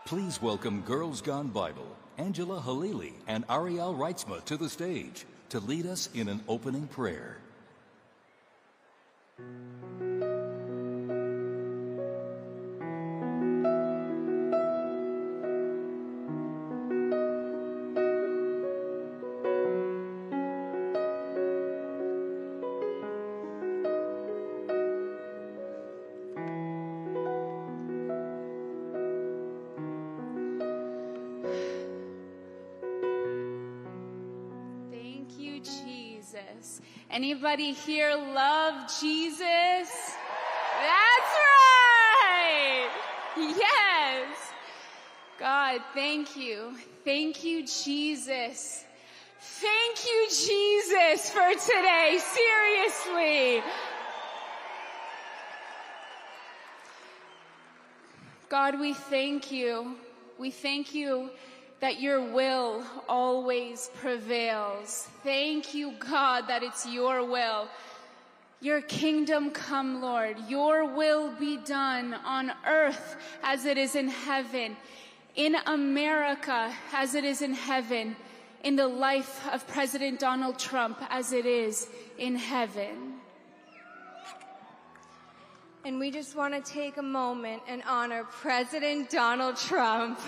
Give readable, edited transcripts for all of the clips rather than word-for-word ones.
Please welcome Girls Gone Bible, Angela Halili and Ariel Reitzma to the stage to lead us in an opening prayer. Anybody here love Jesus? That's right! Yes! God, thank you. Thank you, Jesus. Thank you, Jesus, for today. Seriously. God, we thank you. We thank you that your will always prevails. Thank you, God, that it's your will. Your kingdom come, Lord. Your will be done on earth as it is in heaven, in America as it is in heaven, in the life of President Donald Trump as it is in heaven. And we just want to take a moment and honor President Donald Trump.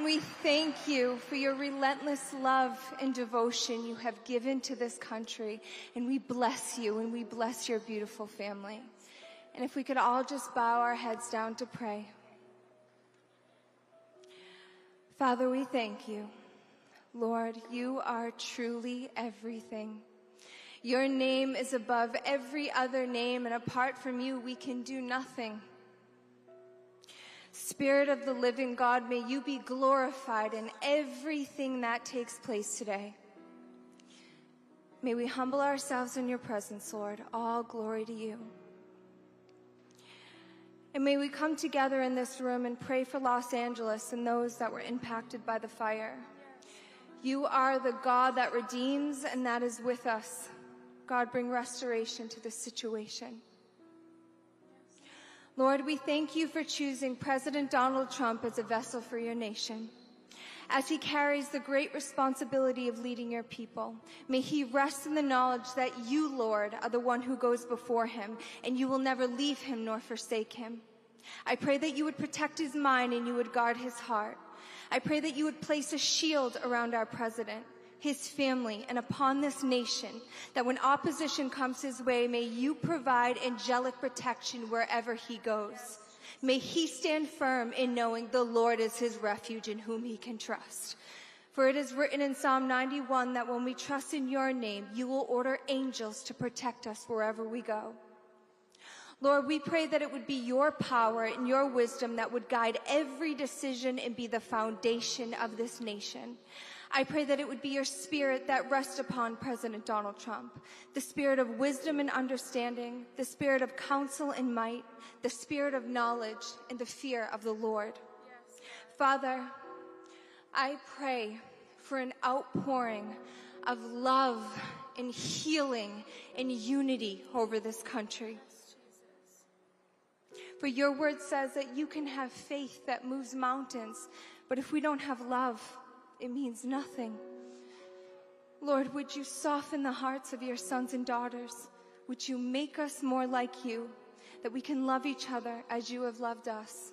We thank you for your relentless love and devotion you have given to this country. And we bless you and we bless your beautiful family. And if we could all just bow our heads down to pray. Father, we thank you. Lord, you are truly everything. Your name is above every other name, and apart from you, we can do nothing. Spirit of the living God, may you be glorified in everything that takes place today. May we humble ourselves in your presence, Lord. All glory to you. And may we come together in this room and pray for Los Angeles and those that were impacted by the fire. You are the God that redeems, and that is with us. God, bring restoration to this situation. Lord, we thank you for choosing President Donald Trump as a vessel for your nation. As he carries the great responsibility of leading your people, may he rest in the knowledge that you, Lord, are the one who goes before him, and you will never leave him nor forsake him. I pray that you would protect his mind and you would guard his heart. I pray that you would place a shield around our president, his family, and upon this nation, that when opposition comes his way, may you provide angelic protection wherever he goes. May he stand firm in knowing the Lord is his refuge in whom he can trust. For it is written in Psalm 91 that when we trust in your name, you will order angels to protect us wherever we go. Lord, we pray that it would be your power and your wisdom that would guide every decision and be the foundation of this nation. I pray that it would be your spirit that rests upon President Donald Trump, the spirit of wisdom and understanding, the spirit of counsel and might, the spirit of knowledge, and the fear of the Lord. Yes. Father, I pray for an outpouring of love and healing and unity over this country. For your word says that you can have faith that moves mountains, but if we don't have love, it means nothing. Lord, would you soften the hearts of your sons and daughters? Would you make us more like you, that we can love each other as you have loved us?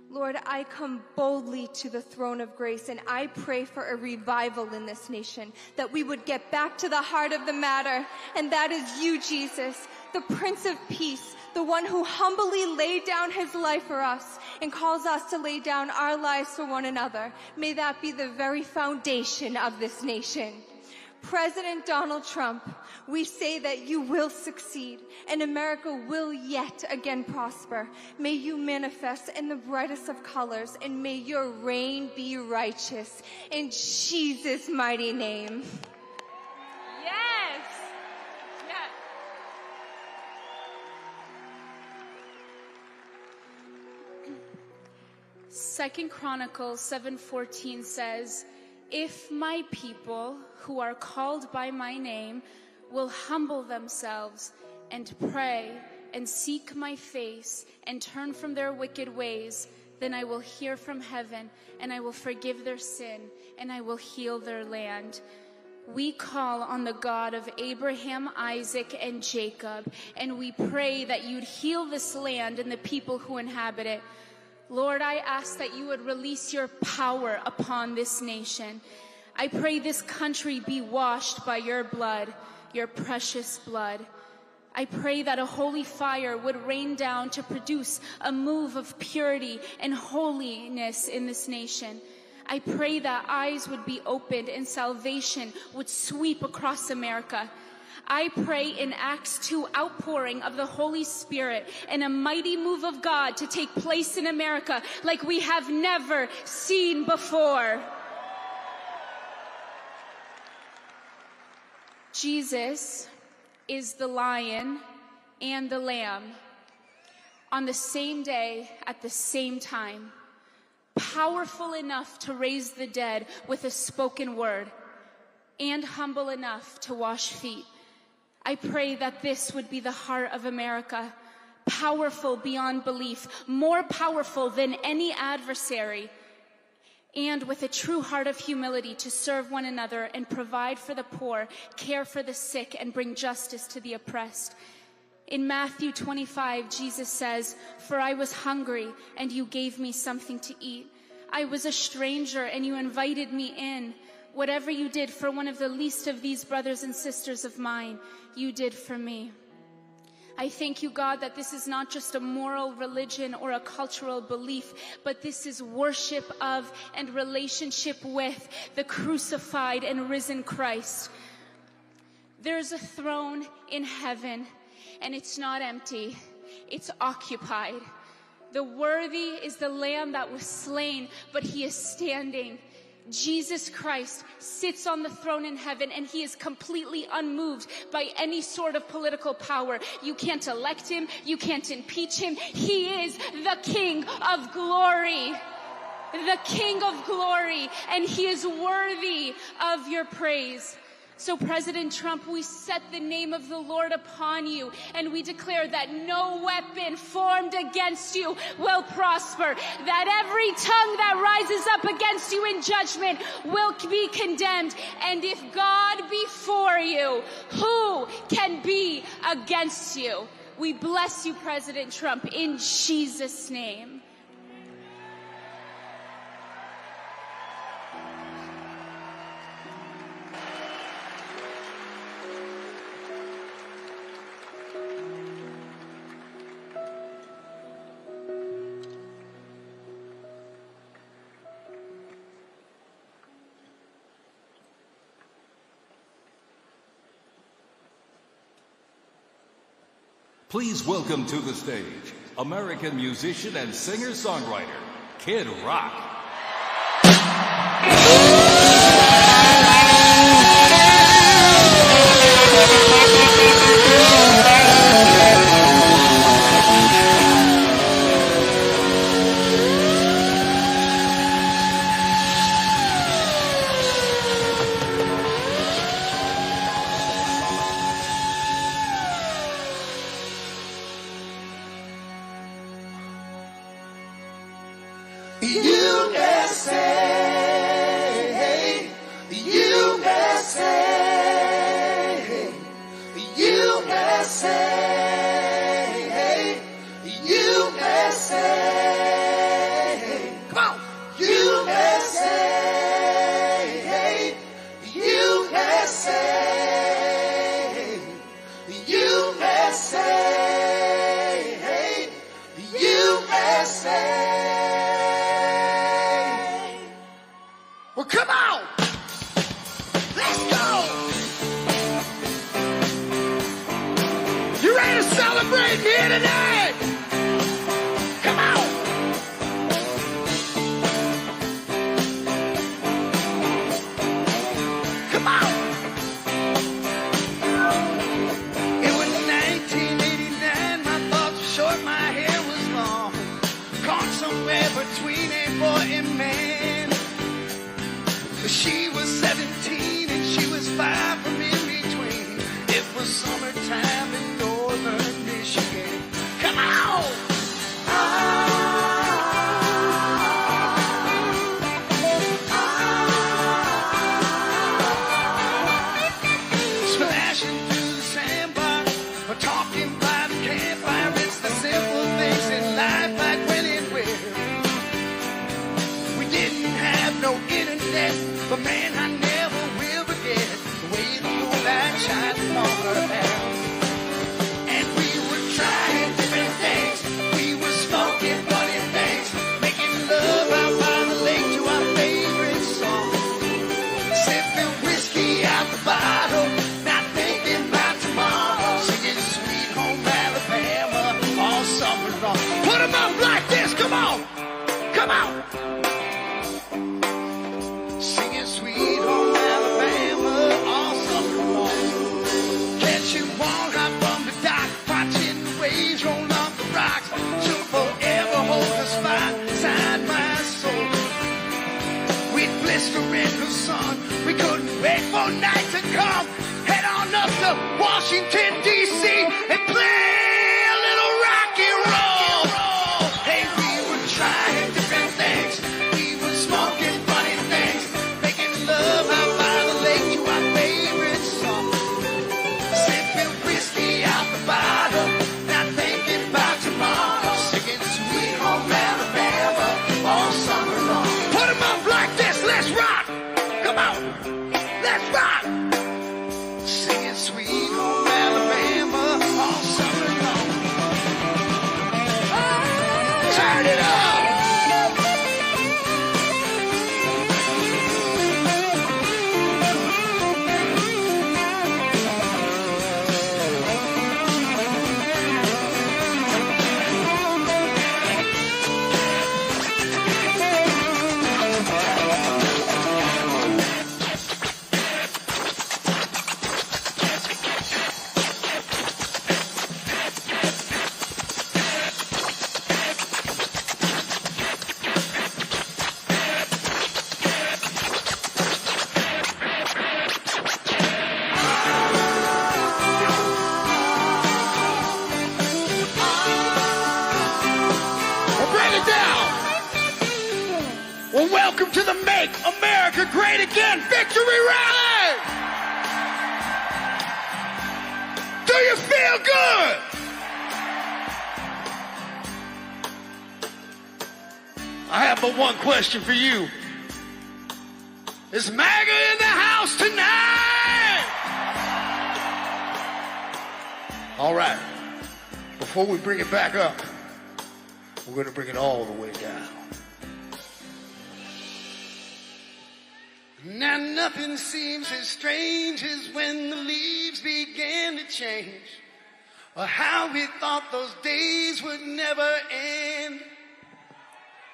Lord, I come boldly to the throne of grace, and I pray for a revival in this nation, that we would get back to the heart of the matter, and that is you, Jesus, the Prince of Peace, the one who humbly laid down his life for us and calls us to lay down our lives for one another. May that be the very foundation of this nation. President Donald Trump, we say that you will succeed and America will yet again prosper. May you manifest in the brightest of colors, and may your reign be righteous. In Jesus' mighty name. Yes. Yes. 2 Chronicles 7:14 says, "If my people who are called by my name will humble themselves and pray and seek my face and turn from their wicked ways, then I will hear from heaven and I will forgive their sin and I will heal their land. We call on the God of Abraham, Isaac, and Jacob, and we pray that you'd heal this land and the people who inhabit it. Lord, I ask that you would release your power upon this nation. I pray this country be washed by your blood, your precious blood. I pray that a holy fire would rain down to produce a move of purity and holiness in this nation. I pray that eyes would be opened and salvation would sweep across America. I pray in Acts 2 outpouring of the Holy Spirit and a mighty move of God to take place in America like we have never seen before. Jesus is the lion and the lamb on the same day at the same time, powerful enough to raise the dead with a spoken word and humble enough to wash feet. I pray that this would be the heart of America, powerful beyond belief, more powerful than any adversary, and with a true heart of humility to serve one another and provide for the poor, care for the sick, and bring justice to the oppressed. In Matthew 25, Jesus says, "For I was hungry, and you gave me something to eat. I was a stranger, and you invited me in. Whatever you did for one of the least of these brothers and sisters of mine, you did for me." I thank you, God, that this is not just a moral religion or a cultural belief, but this is worship of and relationship with the crucified and risen Christ. There's a throne in heaven, and it's not empty, it's occupied. The worthy is the Lamb that was slain, but he is standing. Jesus Christ sits on the throne in heaven, and he is completely unmoved by any sort of political power. You can't elect him. You can't impeach him. He is the King of glory. The King of glory, and he is worthy of your praise. So, President Trump, we set the name of the Lord upon you, and we declare that no weapon formed against you will prosper, that every tongue that rises up against you in judgment will be condemned. And if God be for you, who can be against you? We bless you, President Trump, in Jesus' name. Please welcome to the stage American musician and singer-songwriter, Kid Rock. Well, come on! Let's go! You ready to celebrate here tonight? Come on! Come on! It was 1989, my thoughts were short, my hair was long. Caught somewhere between a boy and man. She was 17 and she was 5 from in between. It was summertime in northern Michigan. death. But man, I never will forget the way the moonlight shines upon her hair. And we were trying different things. We were smoking funny things, making love out by the lake to our favorite song. Sipping whiskey out the bottle, not thinking about tomorrow. Singing Sweet Home Alabama all summer long. Put 'em up like this, come on, come on. Singing Sweet Home Alabama all summer long. Can't you walk out from the dock, watching the waves roll off the rocks? She'll forever hold a spot inside my soul. We'd blister in the sun, we couldn't wait for night to come. Head on up to Washington, D.C. and play a little rock and roll. Hey, we were trying different things. We were smoking funny things, making love out by the lake to our favorite song. Sipping whiskey out the bottle, not thinking about tomorrow. Singing Sweet Home Alabama all summer long. Put 'em up like this, let's rock. Come on, let's rock. Singing Sweet Home Alabama all summer long. Turn it up. Break it down. Well, welcome to the Make America Great Again Victory Rally. Do you feel good? I have but one question for you. Is MAGA in the house tonight? All right. Before we bring it back up, we're going to bring it all the way down. Now nothing seems as strange as when the leaves began to change, or how we thought those days would never end.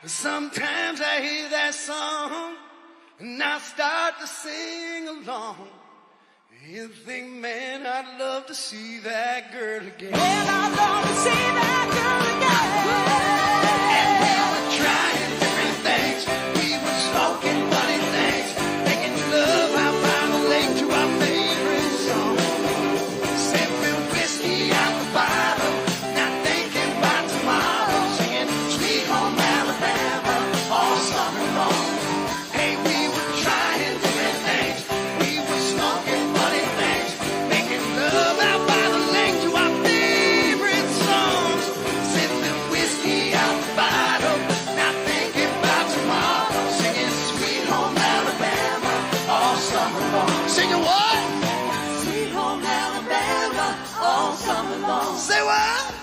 But sometimes I hear that song and I start to sing along. You think, man, I'd love to see that girl again. Well, I'd love to see that girl again. And we were trying different things. We were smoking funny things, making love out by the lake to our favorite song. Sipping whiskey out the bottle, not thinking about tomorrow. Singing Sweet Home Alabama all summer long. Hey, we were trying different things. We were smoking funny things, making love out by the lake to our favorite songs. Sipping whiskey out the bottle, not thinking about tomorrow. Singing Sweet Home Alabama all summer long. Singing what? Sweet Home Alabama all summer long. Say what?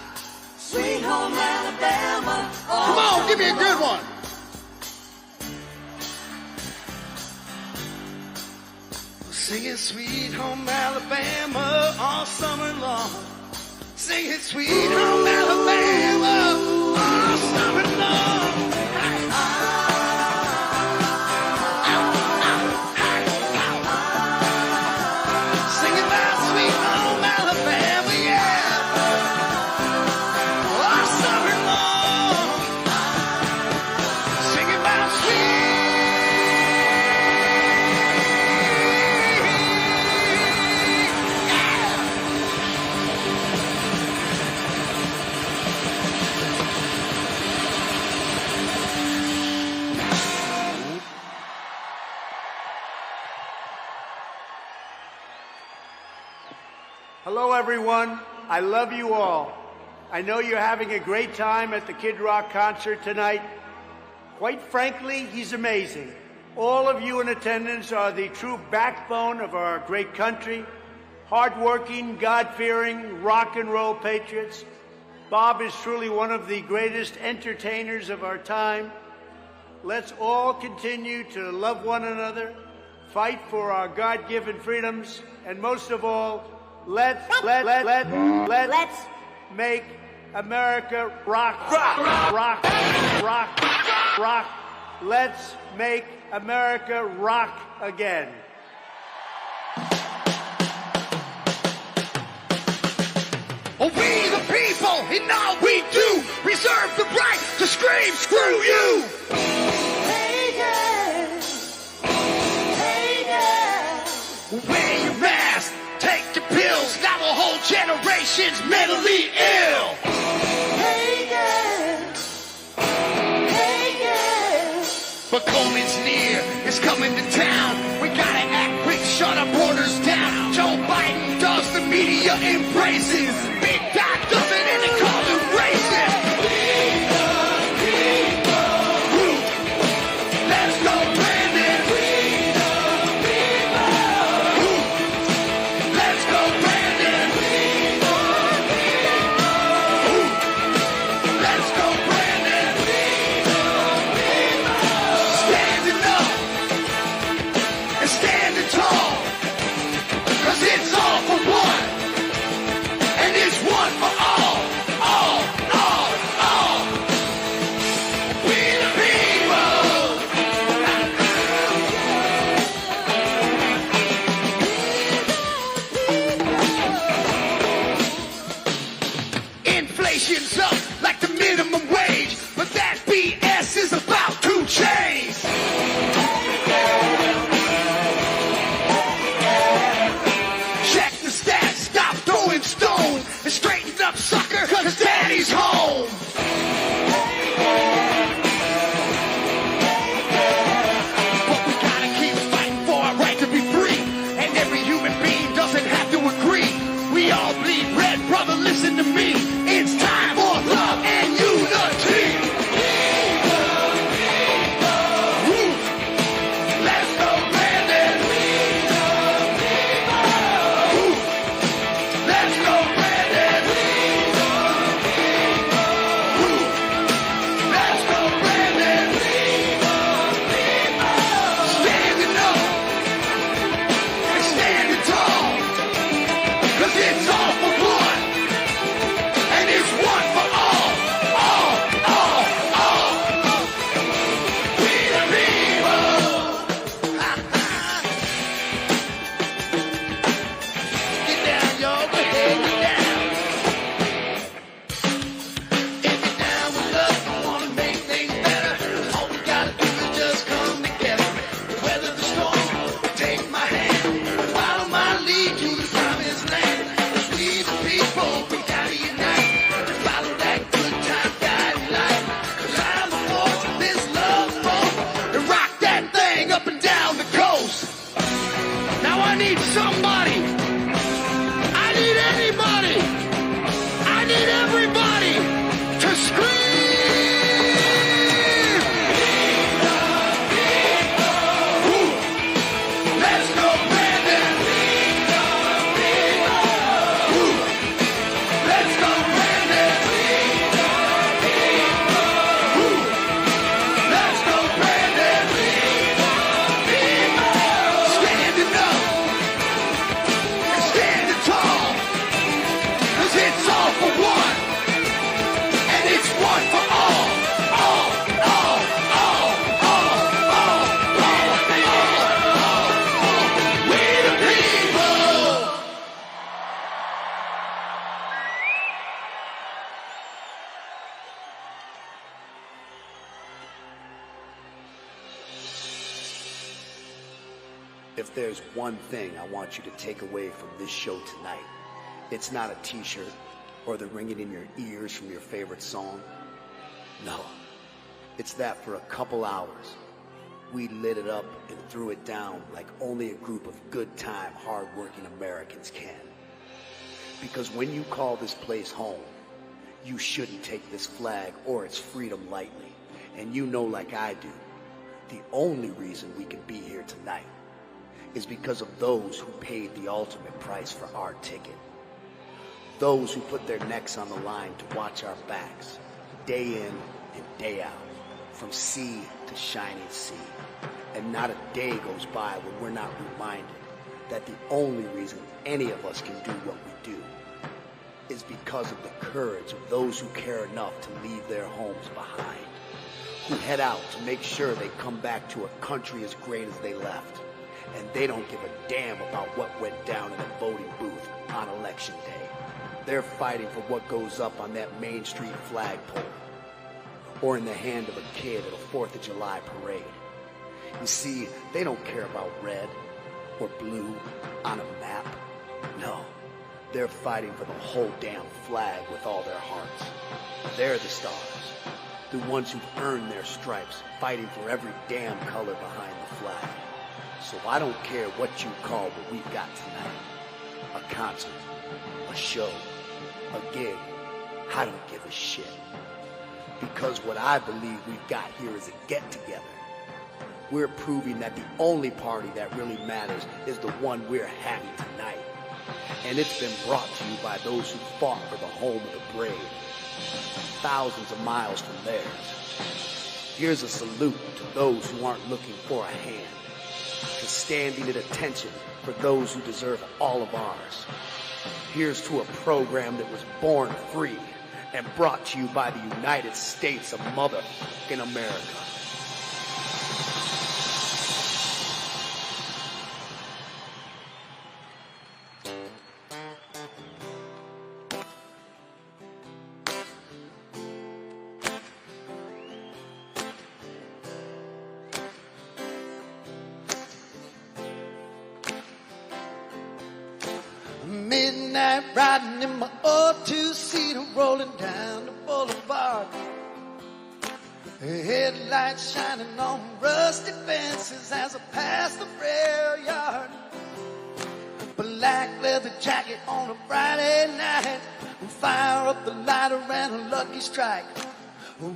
Sweet Home Alabama all Come on, summer give me a good long. one. Singing Sweet Home Alabama all summer long. Singing Sweet Home Alabama all summer long. Singing about Sweet Home Alabama, yeah. All summer long. Singing about sweet. Hello, everyone. I love you all. I know you're having a great time at the Kid Rock concert tonight. Quite frankly, he's amazing. All of you in attendance are the true backbone of our great country, hardworking, God-fearing, rock and roll patriots. Bob is truly one of the greatest entertainers of our time. Let's all continue to love one another, fight for our God-given freedoms, and most of all, let's make America rock, rock, rock, rock, rock. Let's make America rock again. We the people, in all we do, reserve the right to scream, screw you! Hey, yeah. Hey, yeah. Wear your mask, take your pills, now a whole generation's mentally ill! Hey, yeah. Hey, yeah. But COVID's near, it's coming to town. We gotta act quick, shut our borders down. Joe Biden does, the media embraces. Big Doc does it and they call it racist. We the people. Let's go, Brandon. We the people. Let's go, Brandon. We the people. Let's go, Brandon. We the people. Standing up and standing tall. 'Cause it's all for one. And it's one for all. All. We the people. Inflation's up like the minimum wage, but that BS is about to change. Check the stats, stop throwing stones, and straighten up, sucker, 'cause daddy's home. But we gotta keep fighting for our right to be free, and every human being doesn't have to agree. We all bleed red, brother, listen to me. It's time for love and unity. Woo. Let's go, Brandon. Woo. Let's go, Brandon. Woo. Let's go, Brandon. Standing up and standing tall, 'cause it's all for one, and it's one for all. We the people. Get down, y'all, go ahead, get down. If you're down with love, you wanna make things better, all we gotta do is just come together. Weather the storm, take my hand, follow my lead to the promised land. 'Cause we the people, we gotta unite, follow that good time guiding light. 'Cause I'm the force of this love boat, and rock that thing up and down the coast. Now I need somebody, I need anybody, I need everybody to scream! Woo. Let's go, Brandon! Woo. Let's go, Brandon! Woo. Let's go, Brandon! Standing up and standing tall, 'cause it's all for one, and it's one for all. We the people. If there's one thing I want you to take away from this show tonight, it's not a t-shirt or the ringing in your ears from your favorite song. No, it's that for a couple hours, we lit it up and threw it down like only a group of good-time, hard-working Americans can. Because when you call this place home, you shouldn't take this flag or its freedom lightly. And you know, like I do, The only reason we can be here tonight is because of those who paid the ultimate price for our ticket. Those who put their necks on the line to watch our backs, day in and day out, from sea to shining sea. And not a day goes by when we're not reminded that the only reason any of us can do what we do is because of the courage of those who care enough to leave their homes behind, who head out to make sure they come back to a country as great as they left, and they don't give a damn about what went down in a voting booth on election day. They're fighting for what goes up on that Main Street flagpole, or in the hand of a kid at a 4th of July parade. You see, they don't care about red or blue on a map. No, they're fighting for the whole damn flag with all their hearts. They're the stars, the ones who've earned their stripes, fighting for every damn color behind the flag. So I don't care what you call what we've got tonight. A concert, a show, a gig. I don't give a shit. Because what I believe we've got here is a get-together. We're proving that the only party that really matters is the one we're having tonight. And it's been brought to you by those who fought for the home of the brave, thousands of miles from theirs. Here's a salute to those who aren't looking for a hand, to standing at attention for those who deserve all of ours. Here's to a program that was born free and brought to you by the United States of motherfucking America. Midnight riding in my old two-seater, rolling down the boulevard. Headlights shining on rusty fences as I pass the rail yard. Black leather jacket on a Friday night, fire up the lighter and a lucky strike.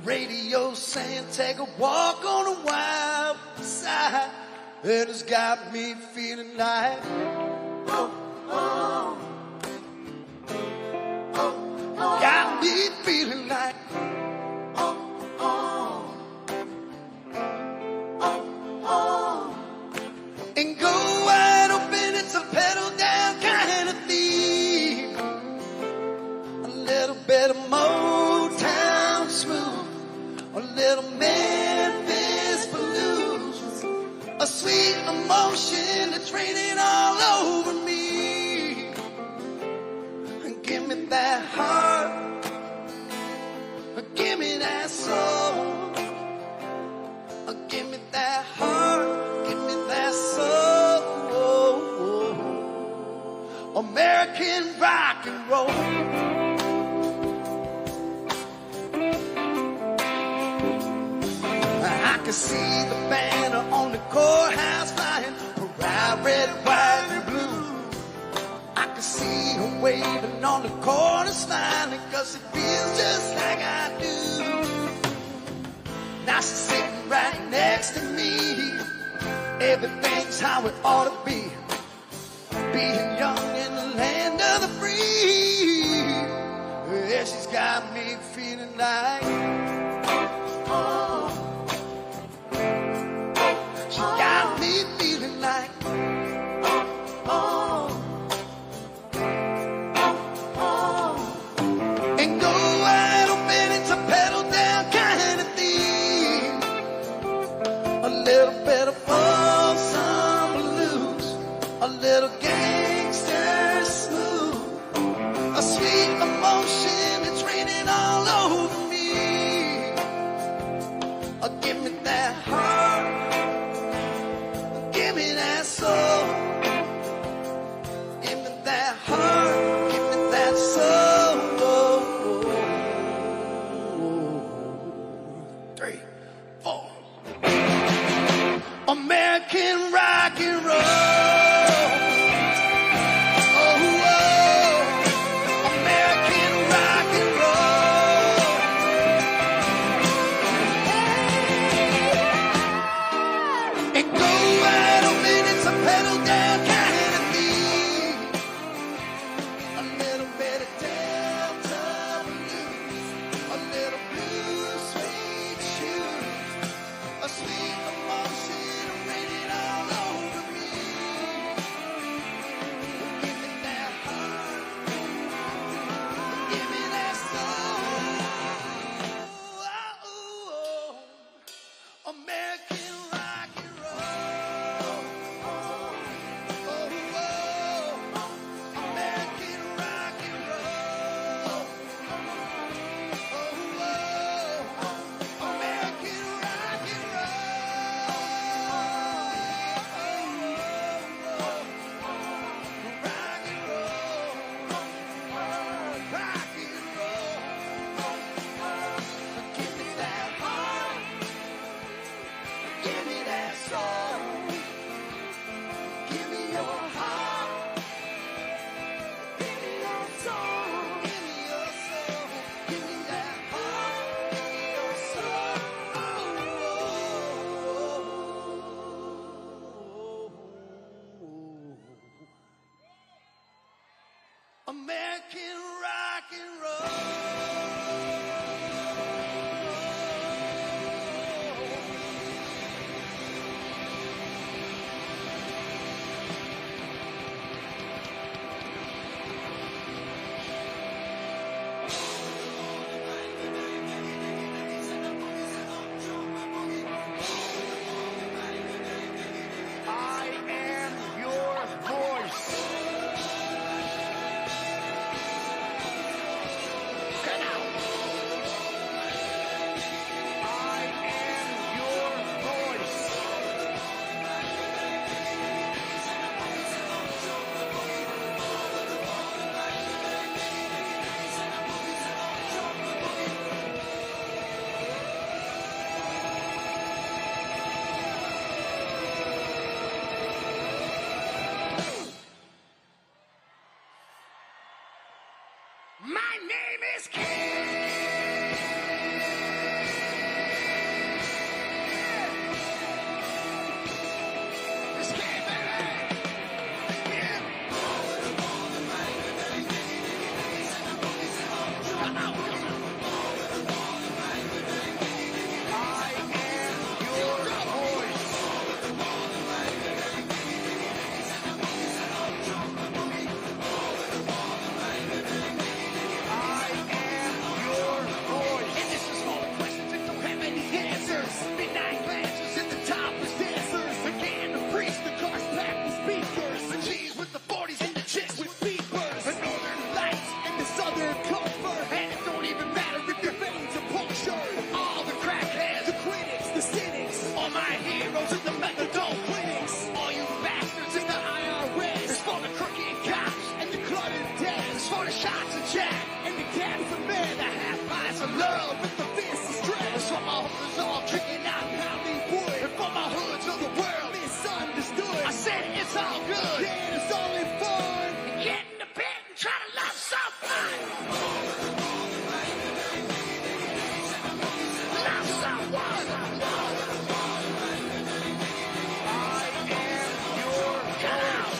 Radio saying take a walk on the wild side. It has got me feeling like got me feeling like and go wide open, it's a pedal down kind of theme. A little bit of Motown smooth, a little Memphis blues, a sweet emotion that's raining all over me. Give me that heart, give me that soul, give me that heart, give me that soul. American rock and roll. I can see the banner on the courthouse flying, proud red, white, and blue. I can see her waving on the corner smiling, cause it feels just like I do. Now she's sitting right next to me. Everything's how it ought to be, being young in the land of the free. Yeah, she's got me feeling like she got me feeling like and go wide open, it's a pedal down kind of theme. A little bit of funk, some blues, a little gangster smooth, a sweet emotion that's raining all over me. Give me that heart, give me that soul, give me that heart, give me that soul. 3, 4. American rock and roll. Oh, American rock and roll. wide open, it's a pedal down kind of thing. A little bit of Delta blues, a little blue suede shoes, a sweet emotion raining all over me. Give me that heart, give me that soul. American rock and roll. American rock and roll. American rock and rock and roll. Give me that heart. Give me that soul. Give me your heart. Give me your soul. Give me your soul. Give me that heart. Give me your soul. American rock and roll. I am your voice. I am your voice. My name is King. It's King, baby. Yeah. I am your voice. I am your voice. And this is all the questions that don't have any answers. Midnight glances and the topless dancers. Again, the priest, the cars packed with speakers. The G's with the 40s and the chicks with beepers. The northern lights and the southern comfort. And it don't even matter if your veins are punctured. All the crackheads, the critics, the cynics. All my heroes in the methadone clinics. All you bastards in the IRS. It's for the crooked cops and the cluttered deaths. It's for the shots of Jack and the cats of men. The half pints of love with the fist of stress. It's for my hookers all kicking out pounding wood. And for my hoods of the world misunderstood. I said it's all good. Yeah, it's all in fun. Get in the pit and try to love someone. Love someone. I am your Get out.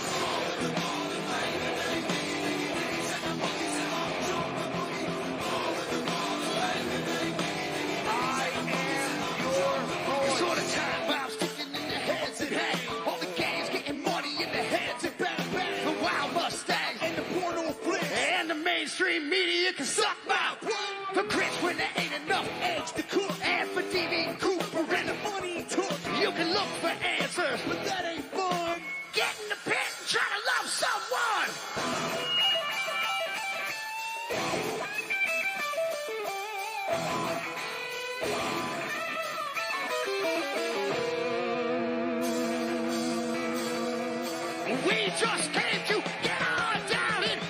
I am your It's voice. all the time bombs sticking in their heads and hey, all the gangs getting money in their heads and bang bang. The wild Mustang and the porno flicks and the mainstream media can suck my blood. For grits when there ain't enough eggs to cook, and for DV Cooper and the money he took. You can look for answers, but that ain't fun. Get in the pit and try to love someone. We just came to get on down and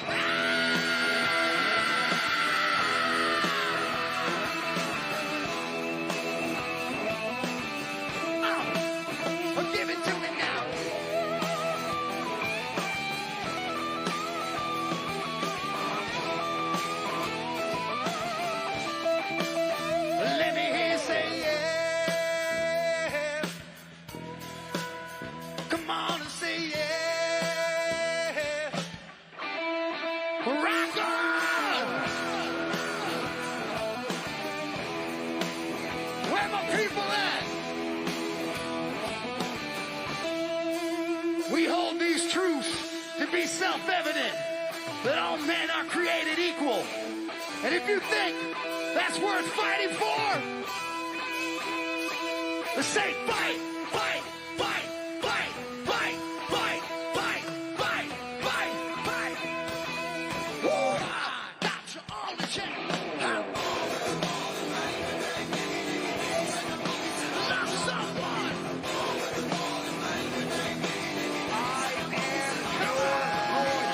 give it to me now. Let me hear you say yeah. We hold these truths to be self-evident, that all men are created equal. And if you think that's worth fighting for, then say fight, fight, fight, fight, fight, fight, fight, fight, fight, fight. Woo-ah! Got you on the chain. Love someone. I am your voice.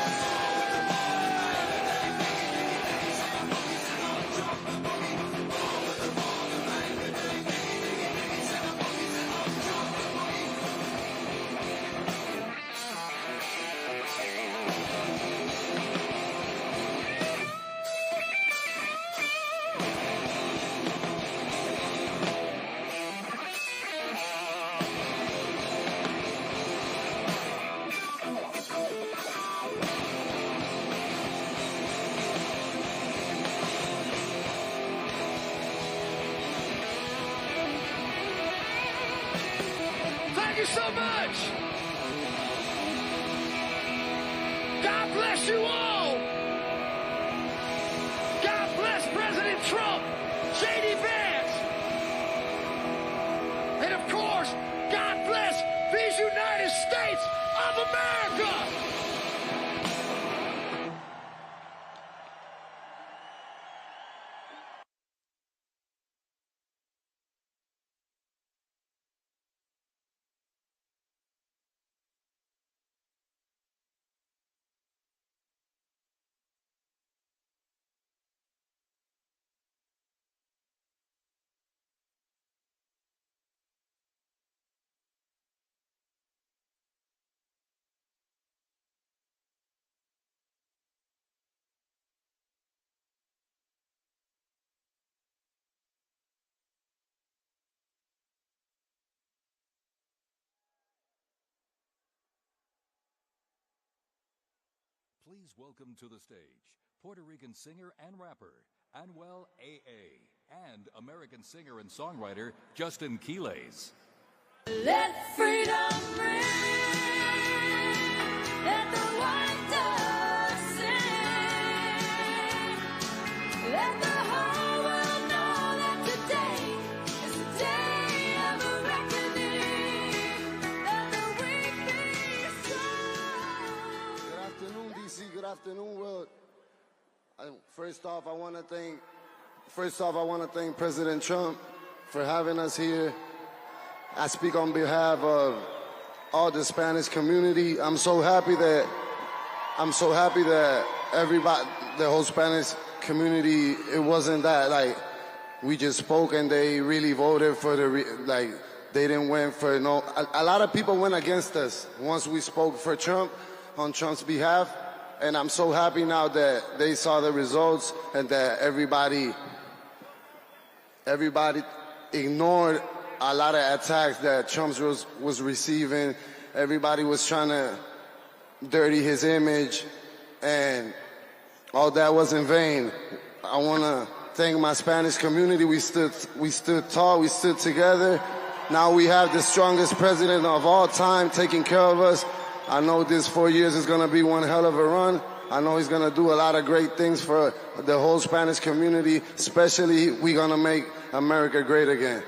Thank you so much. God bless you all. God bless President Trump, J.D. Vance. And of course, God bless these United States of America. Please welcome to the stage Puerto Rican singer and rapper Anuel AA and American singer and songwriter Justin Quiles. Let freedom ring. Let the white dove sing. Let the whole world know that today is the day of a reckoning. Let the weak be strong. Good afternoon, DC. Good afternoon, world. First off, I want to thank President Trump for having us here. I speak on behalf of all the Spanish community. I'm so happy that everybody, the whole Spanish community, it wasn't that like we just spoke and they really voted for they didn't win for no. A lot of people went against us once we spoke for Trump on Trump's behalf. And I'm so happy now that they saw the results and that everybody ignored a lot of attacks that Trump was receiving. Everybody was trying to dirty his image, and all that was in vain. I want to thank my Spanish community. We stood tall, we stood together. Now we have the strongest president of all time taking care of us. I know this 4 years is going to be one hell of a run. I know he's going to do a lot of great things for the whole Spanish community, especially we're going to make America great again.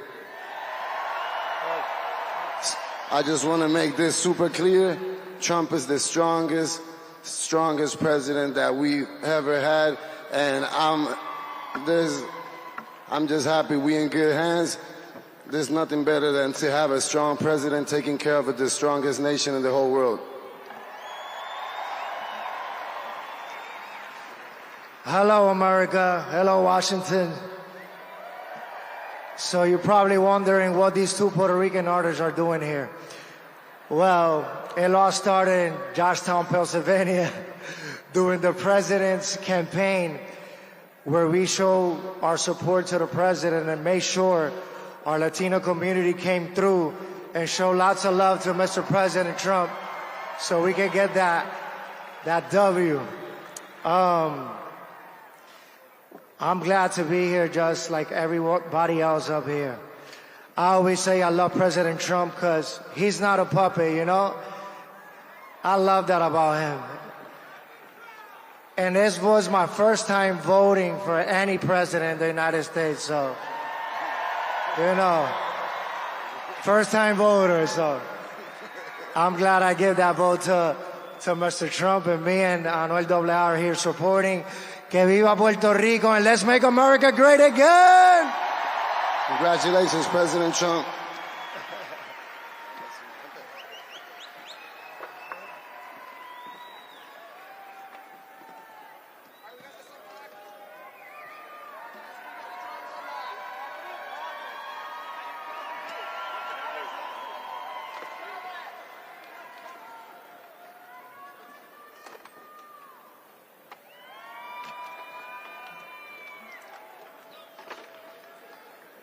I just want to make this super clear. Trump is the strongest president that we ever had, and I'm just happy we in good hands. There's nothing better than to have a strong president taking care of the strongest nation in the whole world. Hello, America. Hello, Washington. So you're probably wondering what these two Puerto Rican artists are doing here. Well, it all started in Georgetown, Pennsylvania, during the president's campaign, where we show our support to the president and made sure our Latino community came through and showed lots of love to Mr. President Trump so we can get that W. I'm glad to be here just like everybody else up here. I always say I love President Trump because he's not a puppet, you know? I love that about him. And this was my first time voting for any president in the United States, so, you know, first time voter, so I'm glad I gave that vote to Mr. Trump, and me and Anuel AA are here supporting. Que viva Puerto Rico, and let's make America great again! Congratulations, President Trump.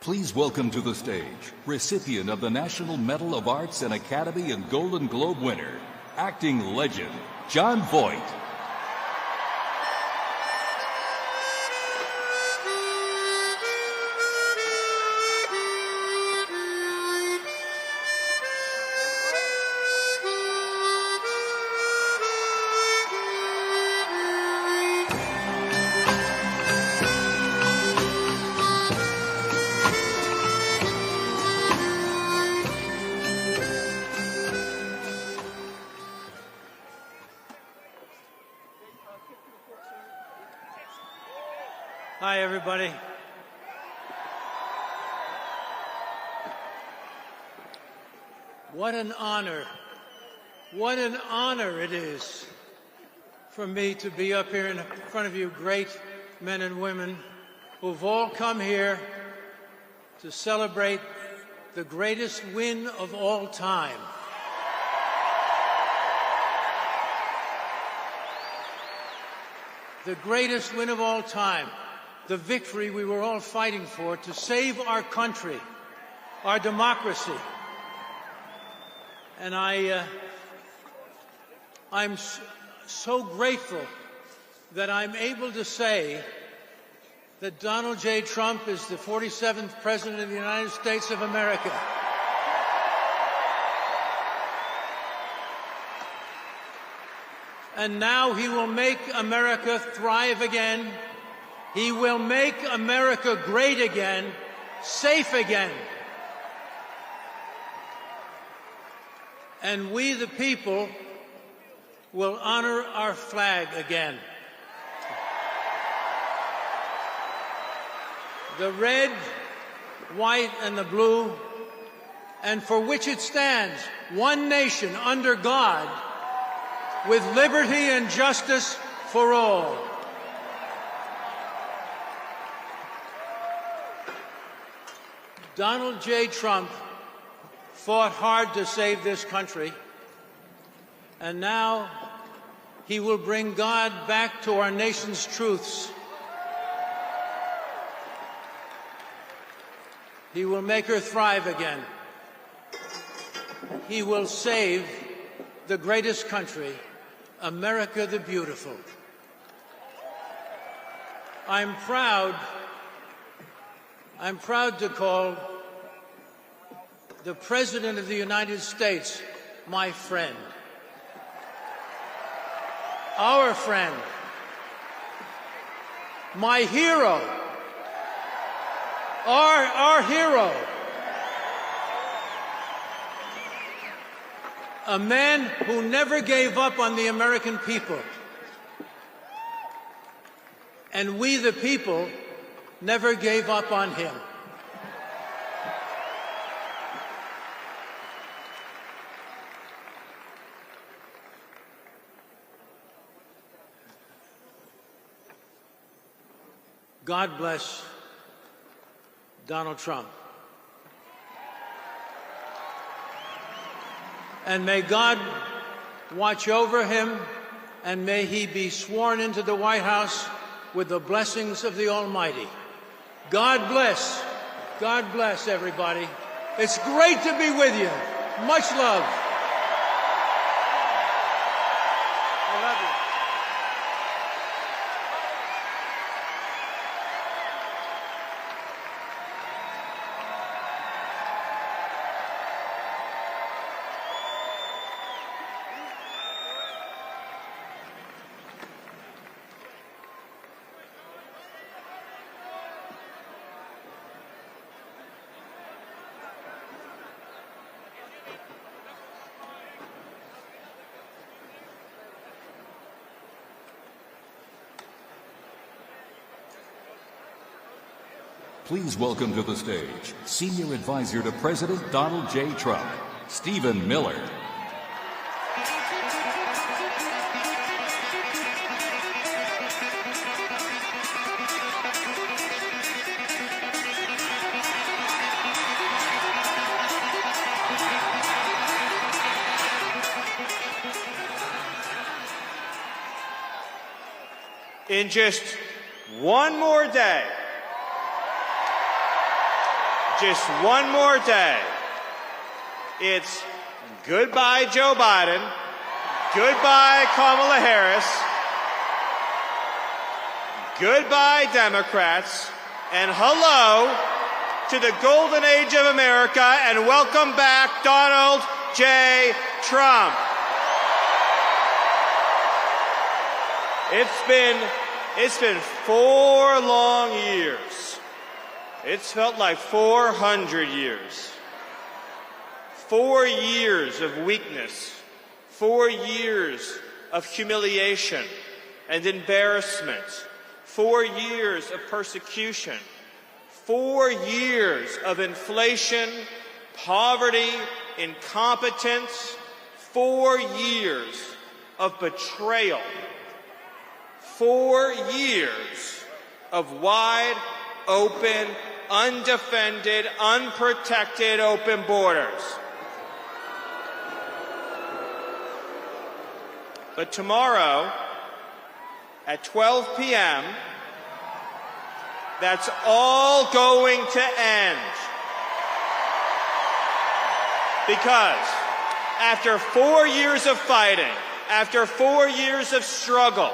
Please welcome to the stage, recipient of the National Medal of Arts and Academy and Golden Globe winner, acting legend, Jon Voight. Hi, everybody. What an honor it is for me to be up here in front of you great men and women who've all come here to celebrate the greatest win of all time. The greatest win of all time. The victory we were all fighting for to save our country, our democracy. And I'm so grateful that I'm able to say that Donald J. Trump is the 47th President of the United States of America. And now he will make America thrive again. He will make America great again, safe again. And we, the people, will honor our flag again. The red, white, and the blue, and for which it stands, one nation under God, with liberty and justice for all. Donald J. Trump fought hard to save this country, and now he will bring God back to our nation's truths. He will make her thrive again. He will save the greatest country, America the Beautiful. I'm proud to call the President of the United States my friend. Our friend. My hero. Our hero. A man who never gave up on the American people. And we, the people, never gave up on him. God bless Donald Trump. And may God watch over him, and may he be sworn into the White House with the blessings of the Almighty. God bless. God bless everybody. It's great to be with you. Much love. I love you. Please welcome to the stage Senior Advisor to President Donald J. Trump, Stephen Miller. In just one more day, it's goodbye Joe Biden, goodbye Kamala Harris, goodbye Democrats, and hello to the golden age of America, and welcome back Donald J. Trump. It's been 4 long years. It's felt like 400 years. 4 years of weakness. 4 years of humiliation and embarrassment. 4 years of persecution. 4 years of inflation, poverty, incompetence. 4 years of betrayal. 4 years of wide open, undefended, unprotected open borders. But tomorrow, at 12 p.m., that's all going to end. Because after 4 years of fighting, after 4 years of struggle,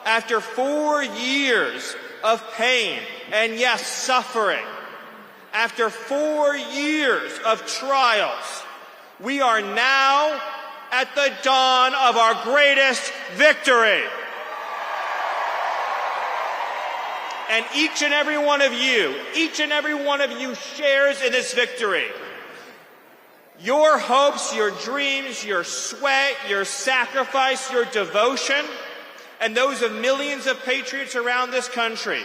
after 4 years of pain and, yes, suffering, after 4 years of trials, we are now at the dawn of our greatest victory. And each and every one of you shares in this victory. Your hopes, your dreams, your sweat, your sacrifice, your devotion, and those of millions of patriots around this country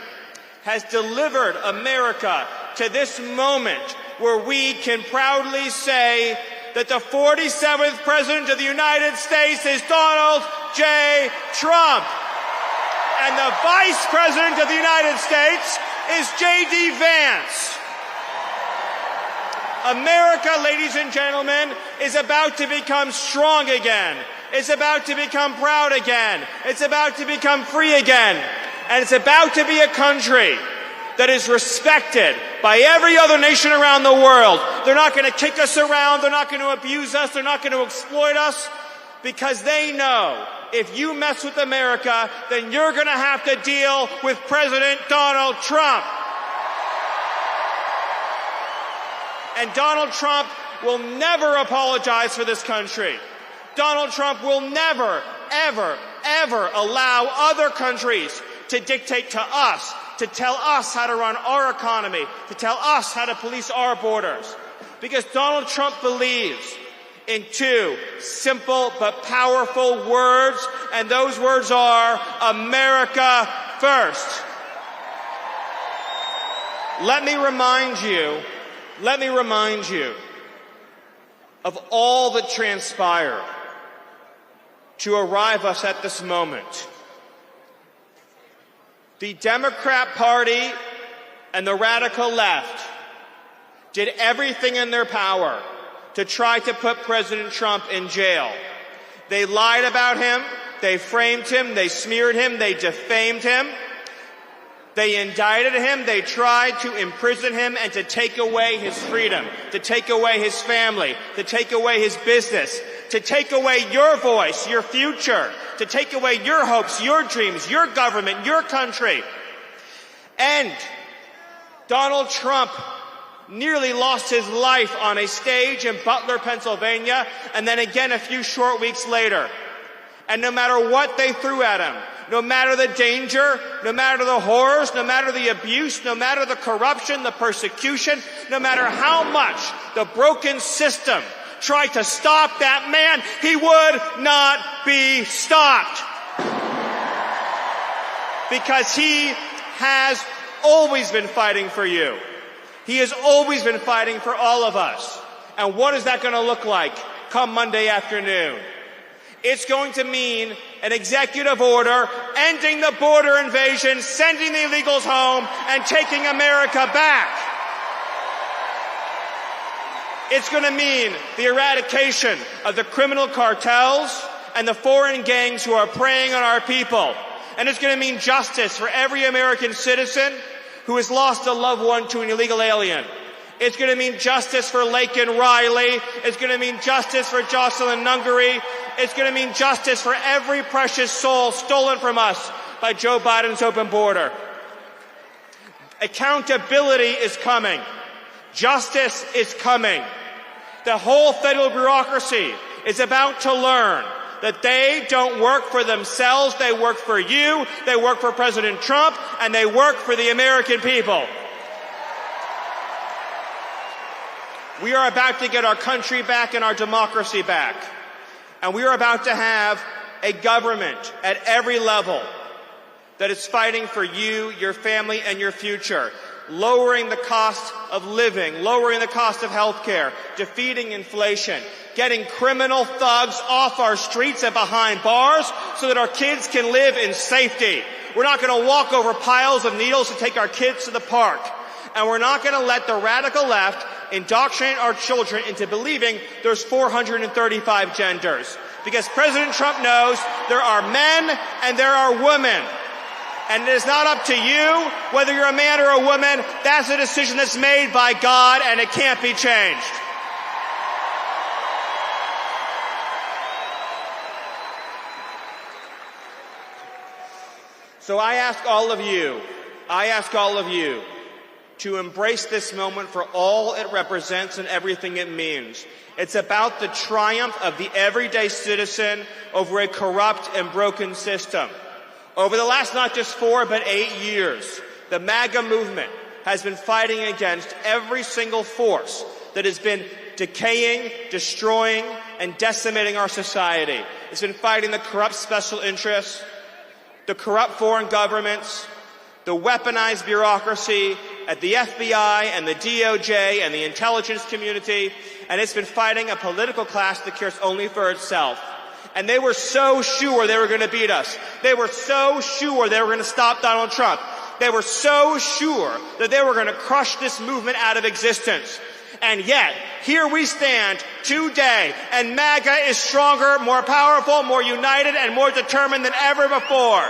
has delivered America to this moment where we can proudly say that the 47th President of the United States is Donald J. Trump. And the Vice President of the United States is J.D. Vance. America, ladies and gentlemen, is about to become strong again. It's about to become proud again. It's about to become free again. And it's about to be a country that is respected by every other nation around the world. They're not going to kick us around. They're not going to abuse us. They're not going to exploit us, because they know if you mess with America, then you're going to have to deal with President Donald Trump. And Donald Trump will never apologize for this country. Donald Trump will never, ever, ever allow other countries to dictate to us, to tell us how to run our economy, to tell us how to police our borders. Because Donald Trump believes in 2 simple but powerful words, and those words are America first. Let me remind you of all that transpired to arrive us at this moment. The Democrat Party and the radical left did everything in their power to try to put President Trump in jail. They lied about him, they framed him, they smeared him, they defamed him, they indicted him, they tried to imprison him and to take away his freedom, to take away his family, to take away his business, to take away your voice, your future, to take away your hopes, your dreams, your government, your country. And Donald Trump nearly lost his life on a stage in Butler, Pennsylvania, and then again a few short weeks later. And no matter what they threw at him, no matter the danger, no matter the horrors, no matter the abuse, no matter the corruption, the persecution, no matter how much the broken system tried to stop that man, he would not be stopped. Because he has always been fighting for you. He has always been fighting for all of us. And what is that going to look like come Monday afternoon? It's going to mean an executive order ending the border invasion, sending the illegals home, and taking America back. It's going to mean the eradication of the criminal cartels and the foreign gangs who are preying on our people. And it's going to mean justice for every American citizen who has lost a loved one to an illegal alien. It's going to mean justice for Laken Riley. It's going to mean justice for Jocelyn Nungary. It's going to mean justice for every precious soul stolen from us by Joe Biden's open border. Accountability is coming. Justice is coming. The whole federal bureaucracy is about to learn that they don't work for themselves, they work for you, they work for President Trump, and they work for the American people. We are about to get our country back and our democracy back. And we are about to have a government at every level that is fighting for you, your family, and your future, lowering the cost of living, lowering the cost of health care, defeating inflation, getting criminal thugs off our streets and behind bars so that our kids can live in safety. We're not going to walk over piles of needles to take our kids to the park. And we're not going to let the radical left indoctrinate our children into believing there's 435 genders. Because President Trump knows there are men and there are women. And it is not up to you whether you're a man or a woman. That's a decision that's made by God, and it can't be changed. So I ask all of you to embrace this moment for all it represents and everything it means. It's about the triumph of the everyday citizen over a corrupt and broken system. Over the last not just 4 but 8 years, the MAGA movement has been fighting against every single force that has been decaying, destroying, and decimating our society. It's been fighting the corrupt special interests, the corrupt foreign governments, the weaponized bureaucracy at the FBI and the DOJ and the intelligence community, and it's been fighting a political class that cares only for itself. And they were so sure they were going to beat us. They were so sure they were going to stop Donald Trump. They were so sure that they were going to crush this movement out of existence. And yet, here we stand today, and MAGA is stronger, more powerful, more united, and more determined than ever before.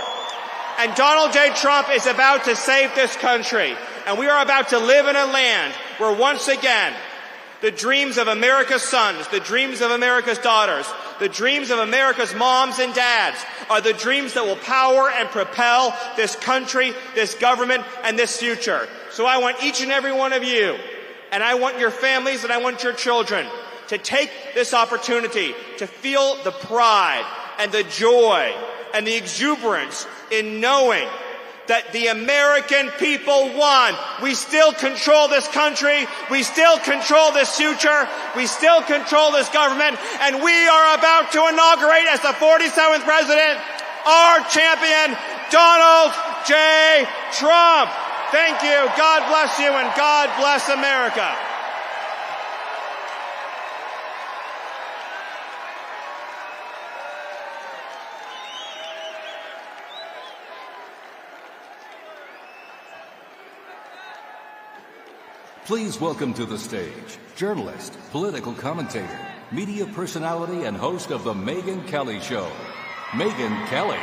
And Donald J. Trump is about to save this country. And we are about to live in a land where once again, the dreams of America's sons, the dreams of America's daughters, the dreams of America's moms and dads are the dreams that will power and propel this country, this government, and this future. So I want each and every one of you, and I want your families, and I want your children to take this opportunity to feel the pride and the joy and the exuberance in knowing that the American people won. We still control this country. We still control this future. We still control this government. And we are about to inaugurate as the 47th president our champion, Donald J. Trump. Thank you. God bless you, and God bless America. Please welcome to the stage journalist, political commentator, media personality, and host of The Megyn Kelly Show, Megyn Kelly.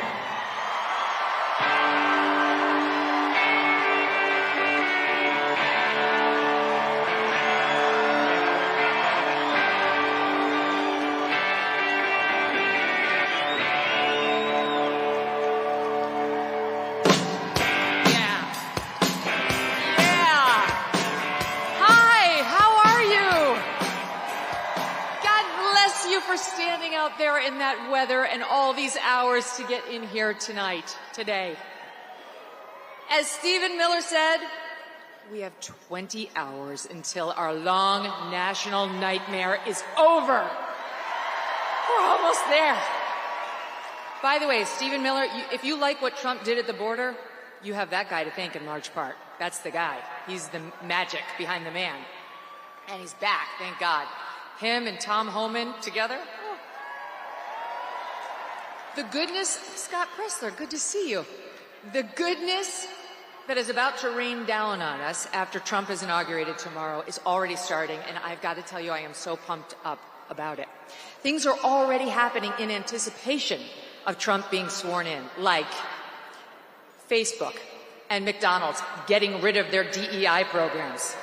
In that weather and all these hours to get in here today. As Stephen Miller said, we have 20 hours until our long national nightmare is over. We're almost there. By the way, Stephen Miller, if you like what Trump did at the border, You have that guy to thank in large part. That's the guy. He's the magic behind the man. And he's back, thank God. Him and Tom Homan together. Oh. The goodness, Scott Pressler, good to see you. The goodness that is about to rain down on us after Trump is inaugurated tomorrow is already starting, and I've got to tell you, I am so pumped up about it. Things are already happening in anticipation of Trump being sworn in, like Facebook and McDonald's getting rid of their DEI programs.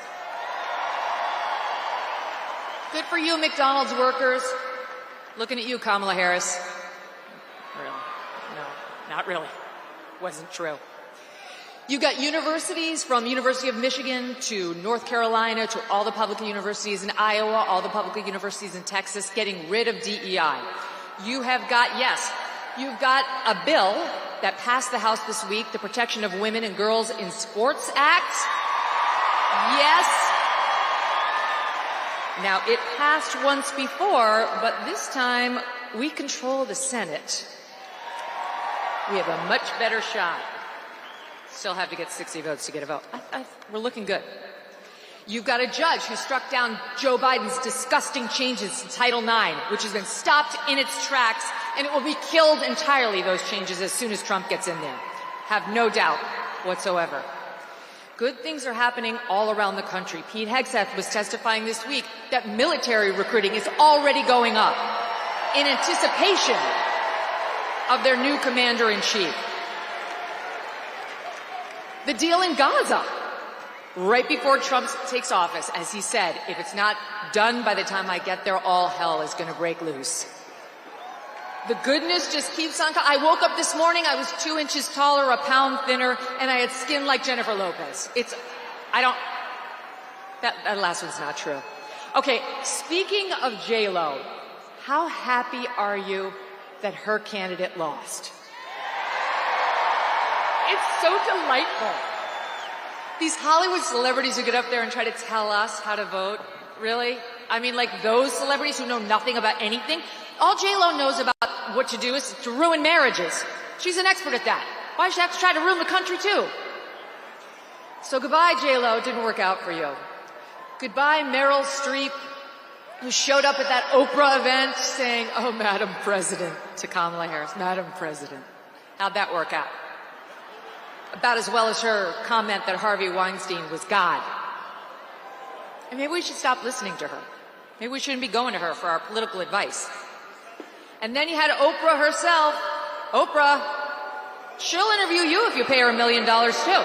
Good for you, McDonald's workers. Looking at you, Kamala Harris. Really? No, not really. Wasn't true. You got universities from University of Michigan to North Carolina to all the public universities in Iowa, all the public universities in Texas getting rid of DEI. You have got, yes, you've got a bill that passed the House this week, the Protection of Women and Girls in Sports Act. Yes. Now, it passed once before, but this time we control the Senate. We have a much better shot. Still have to get 60 votes to get a vote. We're looking good. You've got a judge who struck down Joe Biden's disgusting changes to Title IX, which has been stopped in its tracks, and it will be killed entirely, those changes, as soon as Trump gets in there. Have no doubt whatsoever. Good things are happening all around the country. Pete Hegseth was testifying this week that military recruiting is already going up in anticipation of their new commander-in-chief. The deal in Gaza, right before Trump takes office, as he said, if it's not done by the time I get there, all hell is going to break loose. The goodness just keeps on. I woke up this morning, I was 2 inches taller, a pound thinner, and I had skin like Jennifer Lopez. That last one's not true. Okay, speaking of J-Lo, how happy are you that her candidate lost? It's so delightful. These Hollywood celebrities who get up there and try to tell us how to vote, really? I mean, like those celebrities who know nothing about anything. All J-Lo knows about what to do is to ruin marriages. She's an expert at that. Why does she have to try to ruin the country too? So goodbye, J-Lo. Didn't work out for you. Goodbye, Meryl Streep, who showed up at that Oprah event saying, "Oh, Madam President," to Kamala Harris. Madam President. How'd that work out? About as well as her comment that Harvey Weinstein was God. And maybe we should stop listening to her. Maybe we shouldn't be going to her for our political advice. And then you had Oprah herself. Oprah, she'll interview you if you pay her $1 million too.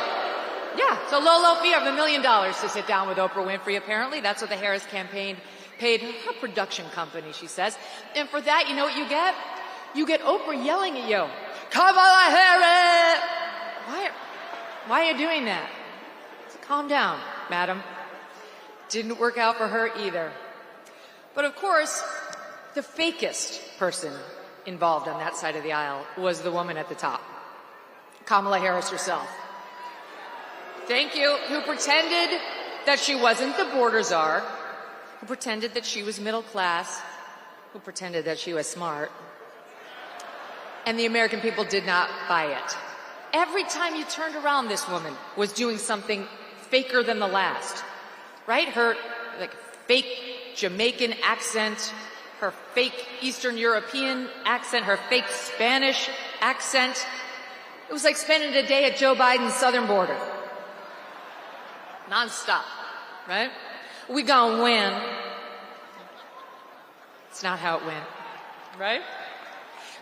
Yeah, so low fee of $1 million to sit down with Oprah Winfrey, apparently. That's what the Harris campaign paid her production company, she says. And for that, you know what you get? You get Oprah yelling at you. Kamala Harris! Why are you doing that? Calm down, madam. Didn't work out for her either. But of course, the fakest person involved on that side of the aisle was the woman at the top, Kamala Harris herself. Thank you. Who pretended that she wasn't the border czar, who pretended that she was middle class, who pretended that she was smart. And the American people did not buy it. Every time you turned around, this woman was doing something faker than the last, right? Her fake Jamaican accent, her fake Eastern European accent, her fake Spanish accent. It was like spending a day at Joe Biden's southern border. Non-stop, right? We gonna win. It's not how it went, right?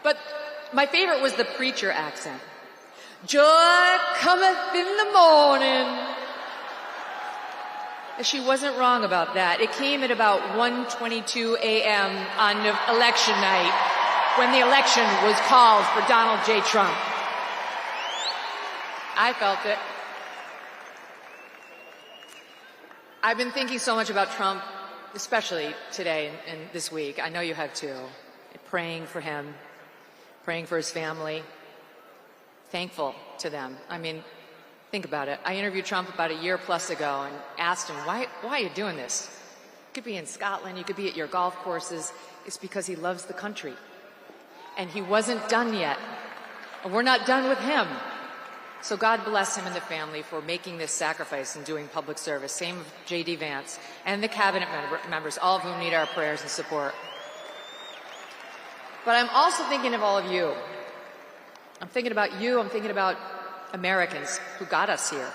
But my favorite was the preacher accent. Joy cometh in the morning. And she wasn't wrong about that. It came at about 1:22 a.m. on election night when the election was called for Donald J. Trump. I felt it. I've been thinking so much about Trump, especially today and this week. I know you have too. Praying for him, praying for his family. Thankful to them. I mean, think about it. I interviewed Trump about a year plus ago and asked him, why are you doing this? You could be in Scotland, you could be at your golf courses. It's because he loves the country. And he wasn't done yet. And we're not done with him. So God bless him and the family for making this sacrifice and doing public service. Same with J.D. Vance and the cabinet members, all of whom need our prayers and support. But I'm also thinking of all of you. I'm thinking about you. I'm thinking about Americans who got us here.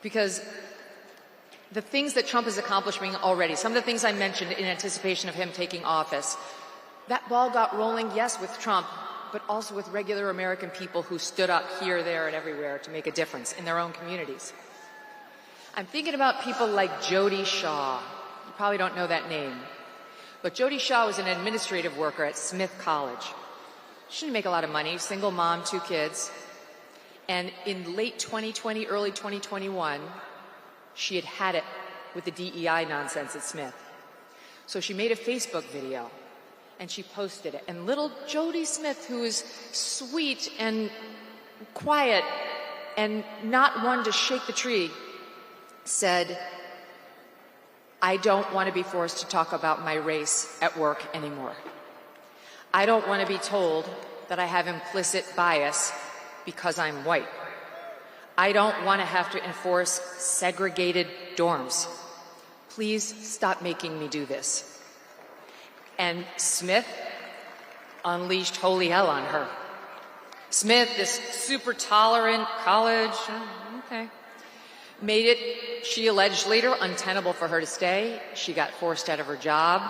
Because the things that Trump is accomplishing already, some of the things I mentioned in anticipation of him taking office, that ball got rolling, yes, with Trump, but also with regular American people who stood up here, there, and everywhere to make a difference in their own communities. I'm thinking about people like Jody Shaw. You probably don't know that name. But Jody Shaw was an administrative worker at Smith College. She didn't make a lot of money, single mom, 2 kids. And in late 2020, early 2021, she had it with the DEI nonsense at Smith. So she made a Facebook video and she posted it. And little Jody Smith, who is sweet and quiet and not one to shake the tree, said, "I don't want to be forced to talk about my race at work anymore. I don't want to be told that I have implicit bias because I'm white. I don't want to have to enforce segregated dorms. Please stop making me do this." And Smith unleashed holy hell on her. Smith, this super tolerant college, made it, she alleged later, untenable for her to stay. She got forced out of her job.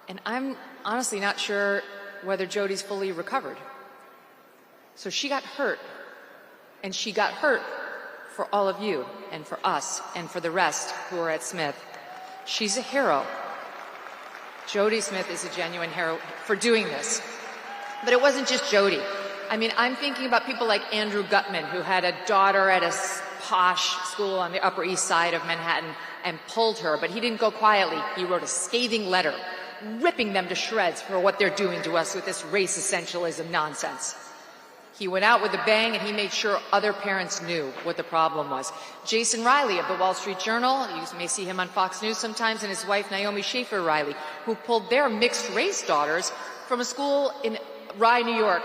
And I'm honestly not sure whether Jody's fully recovered. So she got hurt. And she got hurt for all of you and for us and for the rest who are at Smith. She's a hero. Jody Smith is a genuine hero for doing this. But it wasn't just Jody. I mean, I'm thinking about people like Andrew Gutman, who had a daughter at a posh school on the Upper East Side of Manhattan and pulled her, but he didn't go quietly. He wrote a scathing letter, ripping them to shreds for what they're doing to us with this race essentialism nonsense. He went out with a bang and he made sure other parents knew what the problem was. Jason Riley of the Wall Street Journal, you may see him on Fox News sometimes, and his wife Naomi Schaefer Riley, who pulled their mixed race daughters from a school in Rye, New York,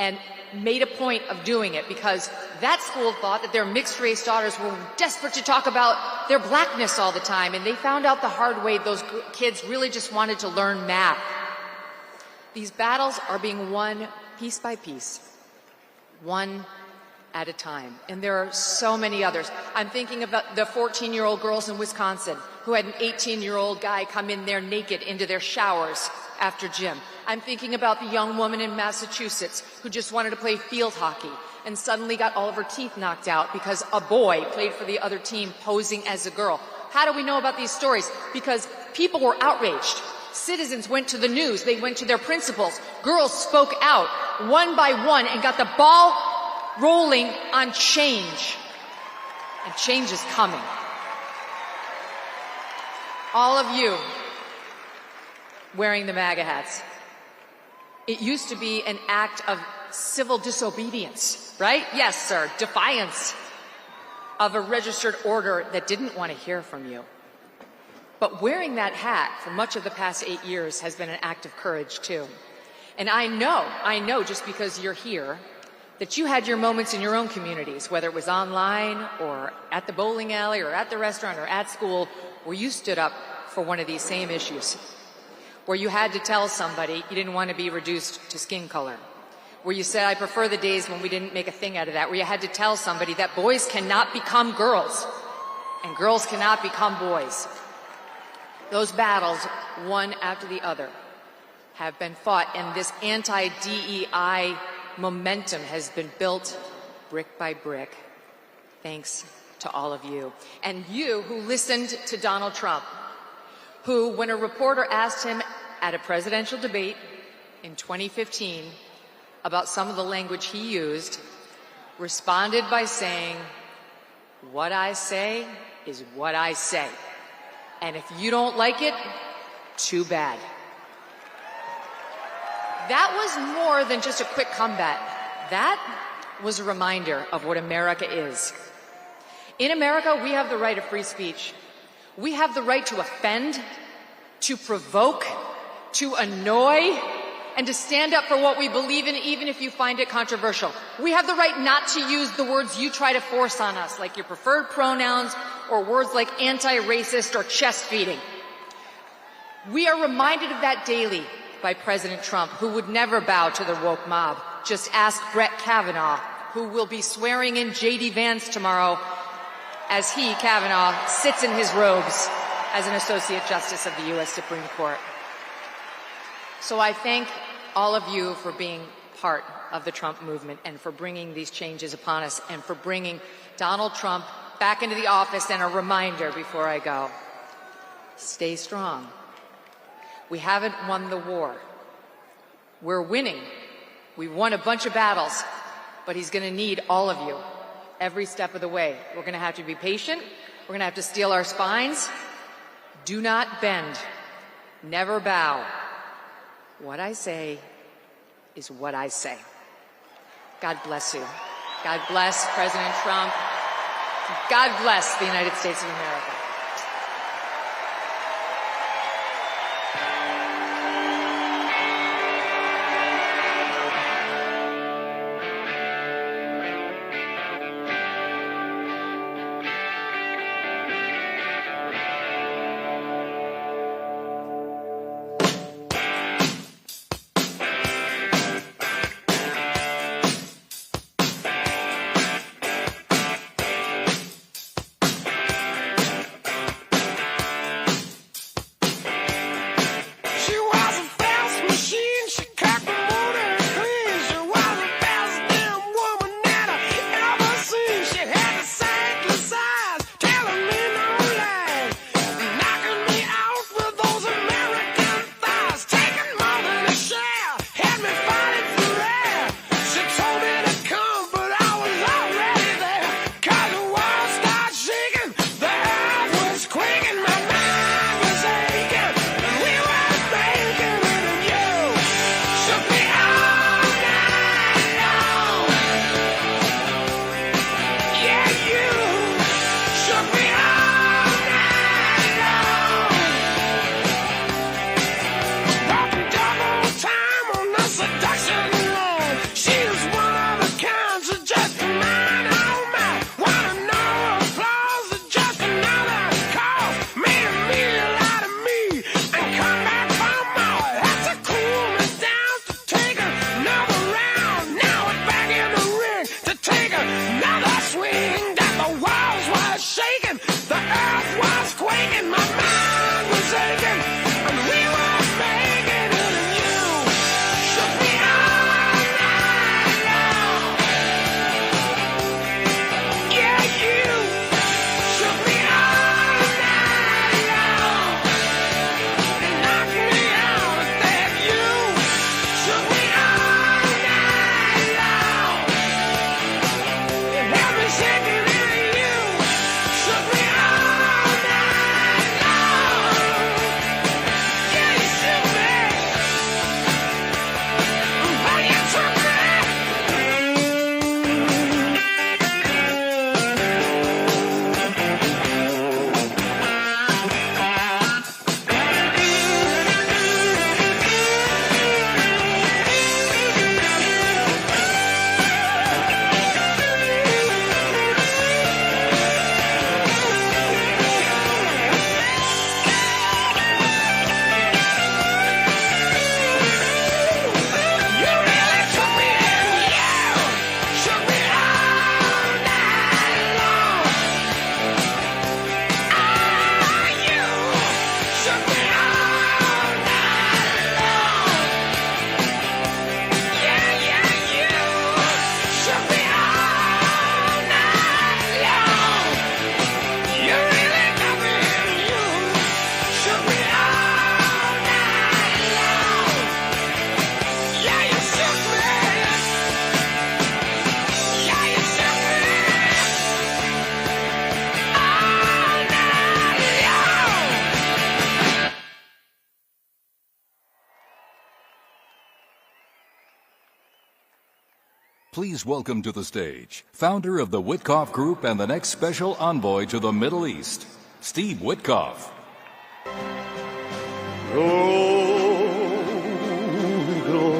and made a point of doing it because that school thought that their mixed race daughters were desperate to talk about their blackness all the time, and they found out the hard way those kids really just wanted to learn math. These battles are being won piece by piece, one at a time. And there are so many others. I'm thinking about the 14-year-old girls in Wisconsin who had an 18-year-old guy come in there naked into their showers after gym. I'm thinking about the young woman in Massachusetts who just wanted to play field hockey and suddenly got all of her teeth knocked out because a boy played for the other team posing as a girl. How do we know about these stories? Because people were outraged. Citizens went to the news. They went to their principals. Girls spoke out one by one and got the ball rolling on change. And change is coming. All of you wearing the MAGA hats. It used to be an act of civil disobedience, right? Yes, sir. Defiance of a registered order that didn't want to hear from you. But wearing that hat for much of the past 8 years has been an act of courage, too. And I know just because you're here, that you had your moments in your own communities, whether it was online or at the bowling alley or at the restaurant or at school, where you stood up for one of these same issues, where you had to tell somebody you didn't want to be reduced to skin color, where you said, I prefer the days when we didn't make a thing out of that, where you had to tell somebody that boys cannot become girls and girls cannot become boys. Those battles, one after the other, have been fought, and this anti-DEI momentum has been built brick by brick, thanks to all of you. And you who listened to Donald Trump, who, when a reporter asked him at a presidential debate in 2015 about some of the language he used, responded by saying, "What I say is what I say. And if you don't like it, too bad." That was more than just a quick comeback. That was a reminder of what America is. In America, we have the right of free speech. We have the right to offend, to provoke, to annoy, and to stand up for what we believe in, even if you find it controversial. We have the right not to use the words you try to force on us, like your preferred pronouns or words like anti-racist or chest feeding. We are reminded of that daily by President Trump, who would never bow to the woke mob. Just ask Brett Kavanaugh, who will be swearing in J.D. Vance tomorrow as he, Kavanaugh, sits in his robes as an Associate Justice of the U.S. Supreme Court. So I thank all of you for being part of the Trump movement and for bringing these changes upon us and for bringing Donald Trump back into the office. And a reminder before I go, stay strong. We haven't won the war. We're winning. We've won a bunch of battles, but he's going to need all of you every step of the way. We're going to have to be patient. We're going to have to steel our spines. Do not bend. Never bow. What I say is what I say. God bless you. God bless President Trump. God bless the United States of America. Please welcome to the stage, founder of the Witkoff Group and the next special envoy to the Middle East, Steve Witkoff. Glory, glory.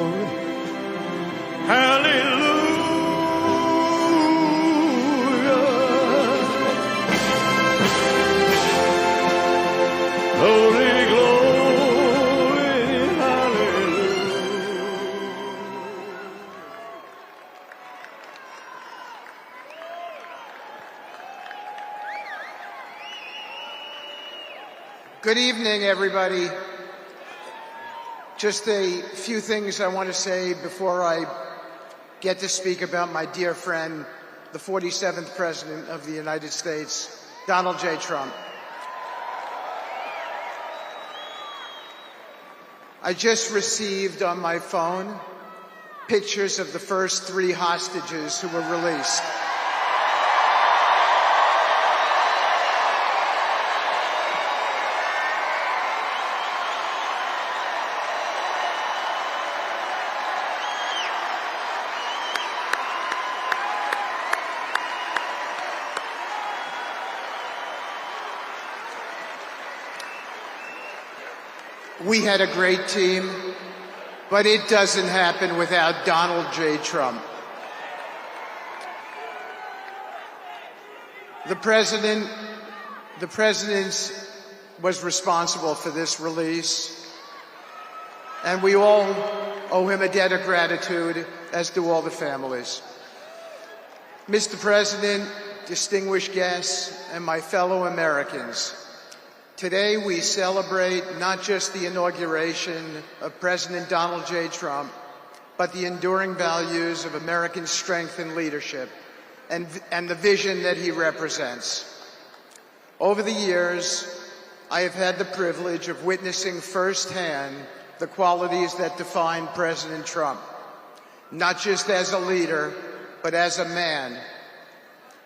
Good evening, everybody. Just a few things I want to say before I get to speak about my dear friend, the 47th President of the United States, Donald J. Trump. I just received on my phone pictures of the first 3 hostages who were released. We had a great team, but it doesn't happen without Donald J. Trump. The president was responsible for this release, and we all owe him a debt of gratitude, as do all the families. Mr. President, distinguished guests, and my fellow Americans, today we celebrate not just the inauguration of President Donald J. Trump, but the enduring values of American strength and leadership and the vision that he represents. Over the years, I have had the privilege of witnessing firsthand the qualities that define President Trump, not just as a leader, but as a man.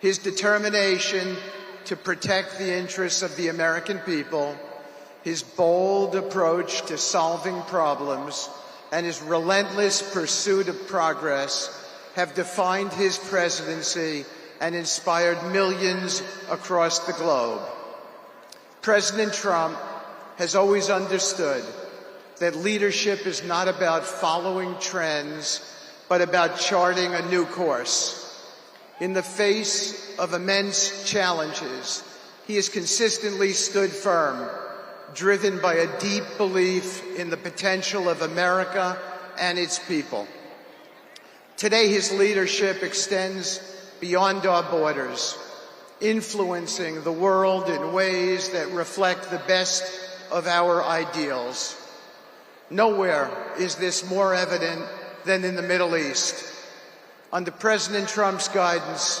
His determination to protect the interests of the American people, his bold approach to solving problems, and his relentless pursuit of progress have defined his presidency and inspired millions across the globe. President Trump has always understood that leadership is not about following trends, but about charting a new course. In the face of immense challenges, he has consistently stood firm, driven by a deep belief in the potential of America and its people. Today, his leadership extends beyond our borders, influencing the world in ways that reflect the best of our ideals. Nowhere is this more evident than in the Middle East. Under President Trump's guidance,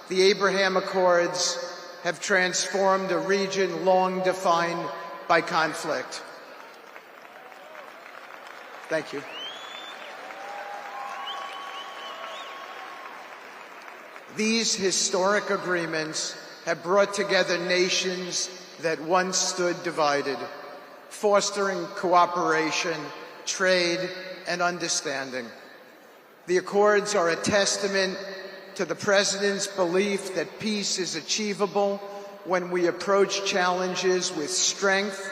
the Abraham Accords have transformed a region long defined by conflict. Thank you. These historic agreements have brought together nations that once stood divided, fostering cooperation, trade, and understanding. The Accords are a testament to the President's belief that peace is achievable when we approach challenges with strength,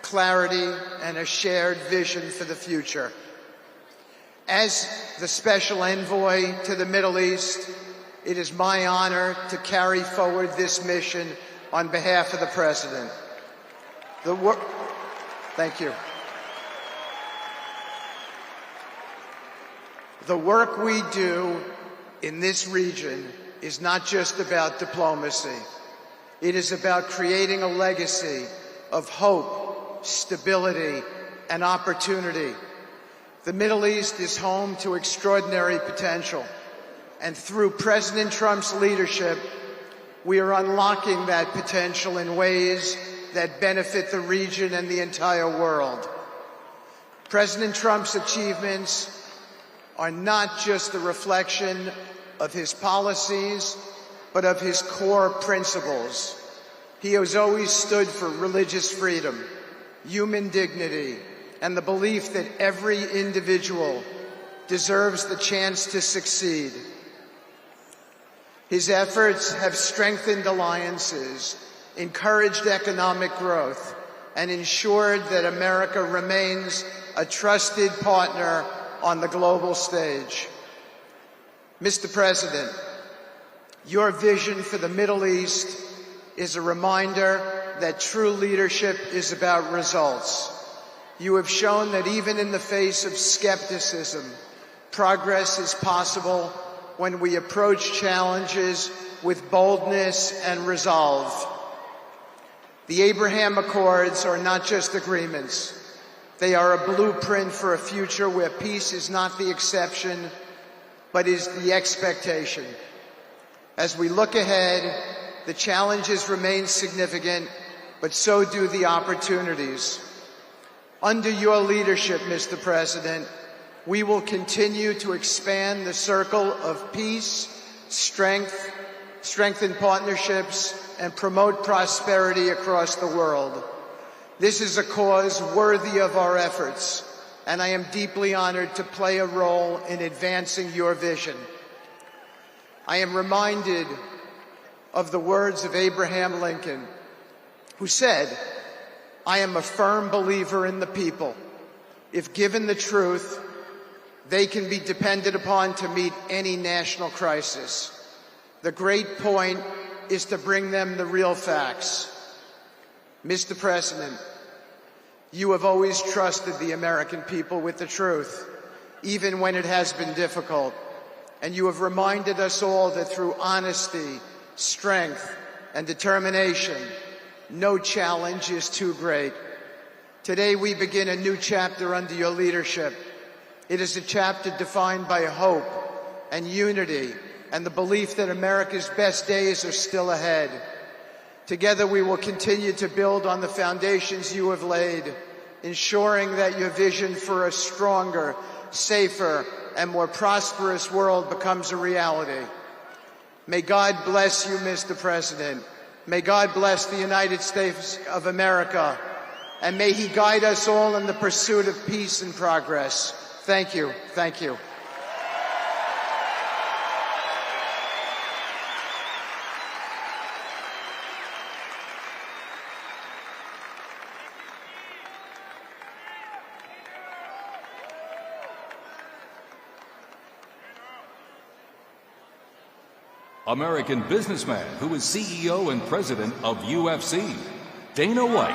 clarity, and a shared vision for the future. As the Special Envoy to the Middle East, it is my honor to carry forward this mission on behalf of the President. Thank you. The work we do in this region is not just about diplomacy. It is about creating a legacy of hope, stability, and opportunity. The Middle East is home to extraordinary potential, and through President Trump's leadership, we are unlocking that potential in ways that benefit the region and the entire world. President Trump's achievements are not just a reflection of his policies, but of his core principles. He has always stood for religious freedom, human dignity, and the belief that every individual deserves the chance to succeed. His efforts have strengthened alliances, encouraged economic growth, and ensured that America remains a trusted partner on the global stage. Mr. President, your vision for the Middle East is a reminder that true leadership is about results. You have shown that even in the face of skepticism, progress is possible when we approach challenges with boldness and resolve. The Abraham Accords are not just agreements. They are a blueprint for a future where peace is not the exception, but is the expectation. As we look ahead, the challenges remain significant, but so do the opportunities. Under your leadership, Mr. President, we will continue to expand the circle of peace, strengthen partnerships, and promote prosperity across the world. This is a cause worthy of our efforts, and I am deeply honored to play a role in advancing your vision. I am reminded of the words of Abraham Lincoln, who said, "I am a firm believer in the people. If given the truth, they can be depended upon to meet any national crisis. The great point is to bring them the real facts." Mr. President, you have always trusted the American people with the truth, even when it has been difficult. And you have reminded us all that through honesty, strength, and determination, no challenge is too great. Today we begin a new chapter under your leadership. It is a chapter defined by hope and unity and the belief that America's best days are still ahead. Together we will continue to build on the foundations you have laid, ensuring that your vision for a stronger, safer, and more prosperous world becomes a reality. May God bless you, Mr. President. May God bless the United States of America, and may He guide us all in the pursuit of peace and progress. Thank you. Thank you. American businessman who is CEO and president of UFC, Dana White.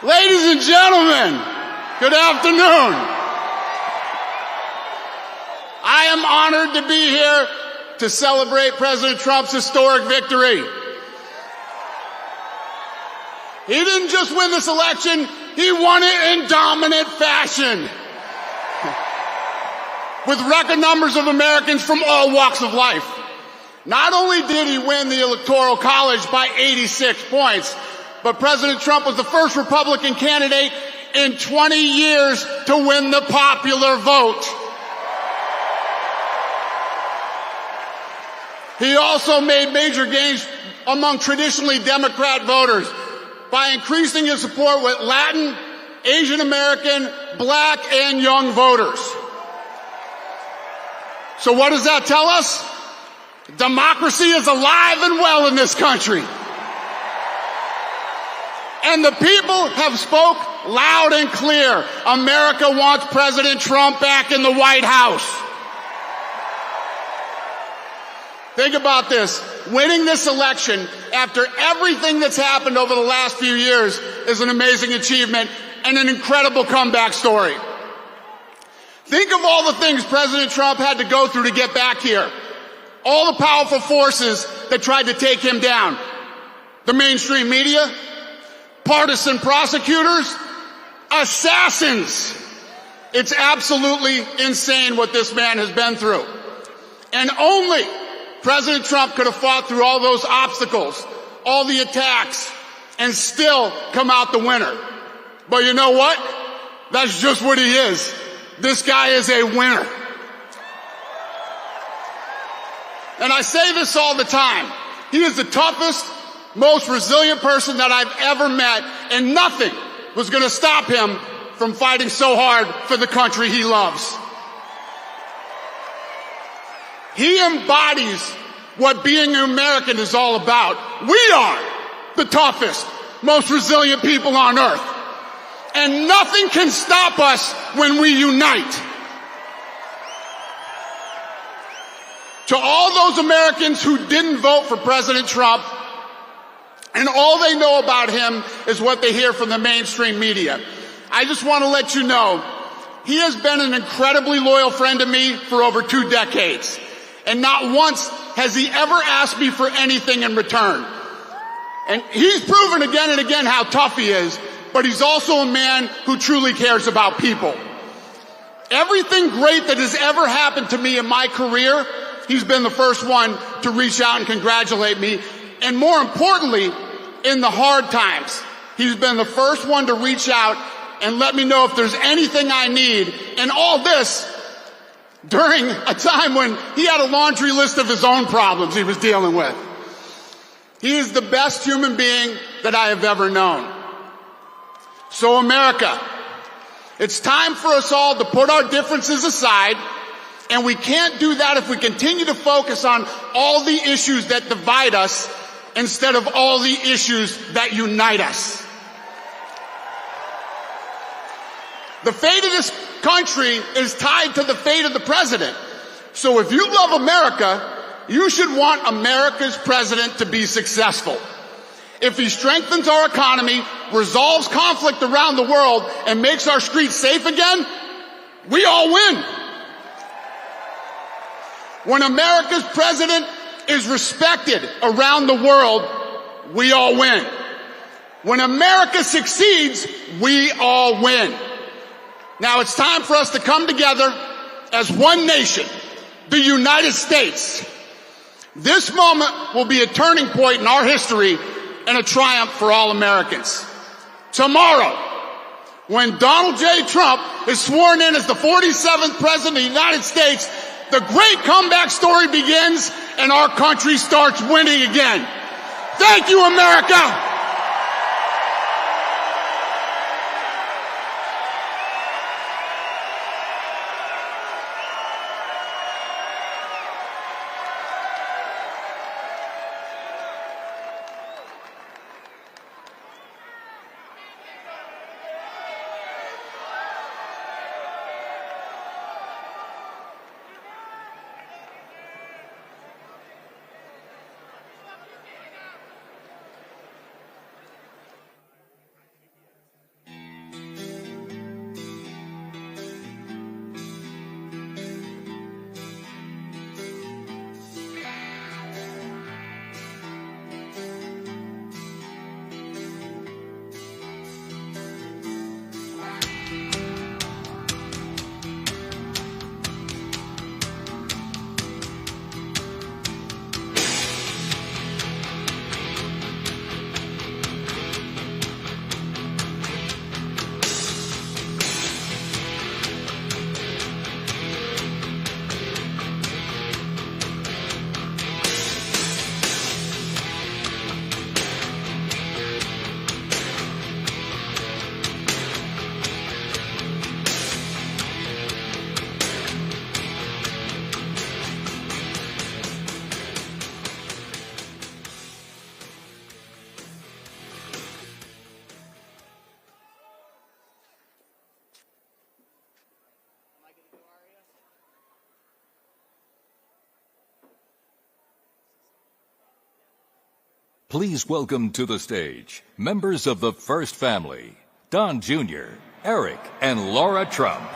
Ladies and gentlemen, good afternoon. I am honored to be here to celebrate President Trump's historic victory. He didn't just win this election, he won it in dominant fashion. With record numbers of Americans from all walks of life. Not only did he win the Electoral College by 86 points, but President Trump was the first Republican candidate in 20 years to win the popular vote. He also made major gains among traditionally Democrat voters by increasing his support with Latin, Asian American, Black, and young voters. So what does that tell us? Democracy is alive and well in this country. And the people have spoke loud and clear. America wants President Trump back in the White House. Think about this. Winning this election after everything that's happened over the last few years is an amazing achievement and an incredible comeback story. Think of all the things President Trump had to go through to get back here. All the powerful forces that tried to take him down. The mainstream media, partisan prosecutors, assassins. It's absolutely insane what this man has been through. And only President Trump could have fought through all those obstacles, all the attacks, and still come out the winner. But you know what? That's just what he is. This guy is a winner. And I say this all the time. He is the toughest, most resilient person that I've ever met, and nothing was going to stop him from fighting so hard for the country he loves. He embodies what being an American is all about. We are the toughest, most resilient people on earth. And nothing can stop us when we unite. To all those Americans who didn't vote for President Trump, and all they know about him is what they hear from the mainstream media, I just want to let you know, he has been an incredibly loyal friend to me for over 2 decades. And not once has he ever asked me for anything in return. And he's proven again and again how tough he is, but he's also a man who truly cares about people. Everything great that has ever happened to me in my career, he's been the first one to reach out and congratulate me. And more importantly, in the hard times, he's been the first one to reach out and let me know if there's anything I need. And all this during a time when he had a laundry list of his own problems he was dealing with. He is the best human being that I have ever known. So America, it's time for us all to put our differences aside, and we can't do that if we continue to focus on all the issues that divide us instead of all the issues that unite us. The fate of this country is tied to the fate of the president. So if you love America, you should want America's president to be successful. If he strengthens our economy, resolves conflict around the world, and makes our streets safe again, we all win. When America's president is respected around the world, we all win. When America succeeds, we all win. Now it's time for us to come together as one nation, the United States. This moment will be a turning point in our history and a triumph for all Americans. Tomorrow, when Donald J. Trump is sworn in as the 47th President of the United States, the great comeback story begins and our country starts winning again. Thank you, America! Please welcome to the stage members of the First Family, Don Jr., Eric, and Laura Trump.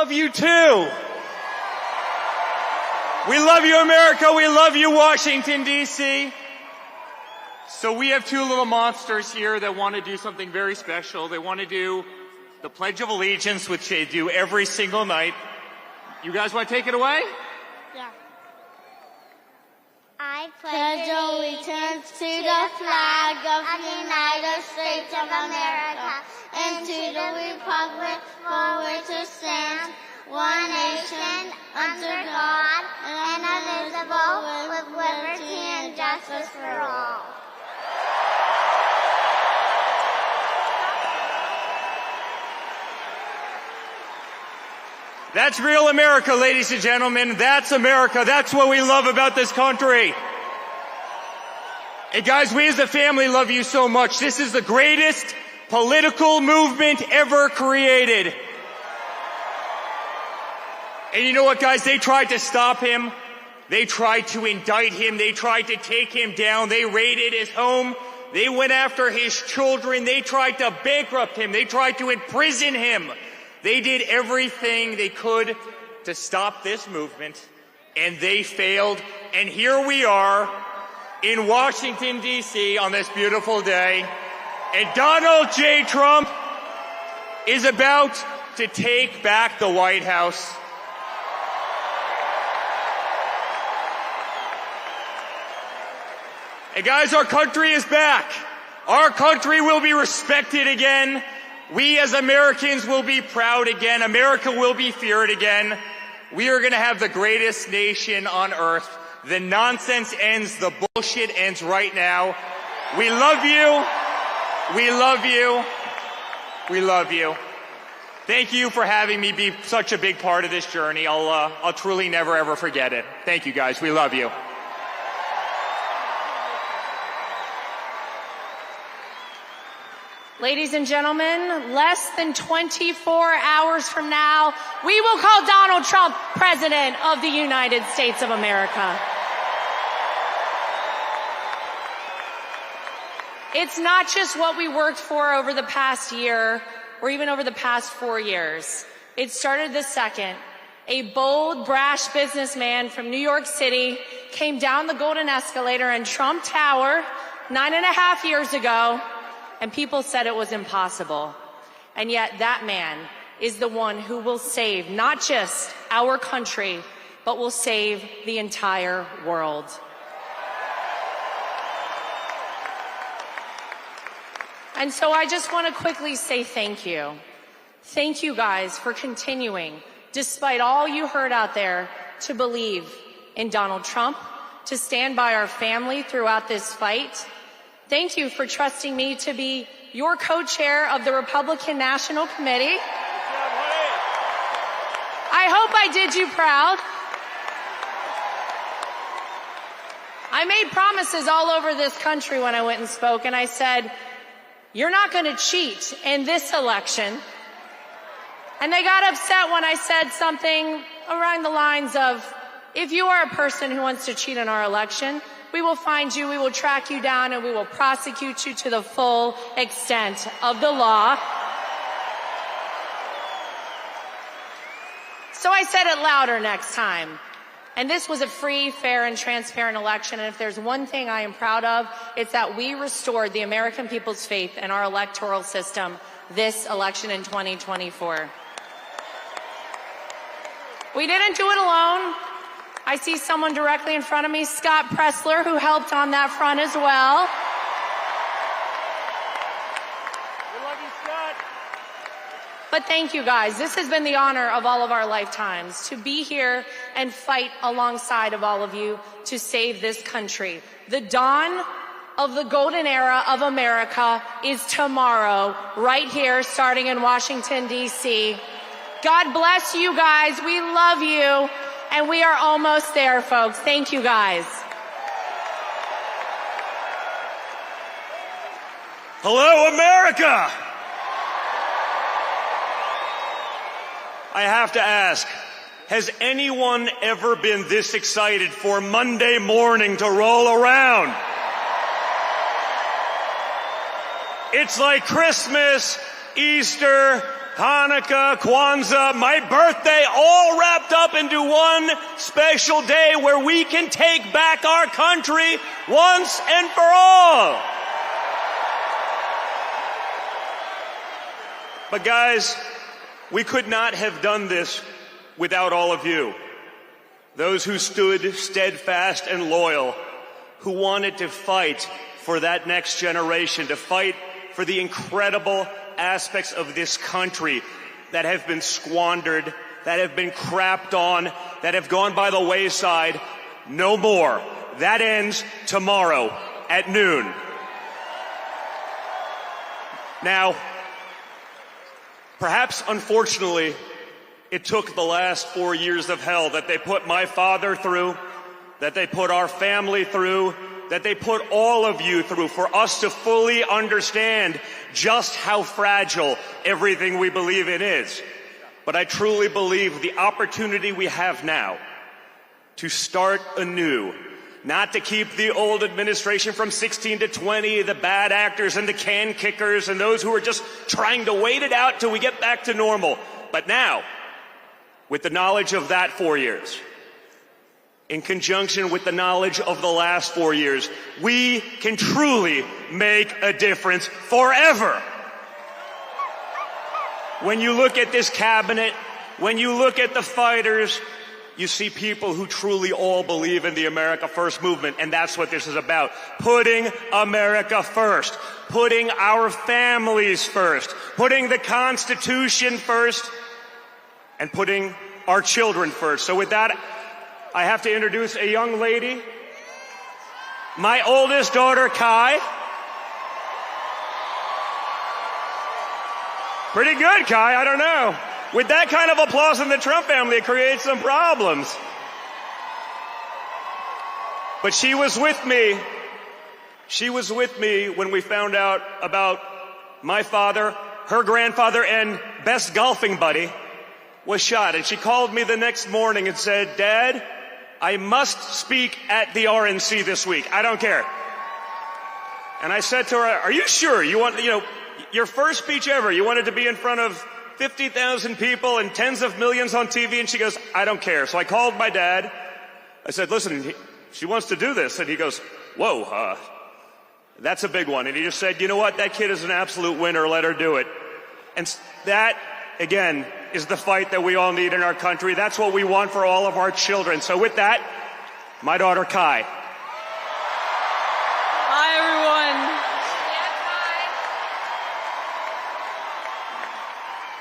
love you too. We love you, America. We love you, Washington, D.C. So we have two little monsters here that want to do something very special. They want to do the Pledge of Allegiance, which they do every single night. You guys want to take it away? Yeah. I pledge allegiance to the flag of the United States of America and to the republic for which it stands, one nation, under God, indivisible, with liberty and justice for all. That's real America, ladies and gentlemen. That's America. That's what we love about this country. And guys, we as a family love you so much. This is the greatest political movement ever created. And you know what, guys? They tried to stop him. They tried to indict him. They tried to take him down. They raided his home. They went after his children. They tried to bankrupt him. They tried to imprison him. They did everything they could to stop this movement, and they failed. And here we are in Washington, D.C. on this beautiful day, and Donald J. Trump is about to take back the White House. And guys, our country is back. Our country will be respected again. We as Americans will be proud again. America will be feared again. We are going to have the greatest nation on earth. The nonsense ends. The bullshit ends right now. We love you. We love you. We love you. Thank you for having me be such a big part of this journey. I'll truly never ever forget it. Thank you guys. We love you. Ladies and gentlemen, less than 24 hours from now, we will call Donald Trump President of the United States of America. It's not just what we worked for over the past year or even over the past 4 years. It started the second a bold, brash businessman from New York City came down the golden escalator in Trump Tower 9.5 years ago, and people said it was impossible. And yet that man is the one who will save not just our country, but will save the entire world. And so I just want to quickly say thank you. Thank you guys for continuing, despite all you heard out there, to believe in Donald Trump, to stand by our family throughout this fight. Thank you for trusting me to be your co-chair of the Republican National Committee. I hope I did you proud. I made promises all over this country when I went and spoke, and I said, you're not going to cheat in this election. And they got upset when I said something around the lines of, if you are a person who wants to cheat in our election, we will find you, we will track you down, and we will prosecute you to the full extent of the law. So I said it louder next time. And this was a free, fair, and transparent election. And if there's one thing I am proud of, it's that we restored the American people's faith in our electoral system this election in 2024. We didn't do it alone. I see someone directly in front of me, Scott Pressler, who helped on that front as well. We love you, Scott. But thank you, guys. This has been the honor of all of our lifetimes, to be here and fight alongside of all of you to save this country. The dawn of the golden era of America is tomorrow, right here, starting in Washington, D.C. God bless you guys. We love you. And we are almost there, folks. Thank you, guys. Hello, America! I have to ask, has anyone ever been this excited for Monday morning to roll around? It's like Christmas, Easter, Hanukkah, Kwanzaa, my birthday, all wrapped up into one special day where we can take back our country once and for all. But guys, we could not have done this without all of you. Those who stood steadfast and loyal, who wanted to fight for that next generation, to fight for the incredible aspects of this country that have been squandered, that have been crapped on, that have gone by the wayside. No more. That ends tomorrow at noon. Now, perhaps unfortunately, it took the last 4 years of hell that they put my father through, that they put our family through, that they put all of you through for us to fully understand just how fragile everything we believe in is. But I truly believe the opportunity we have now to start anew, not to keep the old administration from 16 to 20, the bad actors and the can kickers and those who are just trying to wait it out till we get back to normal. But now, with the knowledge of that 4 years, in conjunction with the knowledge of the last 4 years, we can truly make a difference forever. When you look at this cabinet, when you look at the fighters, you see people who truly all believe in the America First movement, and that's what this is about. Putting America first, putting our families first, putting the Constitution first, and putting our children first. So with that, I have to introduce a young lady, my oldest daughter, Kai. Pretty good, Kai, I don't know. With that kind of applause in the Trump family, it creates some problems. But she was with me. She was with me when we found out about my father, her grandfather, and best golfing buddy was shot. And she called me the next morning and said, "Dad, I must speak at the RNC this week. I don't care." And I said to her, "Are you sure you want, your first speech ever, you wanted to be in front of 50,000 people and tens of millions on TV?" And she goes, "I don't care." So I called my dad. I said, "Listen, she wants to do this." And he goes, "Whoa, that's a big one." And he just said, "You know what? That kid is an absolute winner. Let her do it." And that, again, is the fight that we all need in our country. That's what we want for all of our children. So with that, my daughter, Kai. Hi, everyone.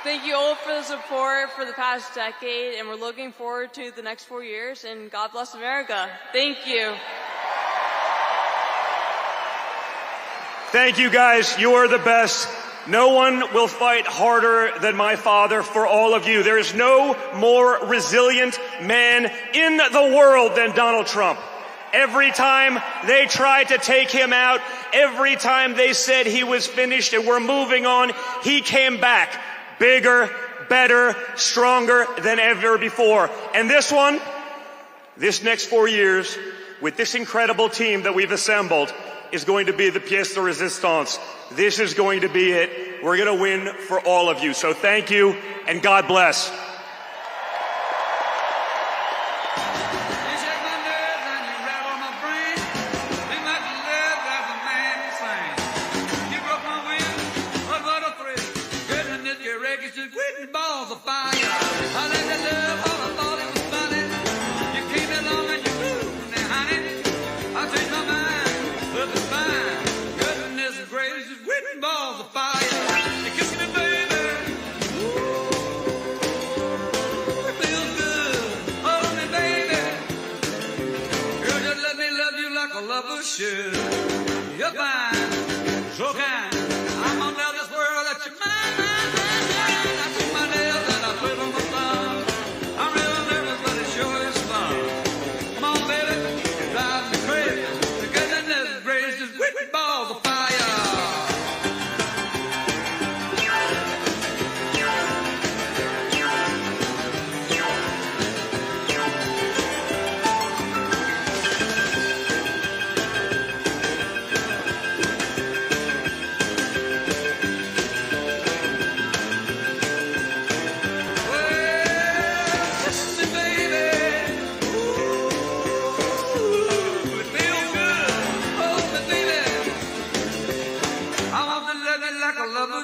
Thank you all for the support for the past decade, and we're looking forward to the next 4 years, and God bless America. Thank you. Thank you, guys. You are the best. No one will fight harder than my father for all of you. There is no more resilient man in the world than Donald Trump. Every time they tried to take him out, every time they said he was finished and we're moving on, he came back bigger, better, stronger than ever before. And this next 4 years, with this incredible team that we've assembled, is going to be the pièce de résistance. This is going to be it. We're going to win for all of you. So thank you, and God bless. You're fine, so kind. I'm gonna tell this world that you're mine, mine, mine, mine. I took my nails and I put on my thumb. I'm real nervous, but it sure is fun. Come on, baby, it drives me crazy. The goodness gracious, whipping balls of fire.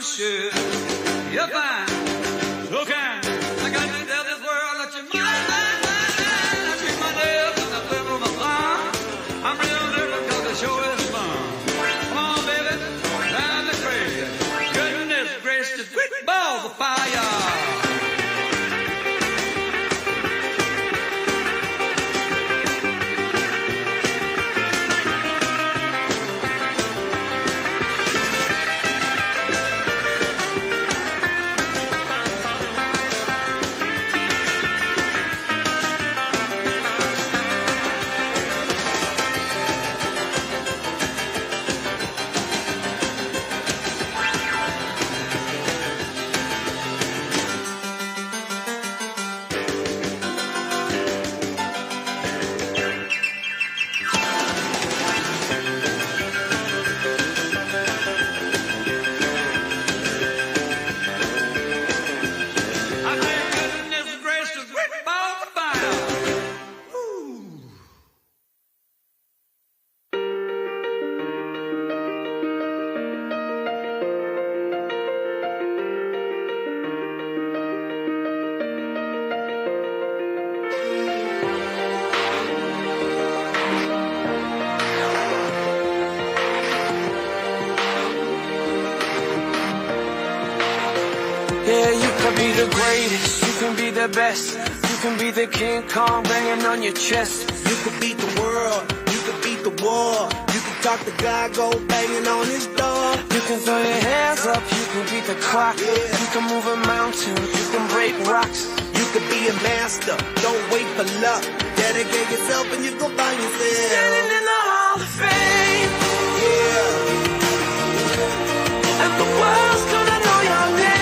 should. You're fine, so kind. I got to tell this world that you're mine. I treat my nails and I quiver my thumb. I'm real nervous because the show is fun. Come on, baby, drive me crazy. Goodness gracious, quick balls of fire. Yeah, you can be the greatest, you can be the best. You can be the King Kong banging on your chest. You can beat the world, you can beat the war. You can talk to God, go banging on his door. You can throw your hands up, you can beat the clock. You can move a mountain, you can break rocks. You can be a master, don't wait for luck. Dedicate yourself and you go find yourself. Standing in the Hall of Fame. Yeah. And the world's gonna know your name.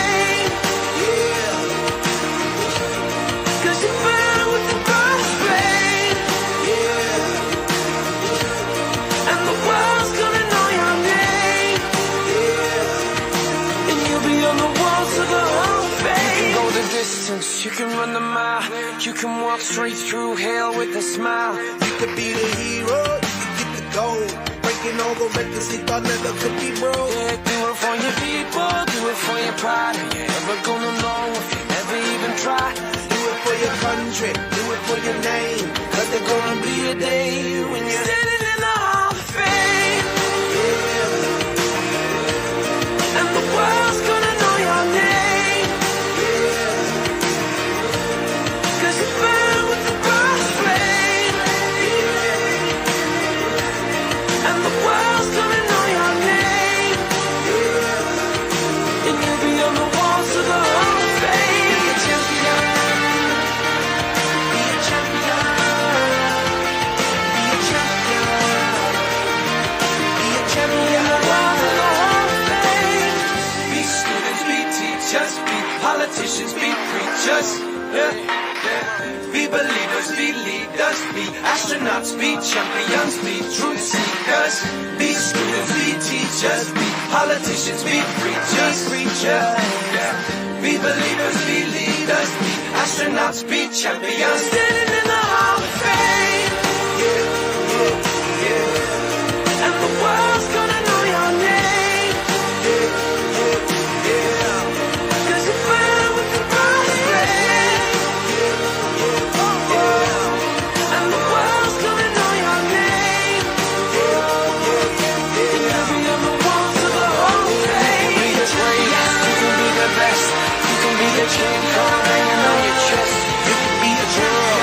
You can run the mile, you can walk straight through hell with a smile. You could be the hero, you can get the gold. Breaking all the records you thought never could be broke. Yeah, do it for your people, do it for your pride. And you're never gonna know if you never even try. Do it for your country, do it for your name. Cause there's gonna be a day when you're standing in the Hall of Fame. Yeah. And the world's gonna know your name. Politicians be preachers, yeah. Be believers, be leaders, be astronauts, be champions, be truth seekers. Be students, be teachers, be politicians, be preachers, yeah. Be believers, be leaders, be astronauts, be champions. Standing in the Hall of Fame, yeah. And the world's gonna know your name, yeah. The King Kong banging on your chest. You can be a girl,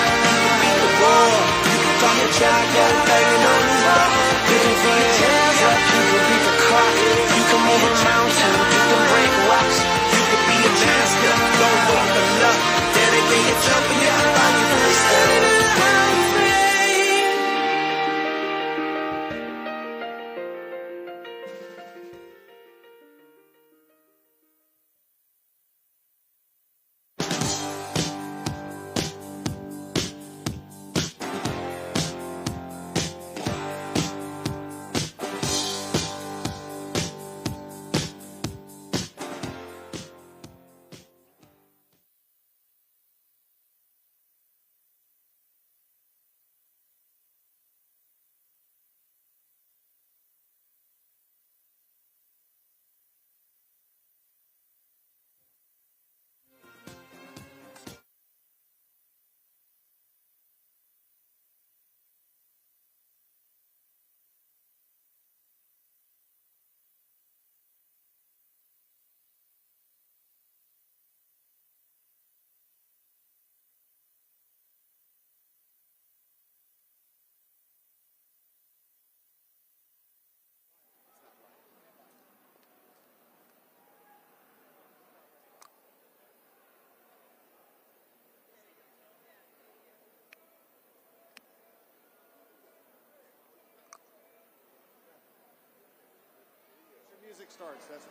music starts, that's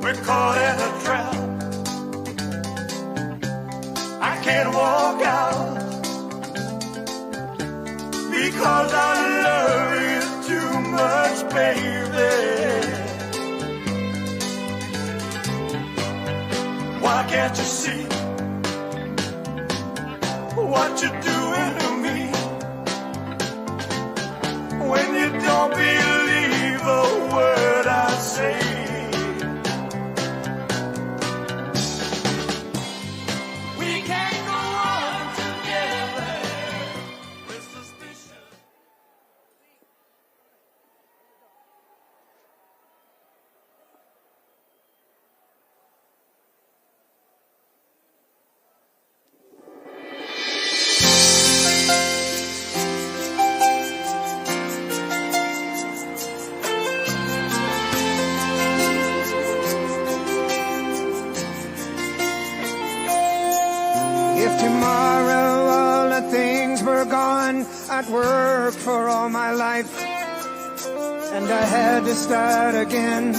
We're caught in a trap. I can't walk out because I love you too much, baby. Why can't you see what you're doing to me when you don't believe a word I say? If tomorrow all the things were gone, I'd work for all my life, and I had to start again,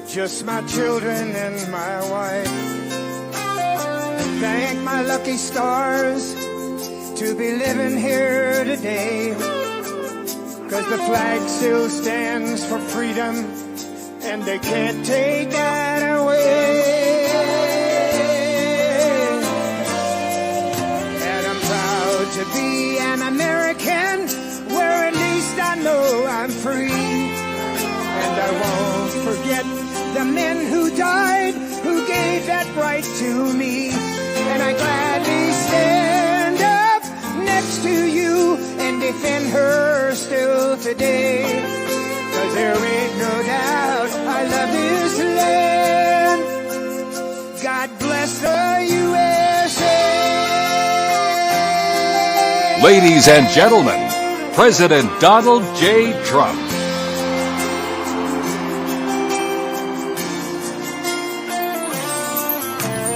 just my children and my wife. Thank my lucky stars to be living here today, 'cause the flag still stands for freedom, and they can't take that away. To be an American, where at least I know I'm free. And I won't forget the men who died, who gave that right to me. And I gladly stand up next to you and defend her still today. 'Cause there ain't no doubt I love this land. God bless the USA. Ladies and gentlemen, President Donald J. Trump.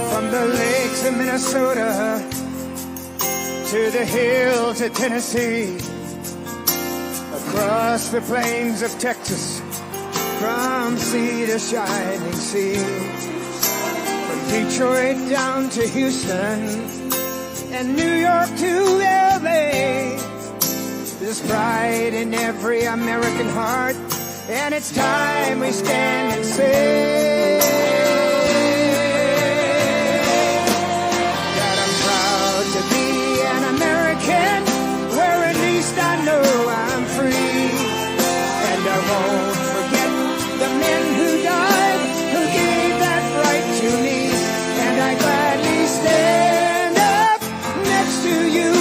From the lakes of Minnesota to the hills of Tennessee, across the plains of Texas, from sea to shining sea, from Detroit down to Houston, and New York to L.A. There's pride in every American heart, and it's time we stand and say that I'm proud to be an American, where at least I know I'm free. And I won't forget the men who died, who gave that right to me. And I gladly stand to you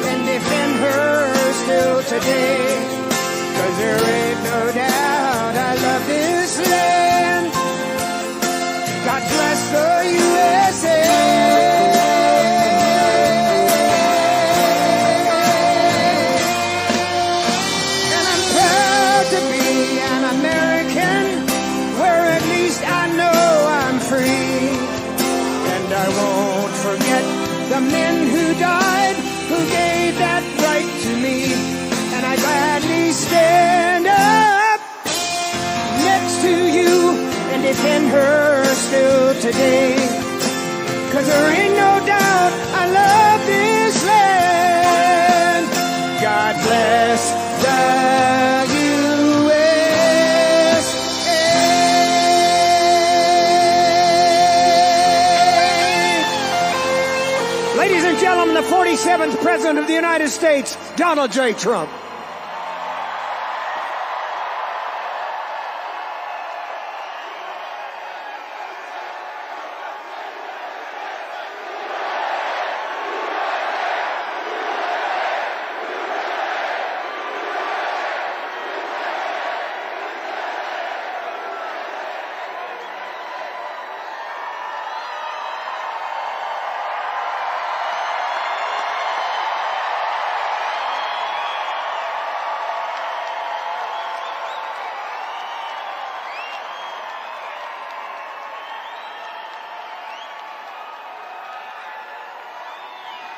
and defend her still today. 'Cause there ain't no doubt I love this land. God bless the USA. And I'm proud to be an American, where at least I know I'm free. And I won't forget the men who died, who gave that right to me. And I gladly stand up next to you and defend her still today. 'Cause there ain't no doubt I love this land. God bless the Ladies and gentlemen, the 47th President of the United States, Donald J. Trump.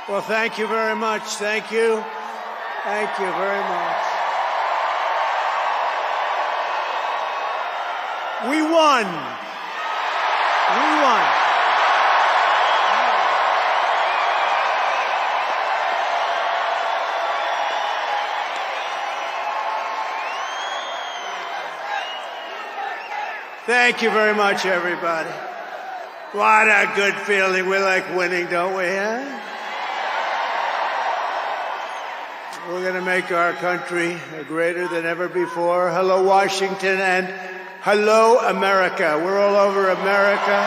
Well, thank you very much. Thank you. Thank you very much. We won. We won. Thank you very much, everybody. What a good feeling. We like winning, don't we, huh? We're going to make our country greater than ever before. Hello, Washington, and hello, America. We're all over America.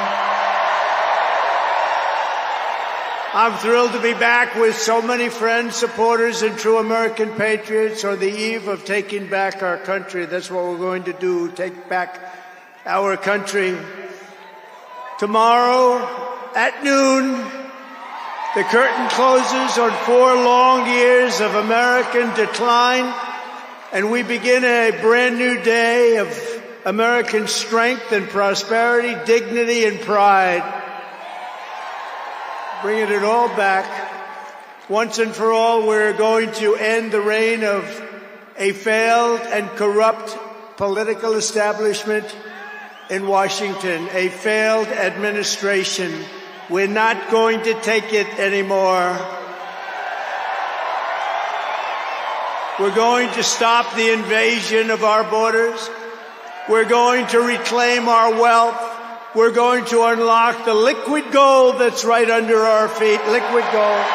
I'm thrilled to be back with so many friends, supporters, and true American patriots on the eve of taking back our country. That's what we're going to do, take back our country. Tomorrow at noon, the curtain closes on 4 long years of American decline, and we begin a brand new day of American strength and prosperity, dignity and pride. Bringing it all back. Once and for all, we're going to end the reign of a failed and corrupt political establishment in Washington, a failed administration. We're not going to take it anymore. We're going to stop the invasion of our borders. We're going to reclaim our wealth. We're going to unlock the liquid gold that's right under our feet, liquid gold.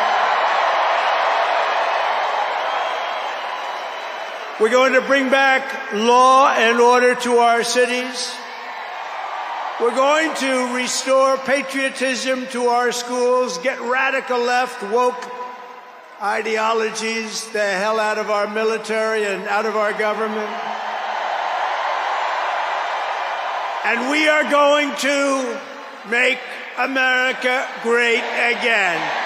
We're going to bring back law and order to our cities. We're going to restore patriotism to our schools, get radical left, woke ideologies the hell out of our military and out of our government. And we are going to make America great again.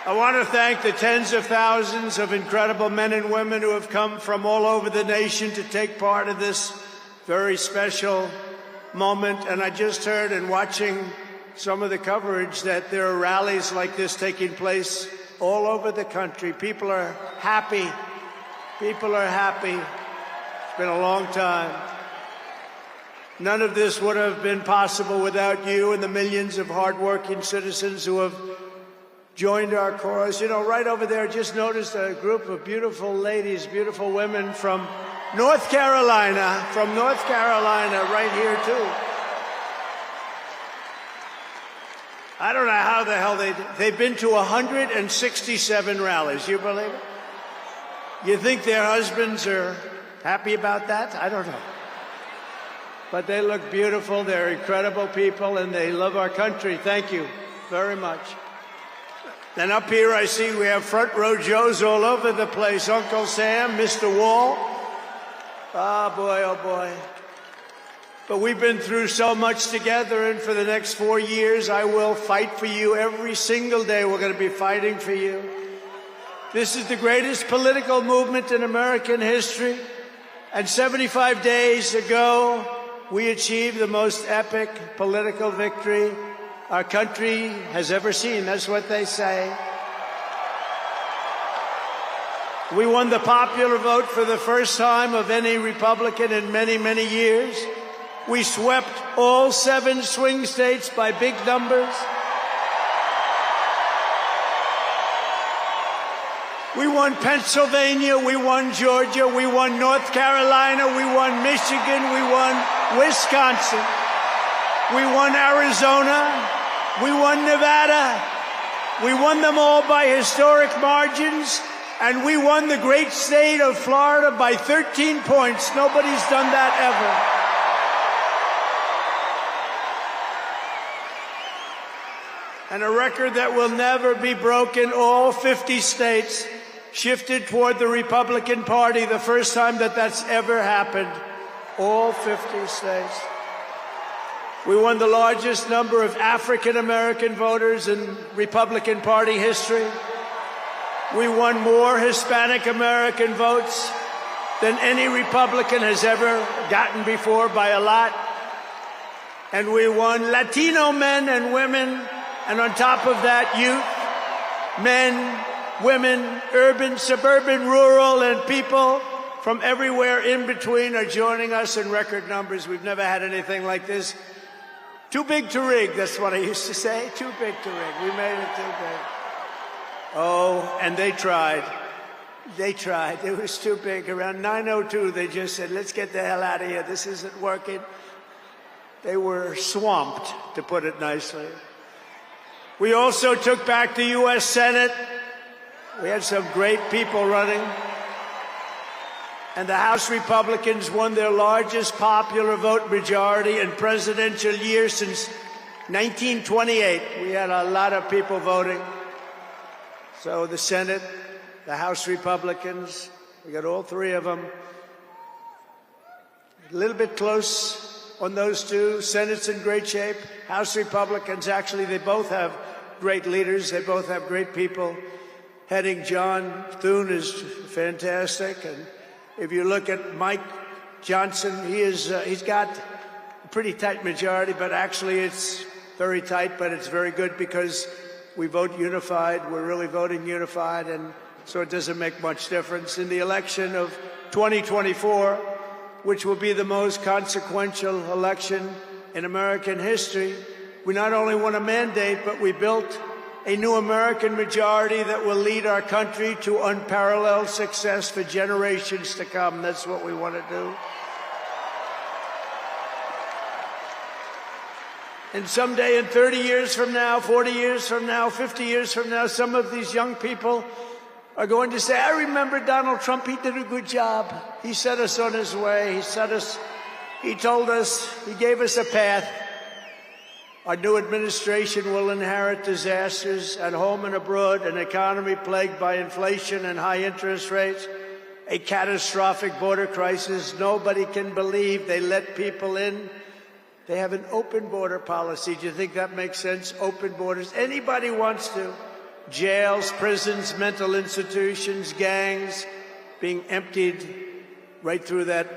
I want to thank the tens of thousands of incredible men and women who have come from all over the nation to take part in this very special moment. And I just heard in watching some of the coverage that there are rallies like this taking place all over the country. People are happy. People are happy. It's been a long time. None of this would have been possible without you and the millions of hardworking citizens who have joined our cause. You know, right over there, just noticed a group of beautiful ladies, beautiful women from North Carolina, right here too. I don't know how the hell they've been to 167 rallies. You believe it? You think their husbands are happy about that? I don't know. But they look beautiful. They're incredible people, and they love our country. Thank you very much. And up here I see we have front row Joes all over the place. Uncle Sam, Mr. Wall. Oh boy. But we've been through so much together, and for the next 4 years I will fight for you every single day. We're going to be fighting for you. This is the greatest political movement in American history. And 75 days ago, we achieved the most epic political victory our country has ever seen. That's what they say. We won the popular vote for the first time of any Republican in many, many years. We swept all 7 swing states by big numbers. We won Pennsylvania, we won Georgia, we won North Carolina, we won Michigan, we won Wisconsin, we won Arizona, we won Nevada. We won them all by historic margins, and we won the great state of Florida by 13 points. Nobody's done that ever. And a record that will never be broken. All 50 states shifted toward the Republican Party, the first time that that's ever happened. All 50 states. We won the largest number of African American voters in Republican Party history. We won more Hispanic American votes than any Republican has ever gotten before by a lot. And we won Latino men and women, and on top of that, youth, men, women, urban, suburban, rural, and people from everywhere in between are joining us in record numbers. We've never had anything like this. Too big to rig, that's what I used to say. Too big to rig. We made it too big. Oh, and they tried. They tried. It was too big. Around 9:02, they just said, let's get the hell out of here. This isn't working. They were swamped, to put it nicely. We also took back the U.S. Senate. We had some great people running. And the House Republicans won their largest popular vote majority in presidential year since 1928. We had a lot of people voting. So the Senate, the House Republicans, we got all three of them. A little bit close on those two. Senate's in great shape. House Republicans, actually, they both have great leaders. They both have great people. Heading John Thune is fantastic. And if you look at Mike Johnson, he's got a pretty tight majority, but actually it's very tight, but it's very good because we vote unified. We're really voting unified, and so it doesn't make much difference. In the election of 2024, which will be the most consequential election in American history, we not only won a mandate, but we built a new American majority that will lead our country to unparalleled success for generations to come. That's what we want to do. And someday, in 30 years from now, 40 years from now, 50 years from now, some of these young people are going to say, I remember Donald Trump, he did a good job. He set us on his way. He told us, he gave us a path. Our new administration will inherit disasters at home and abroad, an economy plagued by inflation and high interest rates, a catastrophic border crisis. Nobody can believe they let people in. They have an open border policy. Do you think that makes sense? Open borders. Anybody wants to. Jails, prisons, mental institutions, gangs being emptied right through that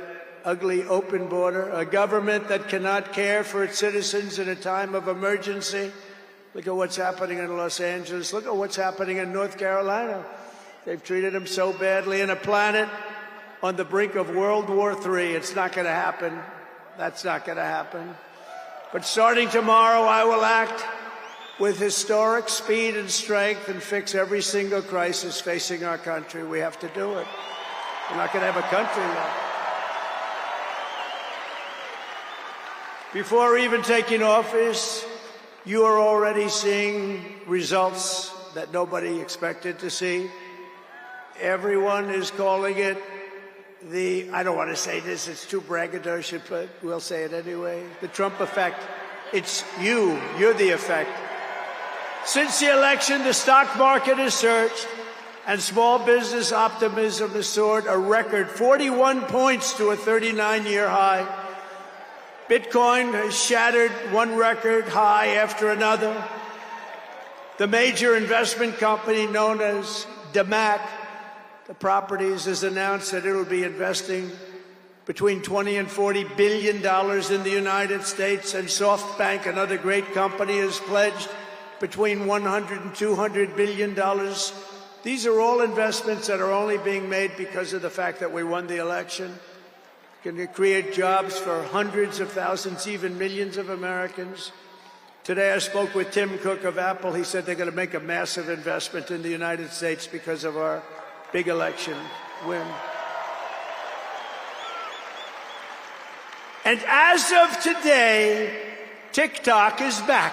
ugly open border. A government that cannot care for its citizens in a time of emergency. Look at what's happening in Los Angeles. Look at what's happening in North Carolina. They've treated them so badly. In a planet on the brink of World War III. It's not going to happen. That's not going to happen. But starting tomorrow, I will act with historic speed and strength and fix every single crisis facing our country. We have to do it. We're not going to have a country left. Before even taking office, you are already seeing results that nobody expected to see. Everyone is calling it I don't want to say this, it's too braggadocious, but we'll say it anyway. The Trump effect. It's you're the effect. Since the election, the stock market has surged and small business optimism has soared a record 41 points to a 39-year high. Bitcoin has shattered one record high after another. The major investment company known as DMAC, the properties, has announced that it will be investing between $20 and $40 billion in the United States, and SoftBank, another great company, has pledged between $100 and $200 billion. These are all investments that are only being made because of the fact that we won the election. Going to create jobs for hundreds of thousands, even millions of Americans. Today I spoke with Tim Cook of Apple. He said they're going to make a massive investment in the United States because of our big election win. And as of today, TikTok is back.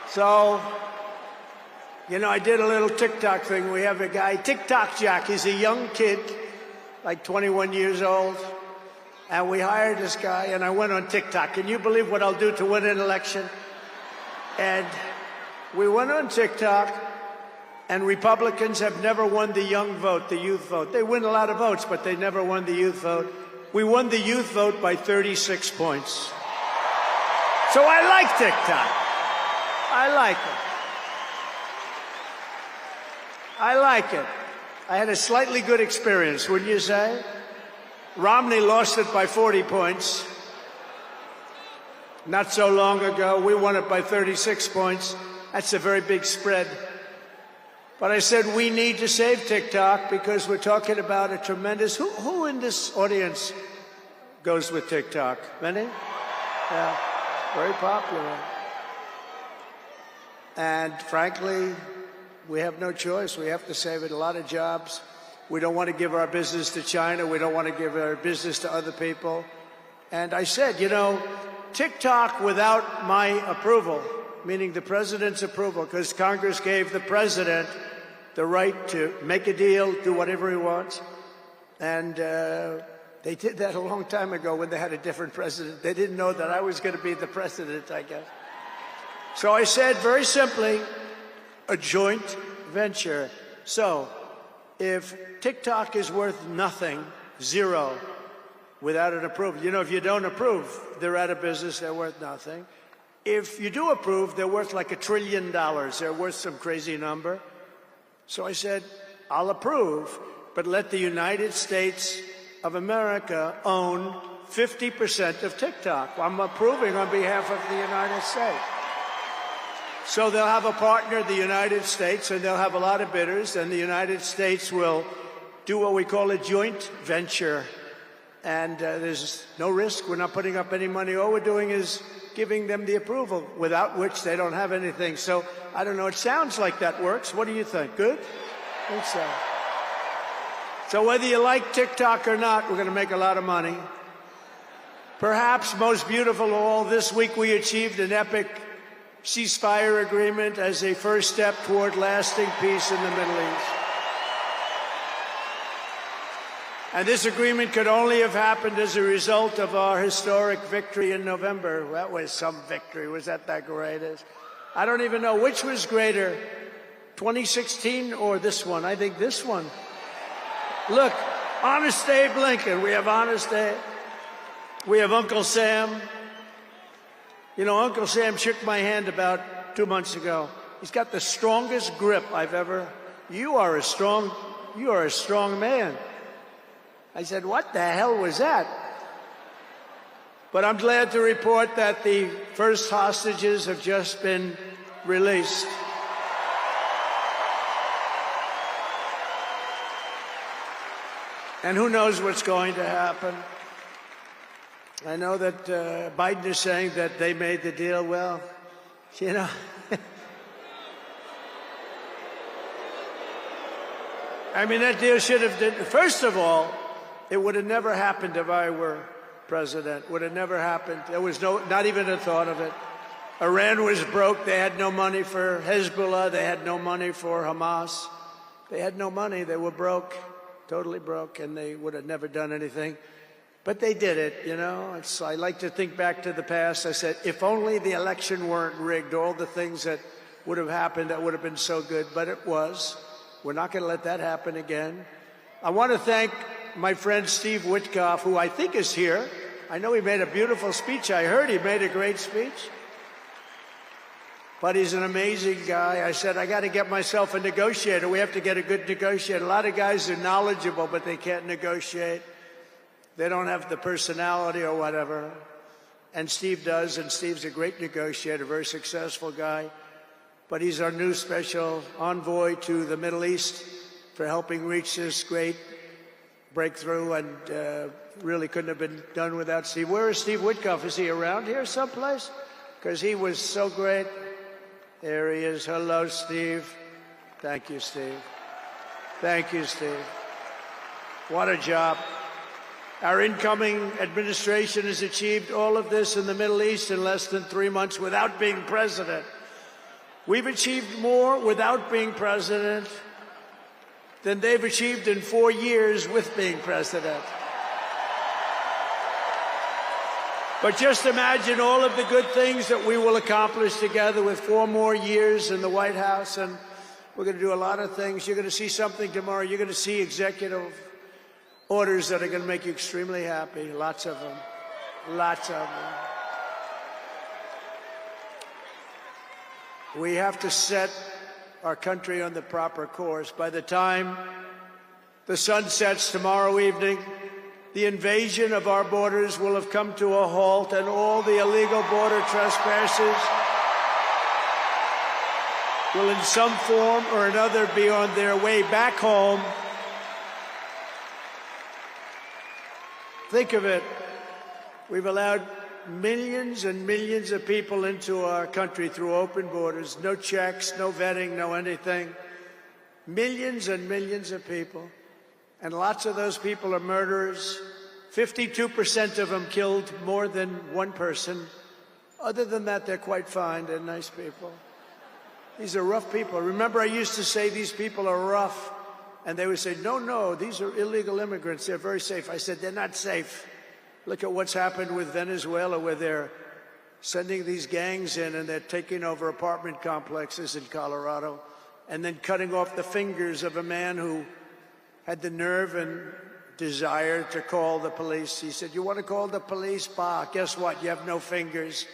So, you know, I did a little TikTok thing. We have a guy, TikTok Jack. He's a young kid, like 21 years old. And we hired this guy, and I went on TikTok. Can you believe what I'll do to win an election? And we went on TikTok, and Republicans have never won the young vote, the youth vote. They win a lot of votes, but they never won the youth vote. We won the youth vote by 36 points. So I like TikTok. I like it. I like it. I had a slightly good experience, wouldn't you say? Romney lost it by 40 points. Not so long ago, we won it by 36 points. That's a very big spread. But I said we need to save TikTok because we're talking about a tremendous... Who in this audience goes with TikTok? Many? Yeah, very popular. And frankly, we have no choice. We have to save it. A lot of jobs. We don't want to give our business to China. We don't want to give our business to other people. And I said, you know, TikTok without my approval, meaning the president's approval, because Congress gave the president the right to make a deal, do whatever he wants. And they did that a long time ago when they had a different president. They didn't know that I was going to be the president, I guess. So I said, very simply, a joint venture. So if TikTok is worth nothing, zero, without an approval, you know, if you don't approve, they're out of business, they're worth nothing. If you do approve, they're worth like $1 trillion. They're worth some crazy number. So I said, I'll approve, but let the United States of America own 50% of TikTok. I'm approving on behalf of the United States. So they'll have a partner, the United States, and they'll have a lot of bidders, and the United States will do what we call a joint venture. And there's no risk. We're not putting up any money. All we're doing is giving them the approval, without which they don't have anything. So I don't know. It sounds like that works. What do you think? Good? I think so. So whether you like TikTok or not, we're going to make a lot of money. Perhaps most beautiful of all, this week we achieved an epic ceasefire agreement as a first step toward lasting peace in the Middle East. And this agreement could only have happened as a result of our historic victory in November. That was some victory. Was that greatest? I don't even know which was greater, 2016 or this one. I think this one. Look, Honest Abe Lincoln. We have Honest Abe. We have Uncle Sam. You know, Uncle Sam shook my hand about 2 months ago. He's got the strongest grip I've ever. You are a strong man. I said, what the hell was that? But I'm glad to report that the first hostages have just been released. And who knows what's going to happen? I know that Biden is saying that they made the deal. Well, you know, I mean, that deal should have, first of all, it would have never happened if I were president. Would have never happened. There was not even a thought of it. Iran was broke. They had no money for Hezbollah. They had no money for Hamas. They had no money. They were broke, totally broke, and they would have never done anything. But they did it, you know. I like to think back to the past. I said, if only the election weren't rigged, all the things that would have happened, that would have been so good. But it was. We're not going to let that happen again. I want to thank my friend Steve Witkoff, who I think is here. I know he made a beautiful speech. I heard he made a great speech. But he's an amazing guy. I said, I got to get myself a negotiator. We have to get a good negotiator. A lot of guys are knowledgeable, but they can't negotiate. They don't have the personality or whatever. And Steve does, and Steve's a great negotiator, very successful guy. But he's our new special envoy to the Middle East for helping reach this great breakthrough, and really couldn't have been done without Steve. Where is Steve Witkoff? Is he around here someplace? Because he was so great. There he is. Hello, Steve. Thank you, Steve. Thank you, Steve. What a job. Our incoming administration has achieved all of this in the Middle East in less than 3 months without being president. We've achieved more without being president than they've achieved in 4 years with being president. But just imagine all of the good things that we will accomplish together with 4 more years in the White House, and we're going to do a lot of things. You're going to see something tomorrow. You're going to see executive orders that are going to make you extremely happy. Lots of them. Lots of them. We have to set our country on the proper course. By the time the sun sets tomorrow evening, the invasion of our borders will have come to a halt, and all the illegal border trespassers will in some form or another be on their way back home. Think of it. We've allowed millions and millions of people into our country through open borders, no checks, no vetting, no anything. Millions and millions of people. And lots of those people are murderers. 52% of them killed more than one person. Other than that, they're quite fine. They're nice people. These are rough people. Remember, I used to say these people are rough. And they would say, no, these are illegal immigrants. They're very safe. I said, they're not safe. Look at what's happened with Venezuela, where they're sending these gangs in and they're taking over apartment complexes in Colorado and then cutting off the fingers of a man who had the nerve and desire to call the police. He said, you want to call the police? Bah, guess what? You have no fingers.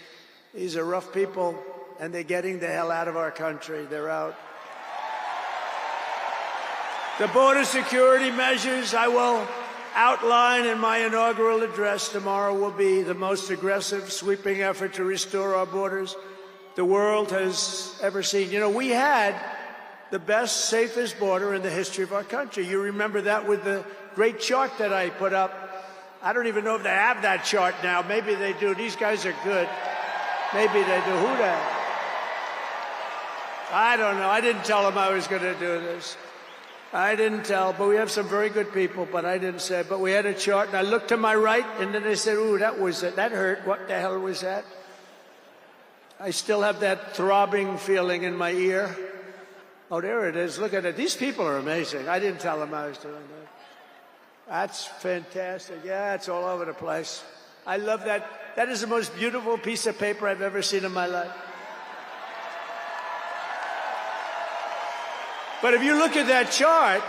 These are rough people, and they're getting the hell out of our country. They're out. The border security measures I will outline in my inaugural address tomorrow will be the most aggressive, sweeping effort to restore our borders the world has ever seen. You know, we had the best, safest border in the history of our country. You remember that with the great chart that I put up. I don't even know if they have that chart now. Maybe they do. These guys are good. Maybe they do. Who the? I don't know. I didn't tell them I was going to do this. I didn't tell, but we have some very good people, but I didn't say. But we had a chart, and I looked to my right, and then they said, ooh, that was it. That hurt. What the hell was that? I still have that throbbing feeling in my ear. Oh, there it is. Look at it. These people are amazing. I didn't tell them I was doing that. That's fantastic. Yeah, it's all over the place. I love that. That is the most beautiful piece of paper I've ever seen in my life. But if you look at that chart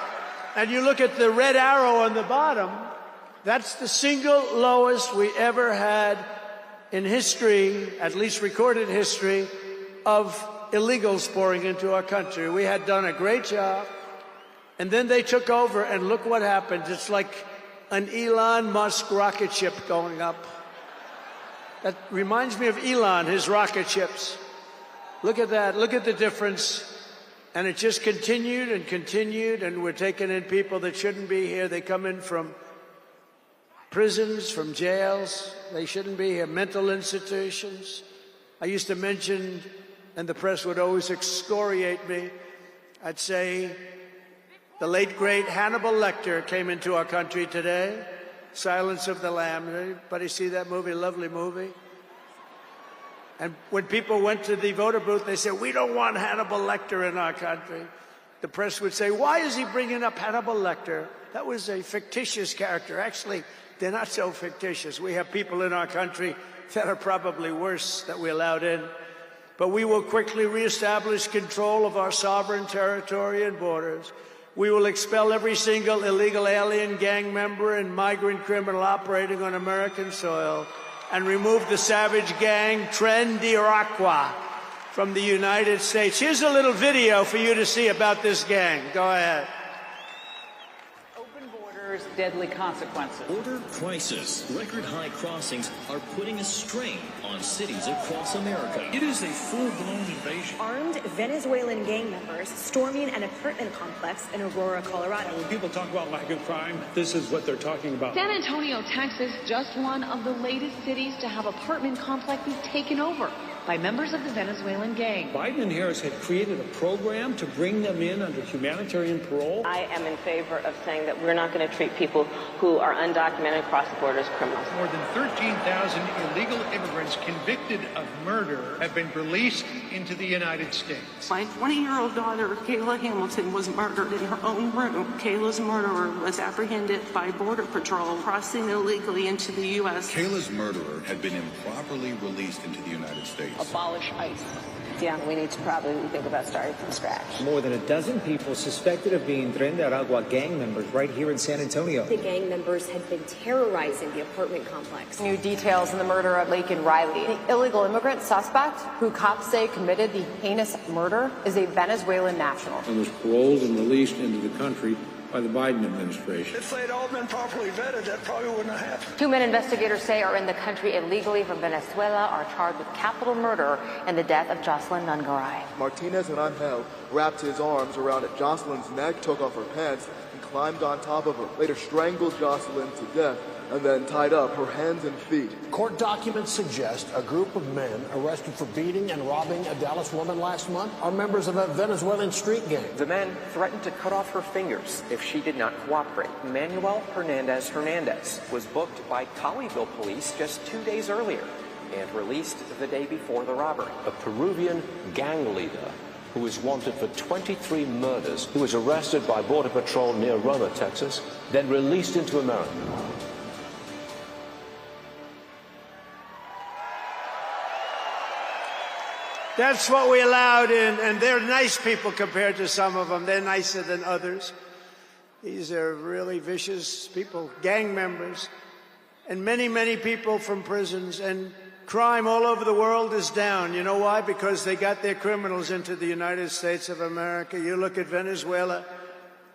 and you look at the red arrow on the bottom, that's the single lowest we ever had in history, at least recorded history, of illegals pouring into our country. We had done a great job, and then they took over, and look what happened. It's like an Elon Musk rocket ship going up. That reminds me of Elon, his rocket ships. Look at that. Look at the difference. And it just continued and continued, and we're taking in people that shouldn't be here. They come in from prisons, from jails. They shouldn't be here. Mental institutions. I used to mention, and the press would always excoriate me, I'd say the late, great Hannibal Lecter came into our country today. Silence of the Lamb. Anybody see that movie? Lovely movie. And when people went to the voter booth, they said, we don't want Hannibal Lecter in our country. The press would say, why is he bringing up Hannibal Lecter? That was a fictitious character. Actually, they're not so fictitious. We have people in our country that are probably worse that we allowed in. But we will quickly reestablish control of our sovereign territory and borders. We will expel every single illegal alien, gang member, and migrant criminal operating on American soil, and remove the savage gang Tren de Aragua from the United States. Here's a little video for you to see about this gang. Go ahead. Open borders, deadly consequences. Border crisis. Record high crossings are putting a strain on cities across America. It is a full-blown invasion. Armed Venezuelan gang members storming an apartment complex in Aurora, Colorado. When people talk about lack of crime, this is what they're talking about. San Antonio, Texas, just one of the latest cities to have apartment complexes taken over by members of the Venezuelan gang. Biden and Harris had created a program to bring them in under humanitarian parole. I am in favor of saying that we're not going to treat people who are undocumented across the border as criminals. More than 13,000 illegal immigrants convicted of murder have been released into the United States. My 20-year-old daughter, Kayla Hamilton, was murdered in her own room. Kayla's murderer was apprehended by Border Patrol crossing illegally into the U.S. Kayla's murderer had been improperly released into the United States. Abolish ICE. Yeah, we need to probably think about starting from scratch. More than a dozen people suspected of being Tren de Aragua gang members right here in San Antonio. The gang members had been terrorizing the apartment complex. New details in the murder of Laken Riley. The illegal immigrant suspect, who cops say committed the heinous murder, is a Venezuelan national. And was paroled and released into the country by the Biden administration. If they'd all been properly vetted, that probably wouldn't have happened. 2 men investigators say are in the country illegally from Venezuela are charged with capital murder and the death of Jocelyn Nungaray. Martinez and Angel wrapped his arms around Jocelyn's neck, took off her pants, and climbed on top of her. Later strangled Jocelyn to death and then tied up her hands and feet. Court documents suggest a group of men arrested for beating and robbing a Dallas woman last month are members of a Venezuelan street gang. The men threatened to cut off her fingers if she did not cooperate. Manuel Hernandez was booked by Colleyville police just 2 days earlier and released the day before the robbery. A Peruvian gang leader who was wanted for 23 murders, who was arrested by Border Patrol near Roma, Texas, then released into America. That's what we allowed in, and they're nice people compared to some of them. They're nicer than others. These are really vicious people, gang members, and many, many people from prisons. And crime all over the world is down. You know why? Because they got their criminals into the United States of America. You look at Venezuela,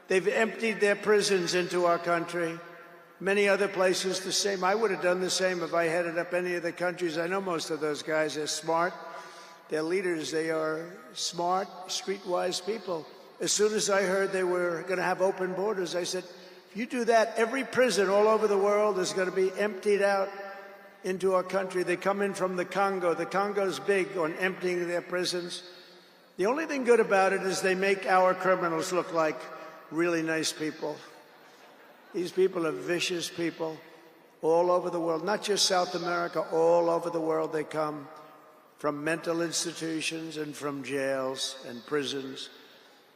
they've emptied their prisons into our country. Many other places the same. I would have done the same if I headed up any of the countries. I know most of those guys are smart. They're leaders. They are smart, streetwise people. As soon as I heard they were going to have open borders, I said, if you do that, every prison all over the world is going to be emptied out into our country. They come in from the Congo. The Congo's big on emptying their prisons. The only thing good about it is they make our criminals look like really nice people. These people are vicious people all over the world, not just South America, all over the world they come. From mental institutions and from jails and prisons.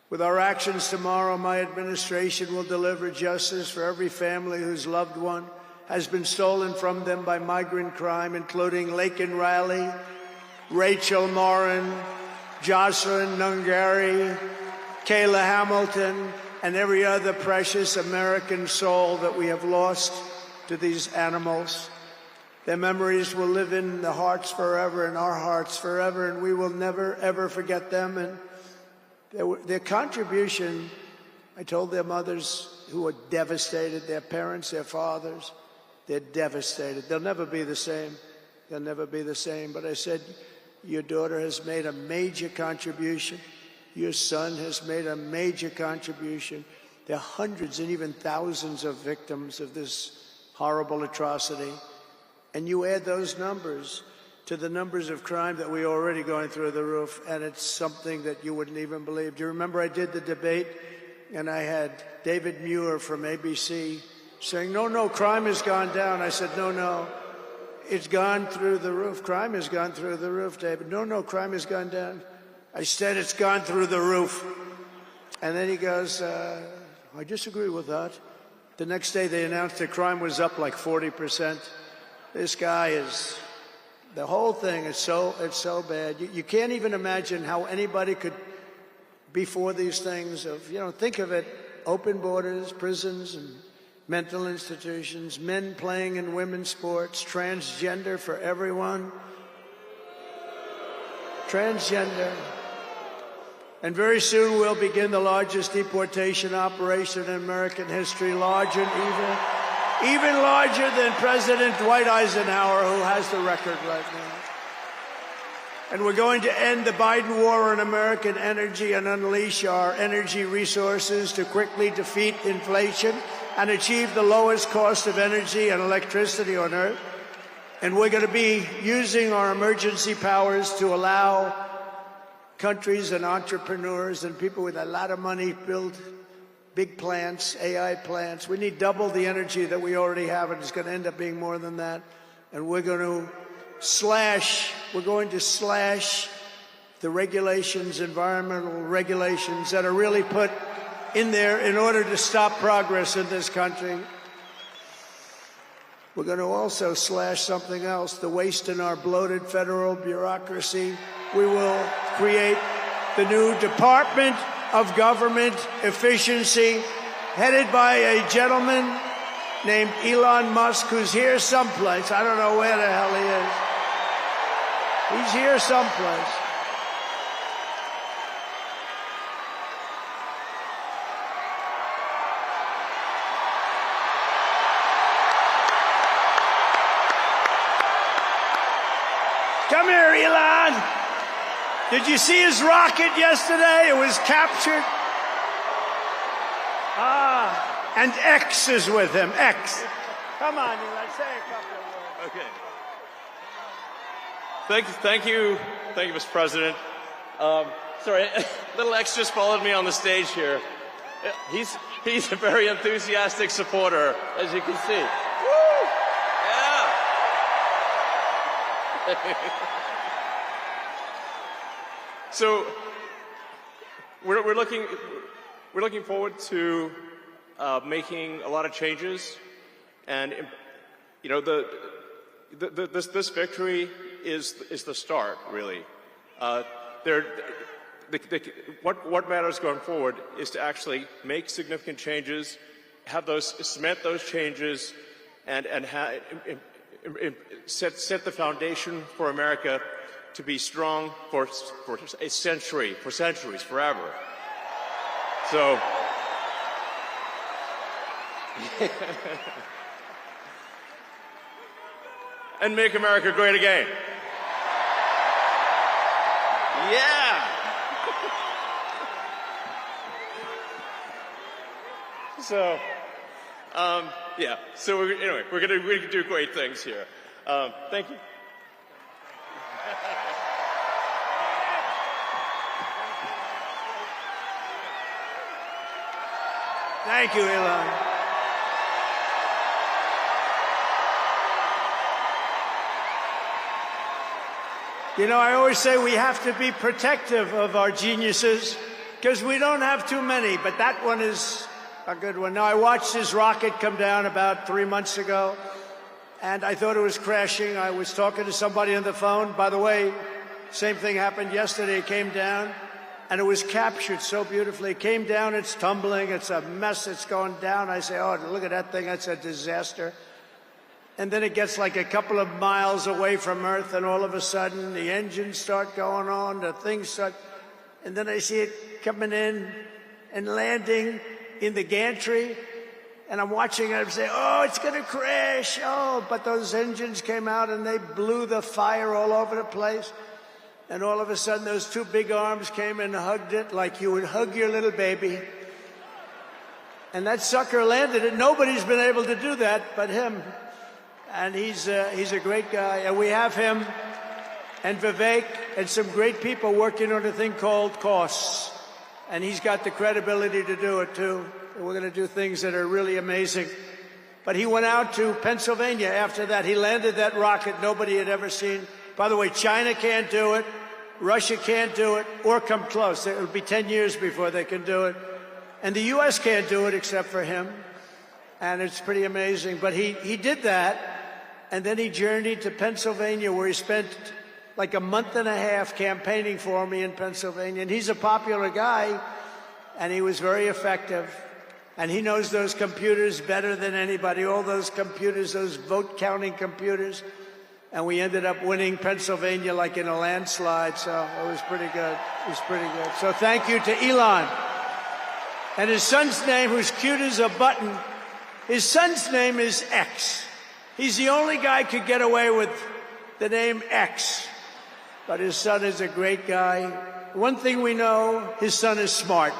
With our actions tomorrow, my administration will deliver justice for every family whose loved one has been stolen from them by migrant crime, including Laken Riley, Rachel Morin, Jocelyn Nungaray, Kayla Hamilton, and every other precious American soul that we have lost to these animals. Their memories will live in the hearts forever, in our hearts forever, and we will never, ever forget them. And their contribution, I told their mothers who were devastated, their parents, their fathers, they're devastated. They'll never be the same. They'll never be the same. But I said, your daughter has made a major contribution. Your son has made a major contribution. There are hundreds and even thousands of victims of this horrible atrocity. And you add those numbers to the numbers of crime that we're already going through the roof, and it's something that you wouldn't even believe. Do you remember I did the debate, and I had David Muir from ABC saying, no, crime has gone down. I said, no, it's gone through the roof. Crime has gone through the roof, David. No, crime has gone down. I said, it's gone through the roof. And then he goes, I disagree with that. The next day they announced that crime was up like 40%. This guy is, the whole thing is it's so bad. You can't even imagine how anybody could be for these things of, think of it, open borders, prisons and mental institutions, men playing in women's sports, transgender for everyone. Transgender. And very soon we'll begin the largest deportation operation in American history, larger and even larger than President Dwight Eisenhower, who has the record right now. And we're going to end the Biden war on American energy and unleash our energy resources to quickly defeat inflation and achieve the lowest cost of energy and electricity on Earth. And we're going to be using our emergency powers to allow countries and entrepreneurs and people with a lot of money build big plants, AI plants. We need double the energy that we already have, and it's going to end up being more than that. And we're going to slash the regulations, environmental regulations that are really put in there in order to stop progress in this country. We're going to also slash something else, the waste in our bloated federal bureaucracy. We will create the new Department of Government Efficiency, headed by a gentleman named Elon Musk, who's here someplace. I don't know where the hell he is. He's here someplace. Come here, Elon. Did you see his rocket yesterday? It was captured. And X is with him. X. Come on, Elon. Say a couple of words. Okay. Thank you, Mr. President. Sorry, little X just followed me on the stage here. He's a very enthusiastic supporter, as you can see. Woo! Yeah. So we're looking forward to making a lot of changes, and you know this victory is the start, really. What matters going forward is to actually make significant changes, cement those changes, and set the foundation for America to be strong for a century, for centuries, forever. So. And make America great again. Yeah. So, yeah. So anyway, we're gonna do great things here. Thank you. Thank you, Elon. You know, I always say we have to be protective of our geniuses because we don't have too many, but that one is a good one. Now, I watched his rocket come down about 3 months ago, and I thought it was crashing. I was talking to somebody on the phone. By the way, same thing happened yesterday. It came down, and it was captured so beautifully. It came down, it's tumbling, it's a mess, it's going down. I say, oh, look at that thing, that's a disaster. And then it gets like a couple of miles away from Earth, and all of a sudden the engines start going on, the things start, and then I see it coming in and landing in the gantry, and I'm watching it, I'm saying, oh, it's going to crash, oh, but those engines came out and they blew the fire all over the place, and all of a sudden those two big arms came and hugged it like you would hug your little baby, and that sucker landed it. Nobody's been able to do that but him. And he's a great guy, and we have him and Vivek and some great people working on a thing called costs, and he's got the credibility to do it too. And we're going to do things that are really amazing. But he went out to Pennsylvania after that. He landed that rocket nobody had ever seen. By the way, China can't do it, Russia can't do it, or come close. It'll be 10 years before they can do it, and the U.S. can't do it except for him. And it's pretty amazing. But he did that. And then he journeyed to Pennsylvania, where he spent like a month and a half campaigning for me in Pennsylvania. And he's a popular guy, and he was very effective. And he knows those computers better than anybody, all those computers, those vote-counting computers. And we ended up winning Pennsylvania like in a landslide, so it was pretty good. It was pretty good. So thank you to Elon. And his son's name, who's cute as a button, his son's name is X. He's the only guy who could get away with the name X, but his son is a great guy. One thing we know, his son is smart.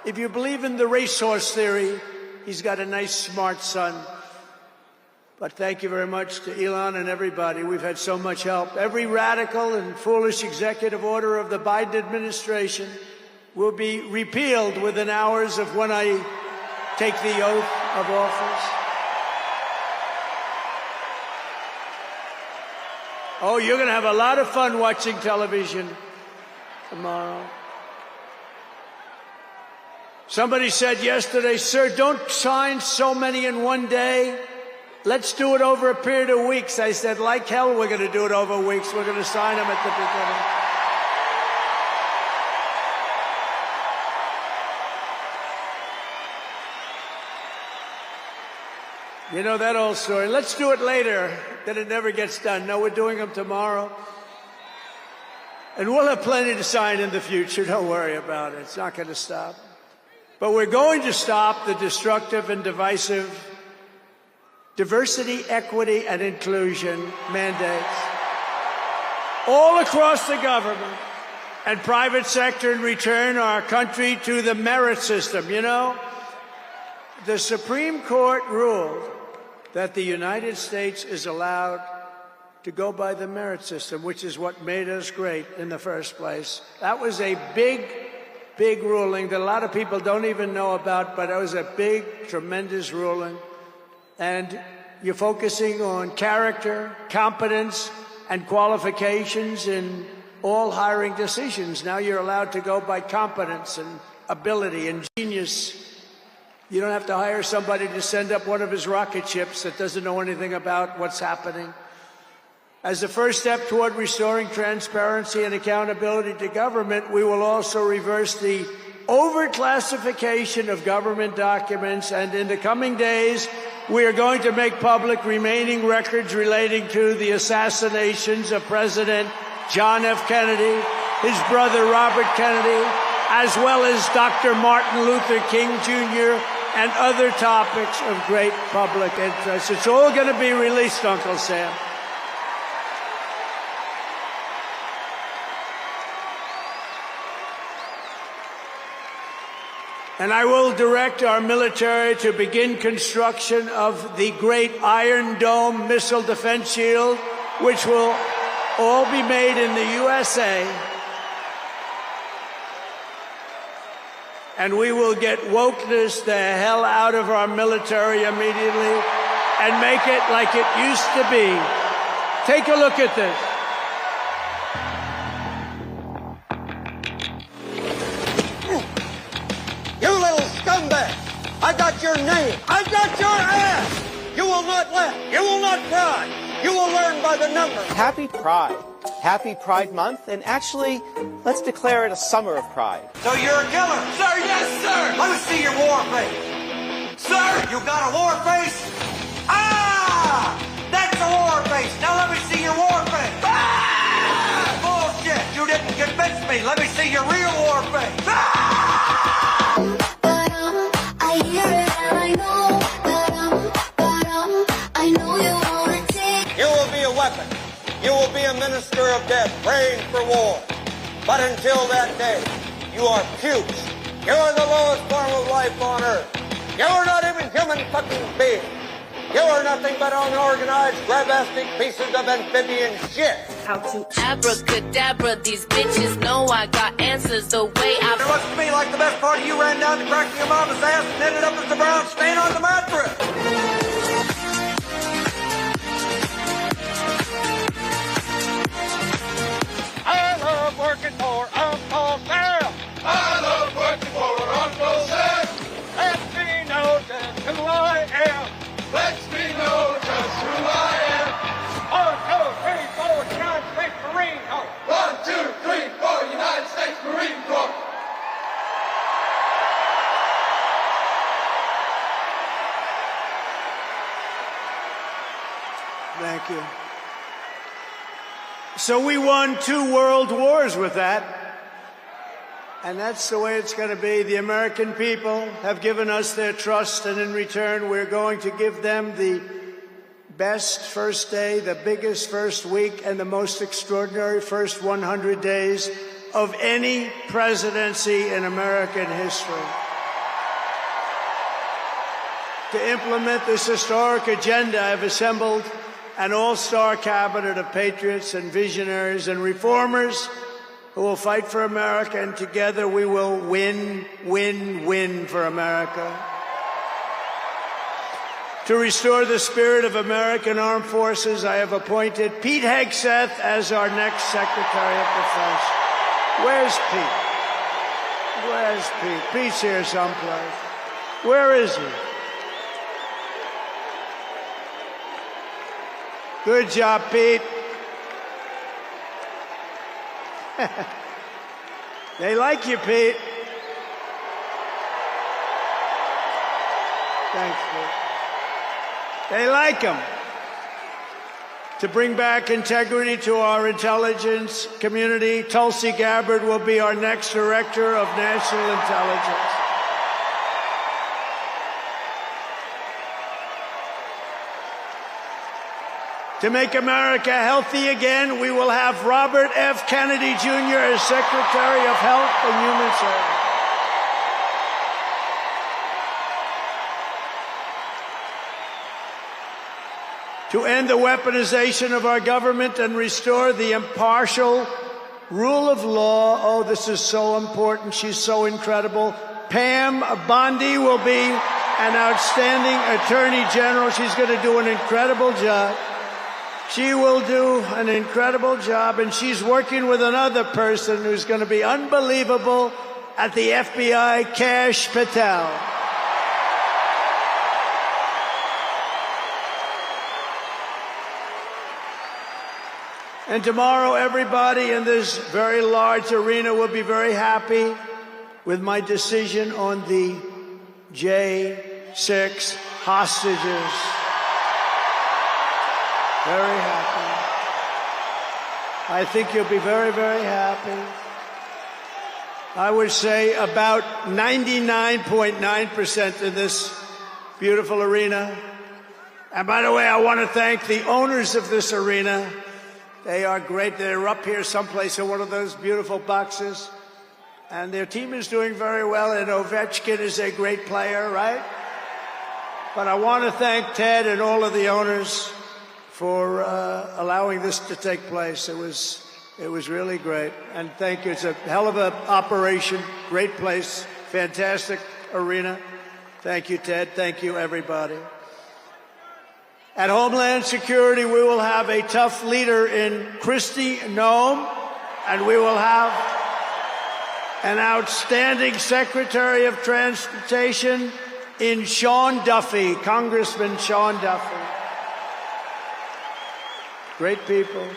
If you believe in the racehorse theory, he's got a nice, smart son. But thank you very much to Elon and everybody. We've had so much help. Every radical and foolish executive order of the Biden administration will be repealed within hours of when I take the oath of office. Oh, you're going to have a lot of fun watching television tomorrow. Somebody said yesterday, sir, don't sign so many in one day. let's do it over a period of weeks. I said, like hell, we're going to do it over weeks. We're going to sign them at the beginning. You know that old story. Let's do it later, then it never gets done. No, we're doing them tomorrow. And we'll have plenty to sign in the future. Don't worry about it. It's not going to stop. But we're going to stop the destructive and divisive diversity, equity, and inclusion mandates all across the government and private sector and return our country to the merit system. You know, the Supreme Court ruled that the United States is allowed to go by the merit system, which is what made us great in the first place. That was a big, big ruling that a lot of people don't even know about, but it was a big, tremendous ruling. And you're focusing on character, competence, and qualifications in all hiring decisions. Now you're allowed to go by competence and ability and genius. You don't have to hire somebody to send up one of his rocket ships that doesn't know anything about what's happening. As a first step toward restoring transparency and accountability to government, we will also reverse the overclassification of government documents, and in the coming days, we are going to make public remaining records relating to the assassinations of President John F. Kennedy, his brother Robert Kennedy, as well as Dr. Martin Luther King Jr., and other topics of great public interest. It's all going to be released, Uncle Sam. And I will direct our military to begin construction of the great Iron Dome missile defense shield, which will all be made in the USA. And we will get wokeness the hell out of our military immediately and make it like it used to be. Take a look at this. You little scumbag! I got your name! I got your ass! You will not laugh! You will not cry! You will learn by the numbers! Happy Pride. Happy Pride Month, and actually, let's declare it a summer of pride. So you're a killer? Sir, yes, sir! Let me see your war face. Sir, you got a war face? Ah! That's a war face! Now let me see your war face! Ah! Bullshit! You didn't convince me! Let me see your real war face! Ah! I hear it and I know I know you wanna take. You will be a weapon. You will be a minister of death, praying for war. But until that day, you are pukes. You are the lowest form of life on earth. You are not even human fucking beings. You are nothing but unorganized, grabastic pieces of amphibian shit. How to abracadabra, these bitches know I got answers the way I... It looks to me like the best part of you ran down the crack of your mama's ass and ended up as the brown stain on the mattress. Working for Uncle Sam. I love working for Uncle Sam. Lets me know just who I am. Lets me know just who I am. 1, 2, 3, 4, United States Marine Corps. 1, 2, 3, 4, United States Marine Corps. Thank you. So we won 2 world wars with that. And that's the way it's going to be. The American people have given us their trust, and in return, we're going to give them the best first day, the biggest first week, and the most extraordinary first 100 days of any presidency in American history. To implement this historic agenda, I've assembled an all-star cabinet of patriots and visionaries and reformers who will fight for America, and together we will win, win, win for America. To restore the spirit of American Armed Forces, I have appointed Pete Hegseth as our next Secretary of Defense. Where's Pete? Where's Pete? Pete's here someplace. Where is he? Good job, Pete. They like you, Pete. Thanks, Pete. They like him. To bring back integrity to our intelligence community, Tulsi Gabbard will be our next Director of National Intelligence. To make America healthy again, we will have Robert F. Kennedy Jr. as Secretary of Health and Human Services. To end the weaponization of our government and restore the impartial rule of law. Oh, this is so important. She's so incredible. Pam Bondi will be an outstanding Attorney General. She's going to do an incredible job. She will do an incredible job, and she's working with another person who's going to be unbelievable at the FBI, Kash Patel. And tomorrow, everybody in this very large arena will be very happy with my decision on the J6 hostages. Very happy. I think you'll be very, very happy. I would say about 99.9% in this beautiful arena. And by the way, I want to thank the owners of this arena. They are great. They're up here someplace in one of those beautiful boxes. And their team is doing very well, and Ovechkin is a great player, right? But I want to thank Ted and all of the owners for allowing this to take place. It was really great. And thank you. It's a hell of an operation. Great place. Fantastic arena. Thank you, Ted. Thank you, everybody. At Homeland Security, we will have a tough leader in Kristi Noem, and we will have an outstanding Secretary of Transportation in Sean Duffy, Congressman Sean Duffy. Great people.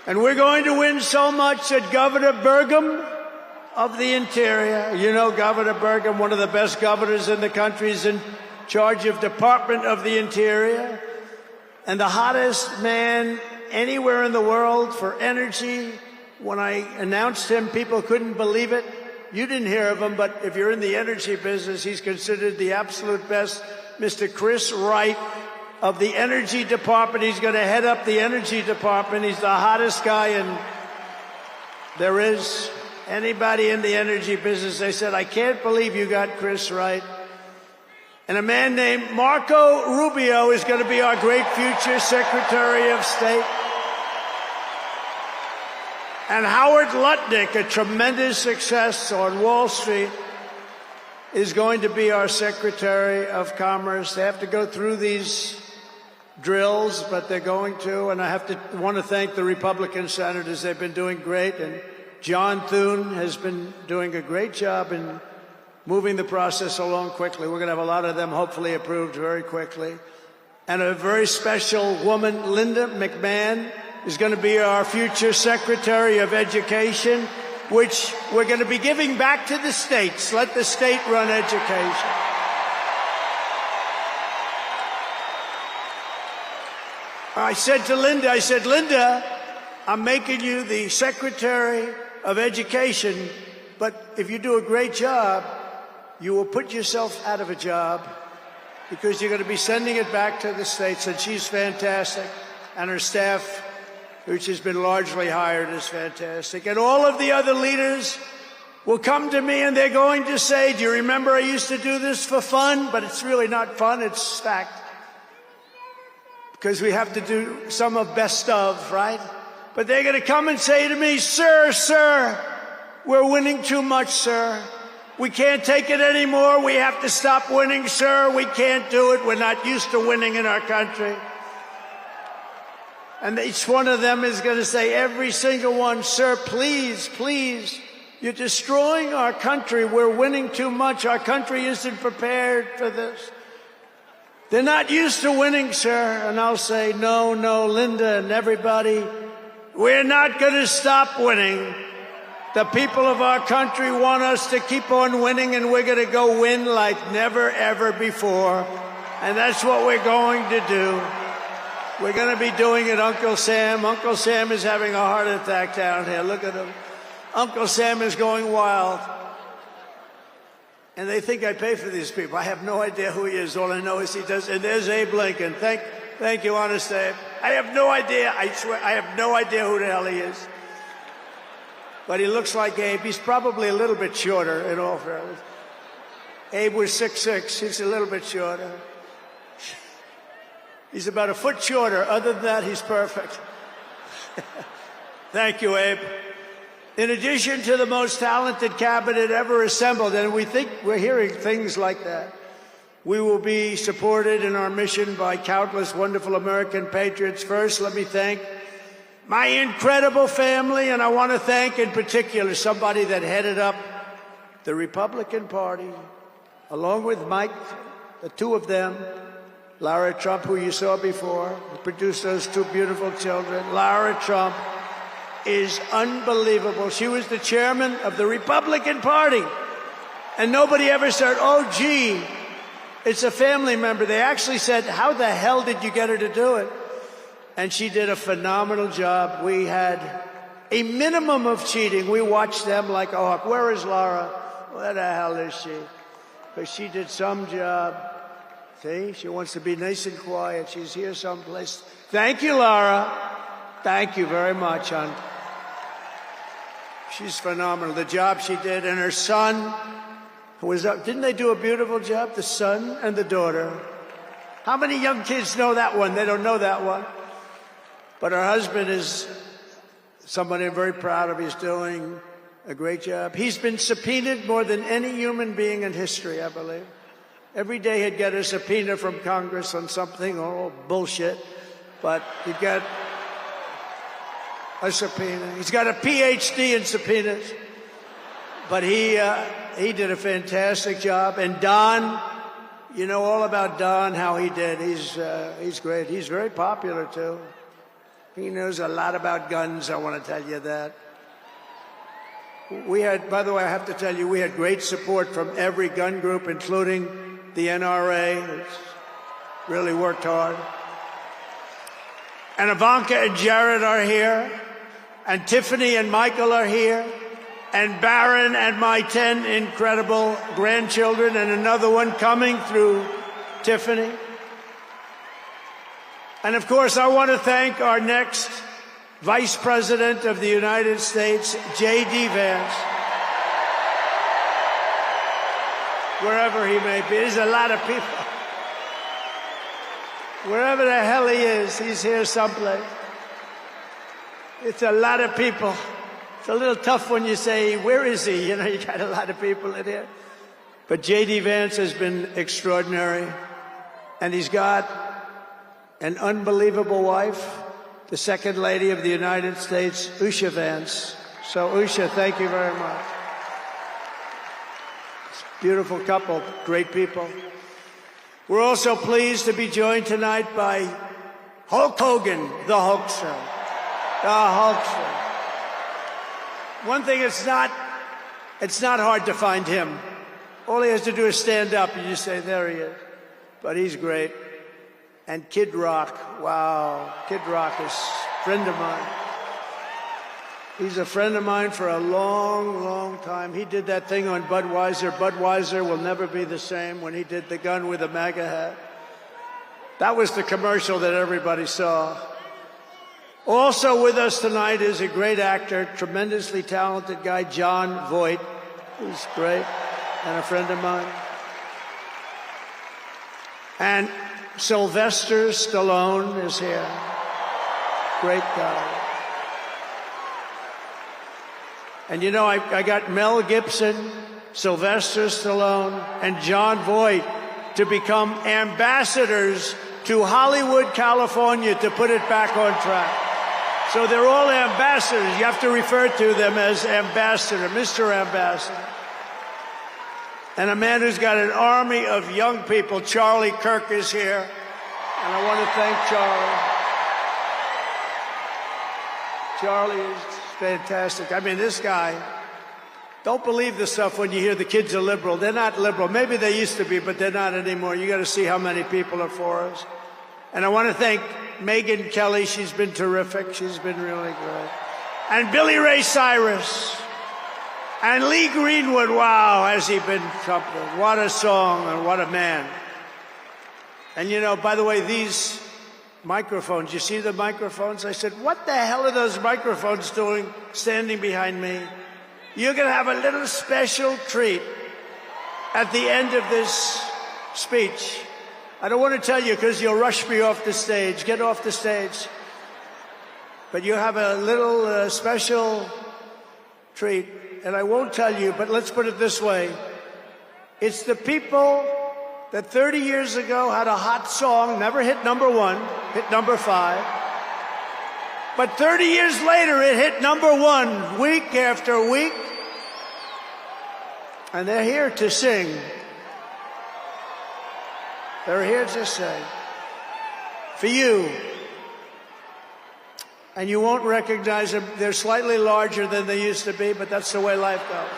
And we're going to win so much that Governor Burgum of the Interior, you know Governor Burgum, one of the best governors in the country, is in charge of Department of the Interior, and the hottest man anywhere in the world for energy. When I announced him, people couldn't believe it. You didn't hear of him, but if you're in the energy business, he's considered the absolute best. Mr. Chris Wright of the Energy Department. He's going to head up the Energy Department. He's the hottest guy, and there is anybody in the energy business. They said, I can't believe you got Chris Wright. And a man named Marco Rubio is going to be our great future Secretary of State. And Howard Lutnick, a tremendous success on Wall Street, is going to be our Secretary of Commerce. They have to go through these drills, but they're going to. And I want to thank the Republican senators. They've been doing great. And John Thune has been doing a great job in moving the process along quickly. We're going to have a lot of them hopefully approved very quickly. And a very special woman, Linda McMahon, is going to be our future Secretary of Education, which we're going to be giving back to the states. Let the state run education. I said to Linda, Linda, I'm making you the Secretary of Education, but if you do a great job, you will put yourself out of a job because you're going to be sending it back to the states. And she's fantastic. And her staff, which has been largely hired, is fantastic. And all of the other leaders will come to me and they're going to say, do you remember I used to do this for fun? But it's really not fun. It's fact. Because we have to do some of best of, right? But they're going to come and say to me, sir, we're winning too much, sir. We can't take it anymore. We have to stop winning, sir. We can't do it. We're not used to winning in our country. And each one of them is going to say, every single one, sir, please, you're destroying our country. We're winning too much. Our country isn't prepared for this. They're not used to winning, sir. And I'll say, no, Linda and everybody, we're not going to stop winning. The people of our country want us to keep on winning, and we're going to go win like never, ever before. And that's what we're going to do. We're going to be doing it, Uncle Sam. Uncle Sam is having a heart attack down here. Look at him. Uncle Sam is going wild. And they think I pay for these people. I have no idea who he is. All I know is he does. And there's Abe Lincoln. Thank you, honest Abe. I have no idea. I swear, I have no idea who the hell he is. But he looks like Abe. He's probably a little bit shorter, in all fairness. Abe was 6'6". He's a little bit shorter. He's about a foot shorter. Other than that, he's perfect. Thank you, Abe. In addition to the most talented cabinet ever assembled, and we think we're hearing things like that, we will be supported in our mission by countless wonderful American patriots. First, let me thank my incredible family, and I want to thank in particular somebody that headed up the Republican Party, along with Mike, the two of them, Lara Trump, who you saw before, who produced those two beautiful children. Lara Trump is unbelievable. She was the chairman of the Republican Party. And nobody ever said, oh, gee, it's a family member. They actually said, how the hell did you get her to do it? And she did a phenomenal job. We had a minimum of cheating. We watched them like a hawk. Where is Laura? Where the hell is she? Because she did some job. See, she wants to be nice and quiet. She's here someplace. Thank you, Laura. Thank you very much, hon. She's phenomenal. The job she did, and her son, who was up. Didn't they do a beautiful job? The son and the daughter. How many young kids know that one? They don't know that one. But her husband is somebody I'm very proud of. He's doing a great job. He's been subpoenaed more than any human being in history, I believe. Every day he'd get a subpoena from Congress on something, oh, bullshit. But he'd get a subpoena. He's got a PhD in subpoenas. But he did a fantastic job. And Don, you know all about Don, how he did. He's great. He's very popular, too. He knows a lot about guns, I want to tell you that. We had, by the way, I have to tell you, we had great support from every gun group, including the NRA. It's really worked hard. And Ivanka and Jared are here. And Tiffany and Michael are here. And Barron and my 10 incredible grandchildren, and another one coming through Tiffany. And of course, I want to thank our next Vice President of the United States, J.D. Vance. Wherever he may be, there's a lot of people. Wherever the hell he is, he's here someplace. It's a lot of people. It's a little tough when you say, where is he? You know, you got a lot of people in here. But J.D. Vance has been extraordinary. And he's got an unbelievable wife, the Second Lady of the United States, Usha Vance. So, Usha, thank you very much. It's a beautiful couple, great people. We're also pleased to be joined tonight by Hulk Hogan, the Hulkster. The Hulkster. One thing, it's not hard to find him. All he has to do is stand up and you say, there he is. But he's great. And Kid Rock, wow. Kid Rock is a friend of mine. He's a friend of mine for a long, long time. He did that thing on Budweiser. Budweiser will never be the same, when he did the gun with a MAGA hat. That was the commercial that everybody saw. Also with us tonight is a great actor, tremendously talented guy, Jon Voight, who's great, and a friend of mine. And Sylvester Stallone is here. Great guy. And you know, I got Mel Gibson, Sylvester Stallone, and Jon Voight to become ambassadors to Hollywood, California, to put it back on track. So they're all ambassadors. You have to refer to them as ambassador, Mr. Ambassador. and a man who's got an army of young people. Charlie Kirk is here, and I want to thank Charlie. Charlie is fantastic. I mean, this guy, don't believe the stuff when you hear the kids are liberal. They're not liberal. Maybe they used to be, but they're not anymore. You got to see how many people are for us. And I want to thank Megyn Kelly. She's been terrific. She's been really good. And Billy Ray Cyrus. And Lee Greenwood. Wow, has he been something. What a song and what a man. And you know, by the way, these microphones, you see the microphones? I said, what the hell are those microphones doing standing behind me? You're going to have a little special treat at the end of this speech. I don't want to tell you because you'll rush me off the stage. Get off the stage. But you have a little special treat. And I won't tell you, but let's put it this way. It's the people that 30 years ago had a hot song, never hit #1, hit #5. But 30 years later, it hit #1 week after week. And they're here to sing. They're here to sing. For you. And you won't recognize them. They're slightly larger than they used to be, but that's the way life goes.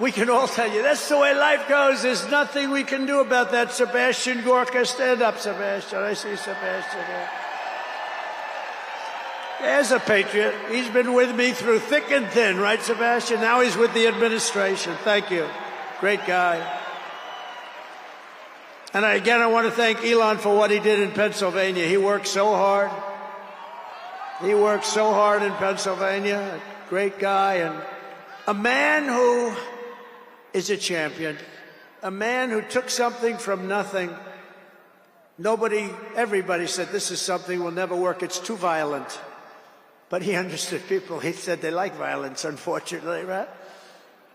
We can all tell you, that's the way life goes. There's nothing we can do about that. Sebastian Gorka, stand up, Sebastian. I see Sebastian here. There's a patriot. He's been with me through thick and thin, right, Sebastian? Now he's with the administration. Thank you. Great guy. And again, I want to thank Elon for what he did in Pennsylvania. He worked so hard. He worked so hard in Pennsylvania. A great guy and a man who is a champion. A man who took something from nothing. Everybody said this is something will never work. It's too violent. But he understood people. He said they like violence, unfortunately, right?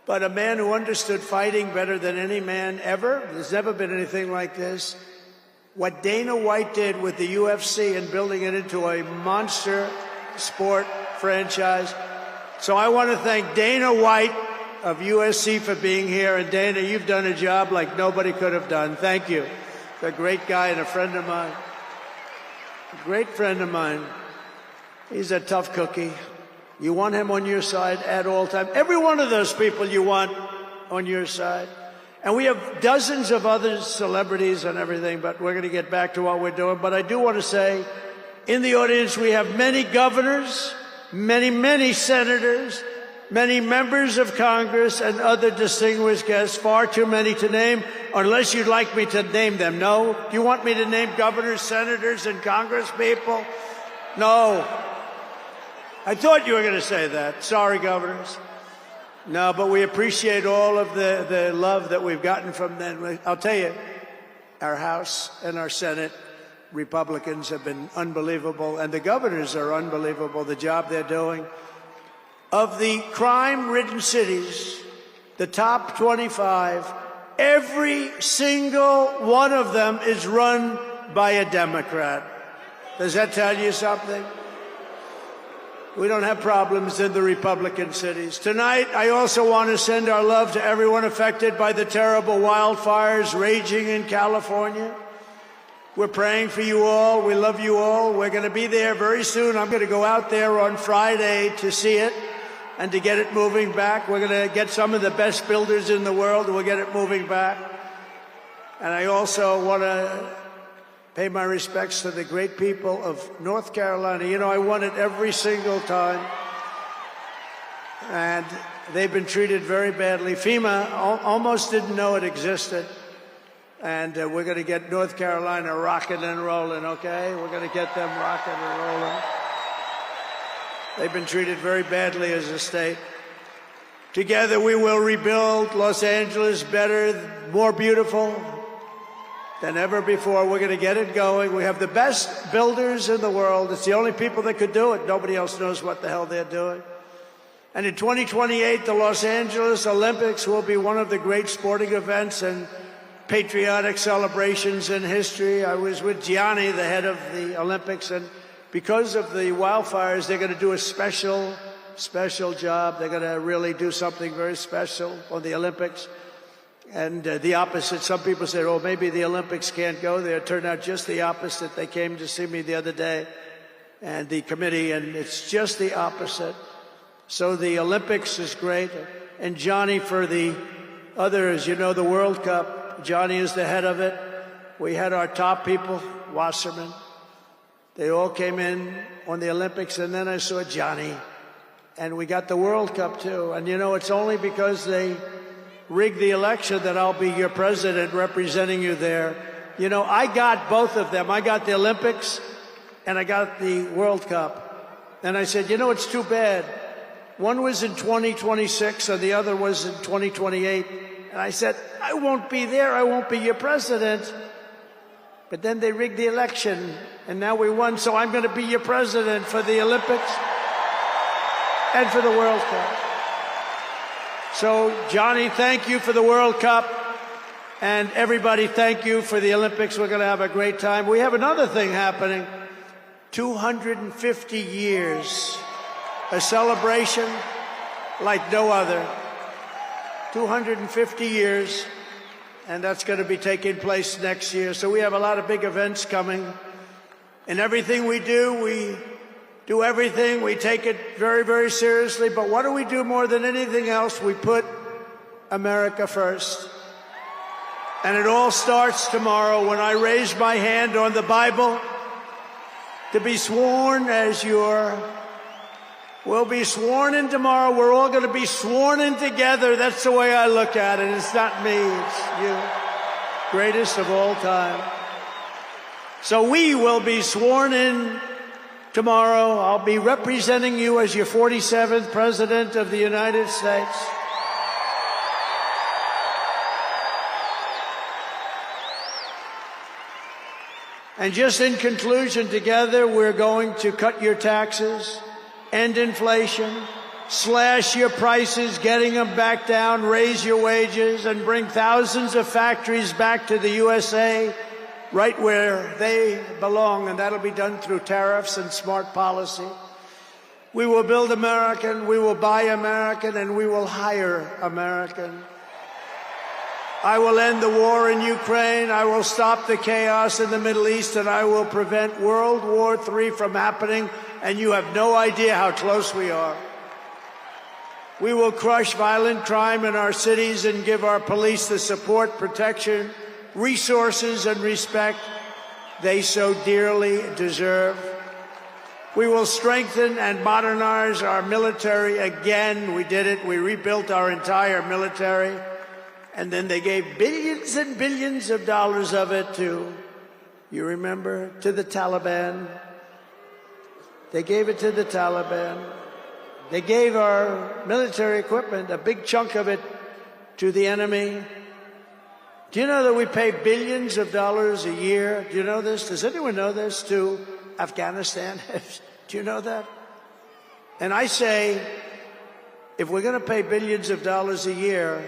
But a man who understood fighting better than any man ever. There's never been anything like this. What Dana White did with the UFC and building it into a monster sport franchise. So I want to thank Dana White of USC for being here. And Dana, you've done a job like nobody could have done. Thank you. He's a great guy and a friend of mine. A great friend of mine. He's a tough cookie. You want him on your side at all times. Every one of those people you want on your side. And we have dozens of other celebrities and everything, but we're going to get back to what we're doing. But I do want to say, in the audience, we have many governors, many senators, many members of Congress, and other distinguished guests, far too many to name, unless you'd like me to name them. No? Do you want me to name governors, senators, and Congress people? No. I thought you were going to say that. Sorry, governors. No, but we appreciate all of the love that we've gotten from them. I'll tell you, our House and our Senate Republicans have been unbelievable, and the governors are unbelievable, the job they're doing. Of the crime-ridden cities, the top 25, every single one of them is run by a Democrat. Does that tell you something? We don't have problems in the Republican cities. Tonight, I also want to send our love to everyone affected by the terrible wildfires raging in California. We're praying for you all. We love you all. We're going to be there very soon. I'm going to go out there on Friday to see it and to get it moving back. We're going to get some of the best builders in the world, and we'll get it moving back. And I also want to pay my respects to the great people of North Carolina. You know, I won it every single time. And they've been treated very badly. FEMA almost didn't know it existed. And we're going to get North Carolina rocking and rolling, okay? We're going to get them rocking and rolling. They've been treated very badly as a state. Together we will rebuild Los Angeles better, more beautiful than ever before. We're going to get it going. We have the best builders in the world. It's the only people that could do it. Nobody else knows what the hell they're doing. And in 2028, the Los Angeles Olympics will be one of the great sporting events and patriotic celebrations in history. I was with Gianni, the head of the Olympics, and because of the wildfires, they're going to do a special job. They're going to really do something very special on the Olympics. And the opposite, some people say, oh, maybe the Olympics can't go there. It turned out just the opposite. They came to see me the other day, and the committee, and it's just the opposite. So the Olympics is great. And Johnny, for the others, you know, the World Cup, Johnny is the head of it. We had our top people, Wasserman. They all came in on the Olympics, and then I saw Johnny. And we got the World Cup, too. And, you know, it's only because they rigged the election that I'll be your president representing you there. You know, I got both of them. I got the Olympics, and I got the World Cup. And I said, you know, it's too bad. One was in 2026, and the other was in 2028. And I said, I won't be there. I won't be your president. But then they rigged the election, and now we won, so I'm going to be your president for the Olympics and for the World Cup. So, Johnny, thank you for the World Cup, and everybody, thank you for the Olympics. We're going to have a great time. We have another thing happening, 250 years, a celebration like no other, 250 years. And that's going to be taking place next year. So we have a lot of big events coming. And everything we do everything. We take it very, very seriously. But what do we do more than anything else? We put America first. And it all starts tomorrow when I raise my hand on the Bible to be sworn as we'll be sworn in tomorrow. We're all going to be sworn in together. That's the way I look at it. It's not me. It's you. Greatest of all time. So we will be sworn in tomorrow. I'll be representing you as your 47th President of the United States. And just in conclusion, together, we're going to cut your taxes, end inflation, slash your prices, getting them back down, raise your wages, and bring thousands of factories back to the USA, right where they belong, and that'll be done through tariffs and smart policy. We will build American, we will buy American, and we will hire American. I will end the war in Ukraine, I will stop the chaos in the Middle East, and I will prevent World War III from happening. And you have no idea how close we are. We will crush violent crime in our cities and give our police the support, protection, resources, and respect they so dearly deserve. We will strengthen and modernize our military again. We did it. We rebuilt our entire military. And then they gave billions and billions of dollars of it to, you remember, to the Taliban. They gave it to the Taliban. They gave our military equipment, a big chunk of it, to the enemy. Do you know that we pay billions of dollars a year? Do you know this? Does anyone know this? To Afghanistan? Do you know that? And I say, if we're going to pay billions of dollars a year,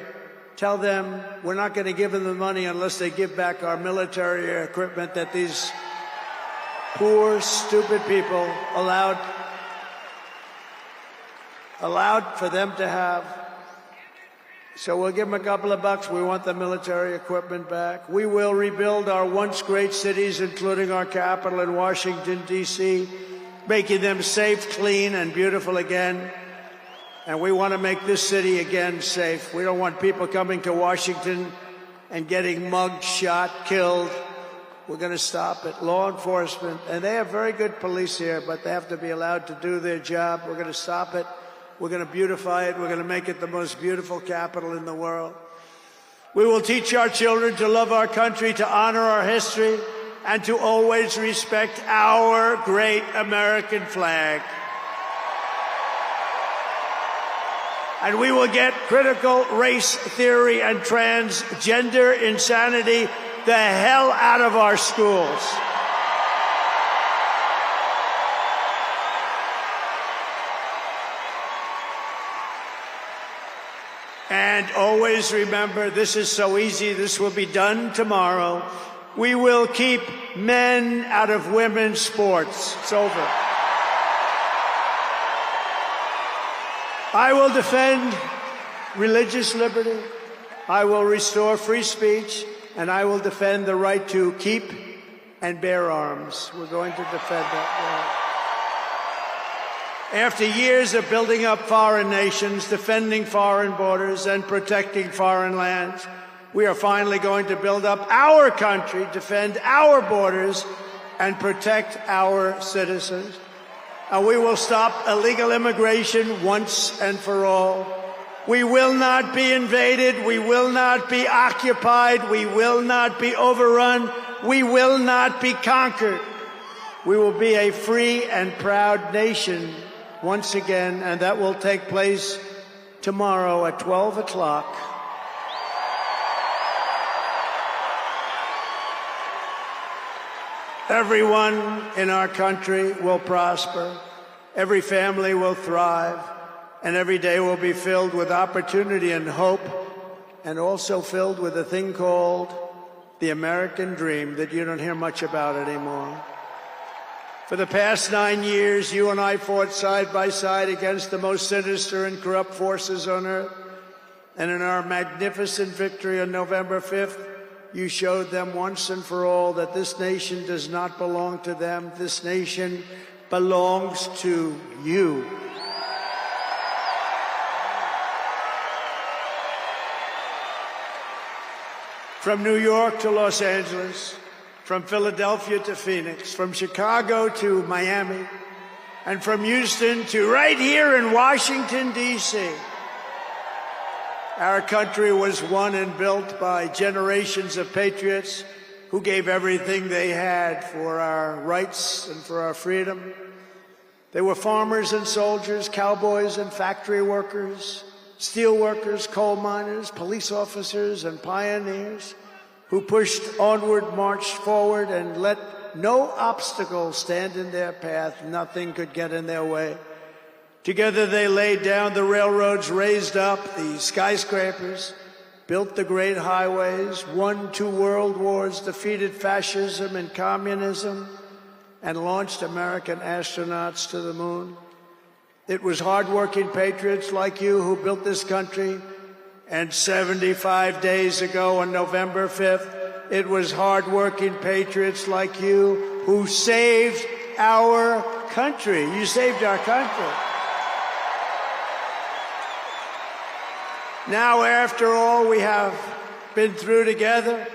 tell them we're not going to give them the money unless they give back our military equipment that these poor, stupid people allowed for them to have. So we'll give them a couple of bucks. We want the military equipment back. We will rebuild our once great cities, including our capital in Washington, D.C., making them safe, clean, and beautiful again. And we want to make this city again safe. We don't want people coming to Washington and getting mugged, shot, killed. We're going to stop it. Law enforcement, and they have very good police here, but they have to be allowed to do their job. We're going to stop it. We're going to beautify it. We're going to make it the most beautiful capital in the world. We will teach our children to love our country, to honor our history, and to always respect our great American flag. And we will get critical race theory and transgender insanity the hell out of our schools. And always remember, this is so easy, this will be done tomorrow. We will keep men out of women's sports. It's over. I will defend religious liberty. I will restore free speech, and I will defend the right to keep and bear arms. We're going to defend that right. After years of building up foreign nations, defending foreign borders, and protecting foreign lands, we are finally going to build up our country, defend our borders, and protect our citizens. And we will stop illegal immigration once and for all. We will not be invaded. We will not be occupied. We will not be overrun. We will not be conquered. We will be a free and proud nation once again, and that will take place tomorrow at 12 o'clock. Everyone in our country will prosper, every family will thrive, and every day will be filled with opportunity and hope, and also filled with a thing called the American dream that you don't hear much about anymore. For the past 9 years, you and I fought side by side against the most sinister and corrupt forces on earth, and in our magnificent victory on November 5th, you showed them once and for all that this nation does not belong to them. This nation belongs to you. From New York to Los Angeles, from Philadelphia to Phoenix, from Chicago to Miami, and from Houston to right here in Washington, D.C., our country was won and built by generations of patriots who gave everything they had for our rights and for our freedom. They were farmers and soldiers, cowboys and factory workers, steel workers, coal miners, police officers, and pioneers who pushed onward, marched forward, and let no obstacle stand in their path. Nothing could get in their way. Together they laid down the railroads, raised up the skyscrapers, built the great highways, won 2 world wars, defeated fascism and communism, and launched American astronauts to the moon. It was hardworking patriots like you who built this country, and 75 days ago on November 5th, it was hardworking patriots like you who saved our country. You saved our country. Now, after all we have been through together,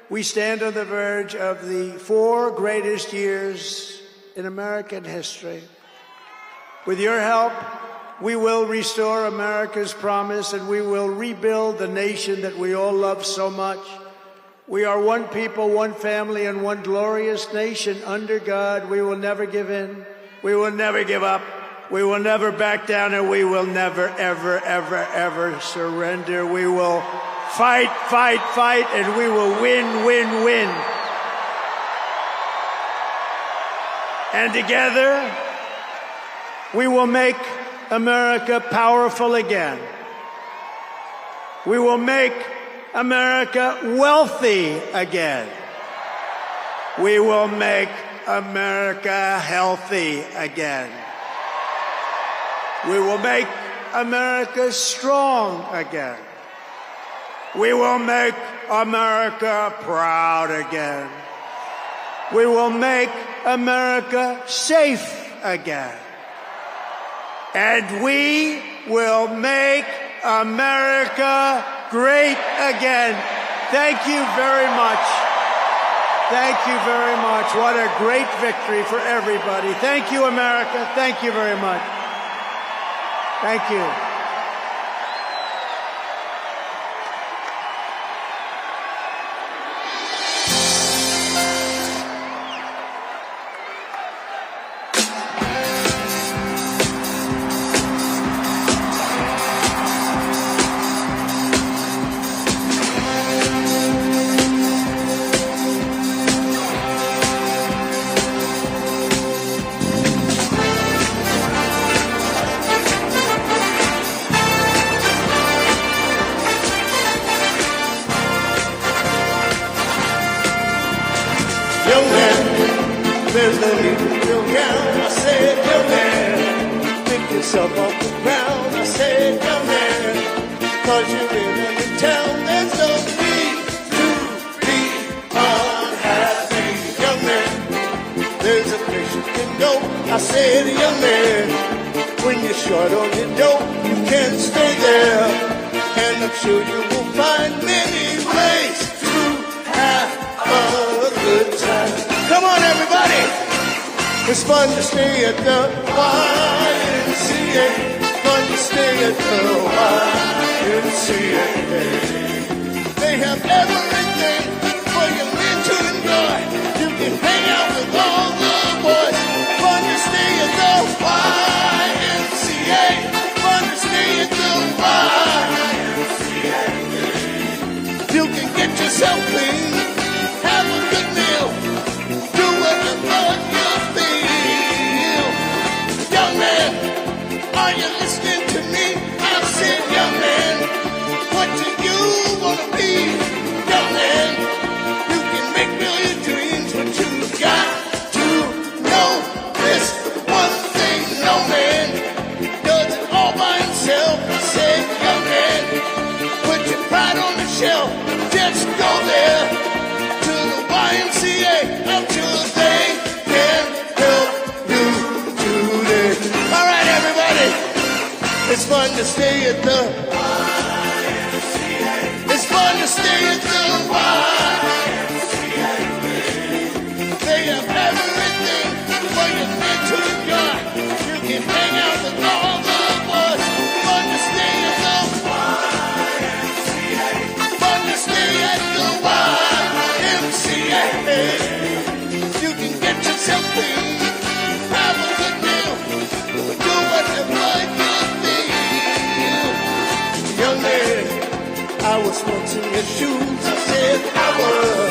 we stand on the verge of the 4 greatest years in American history. With your help, we will restore America's promise, and we will rebuild the nation that we all love so much. We are one people, one family, and one glorious nation under God. We will never give in. We will never give up. We will never back down, and we will never, ever, ever, ever surrender. We will fight, fight, fight, and we will win, win, win. And together, we will make America powerful again. We will make America wealthy again. We will make America healthy again. We will make America strong again. We will make America proud again. We will make America safe again. And we will make America great again. Thank you very much. Thank you very much. What a great victory for everybody. Thank you, America. Thank you very much. Thank you. Young man, there's no need to feel down. I said, young man, pick yourself off the ground. I said, young man, 'cause you're in a new town. I said, young man, when you're short on your dough, you can stay there. And I'm sure you will find many ways to have a good time. Come on, everybody. It's fun to stay at the YMCA. Fun to stay at the YMCA. They have everything for your men to enjoy. You can hang out with all the boys. Fun to stay at the YMCA. Fun to stay at the YMCA. You can get yourself clean, have a good meal, do whatever you feel. Young man, are you listening to me? I said, young man, what do you want to be? Young man, you can make million dreams, but you've got to know this one thing. No man does it all by himself. I said, young man, put your pride on the shelf. Just go there to the YMCA. I'm sure they can help you today. All right, everybody. It's fun to stay at the YMCA. It's fun to stay at the YMCA. They have everything for your men to enjoy. You can hang out with all the boys. Fun to stay at the YMCA. Fun to stay at the YMCA. You can get yourself clean, have a good meal, do whatever you feel. Young man, I was once in your shoes. I said I was.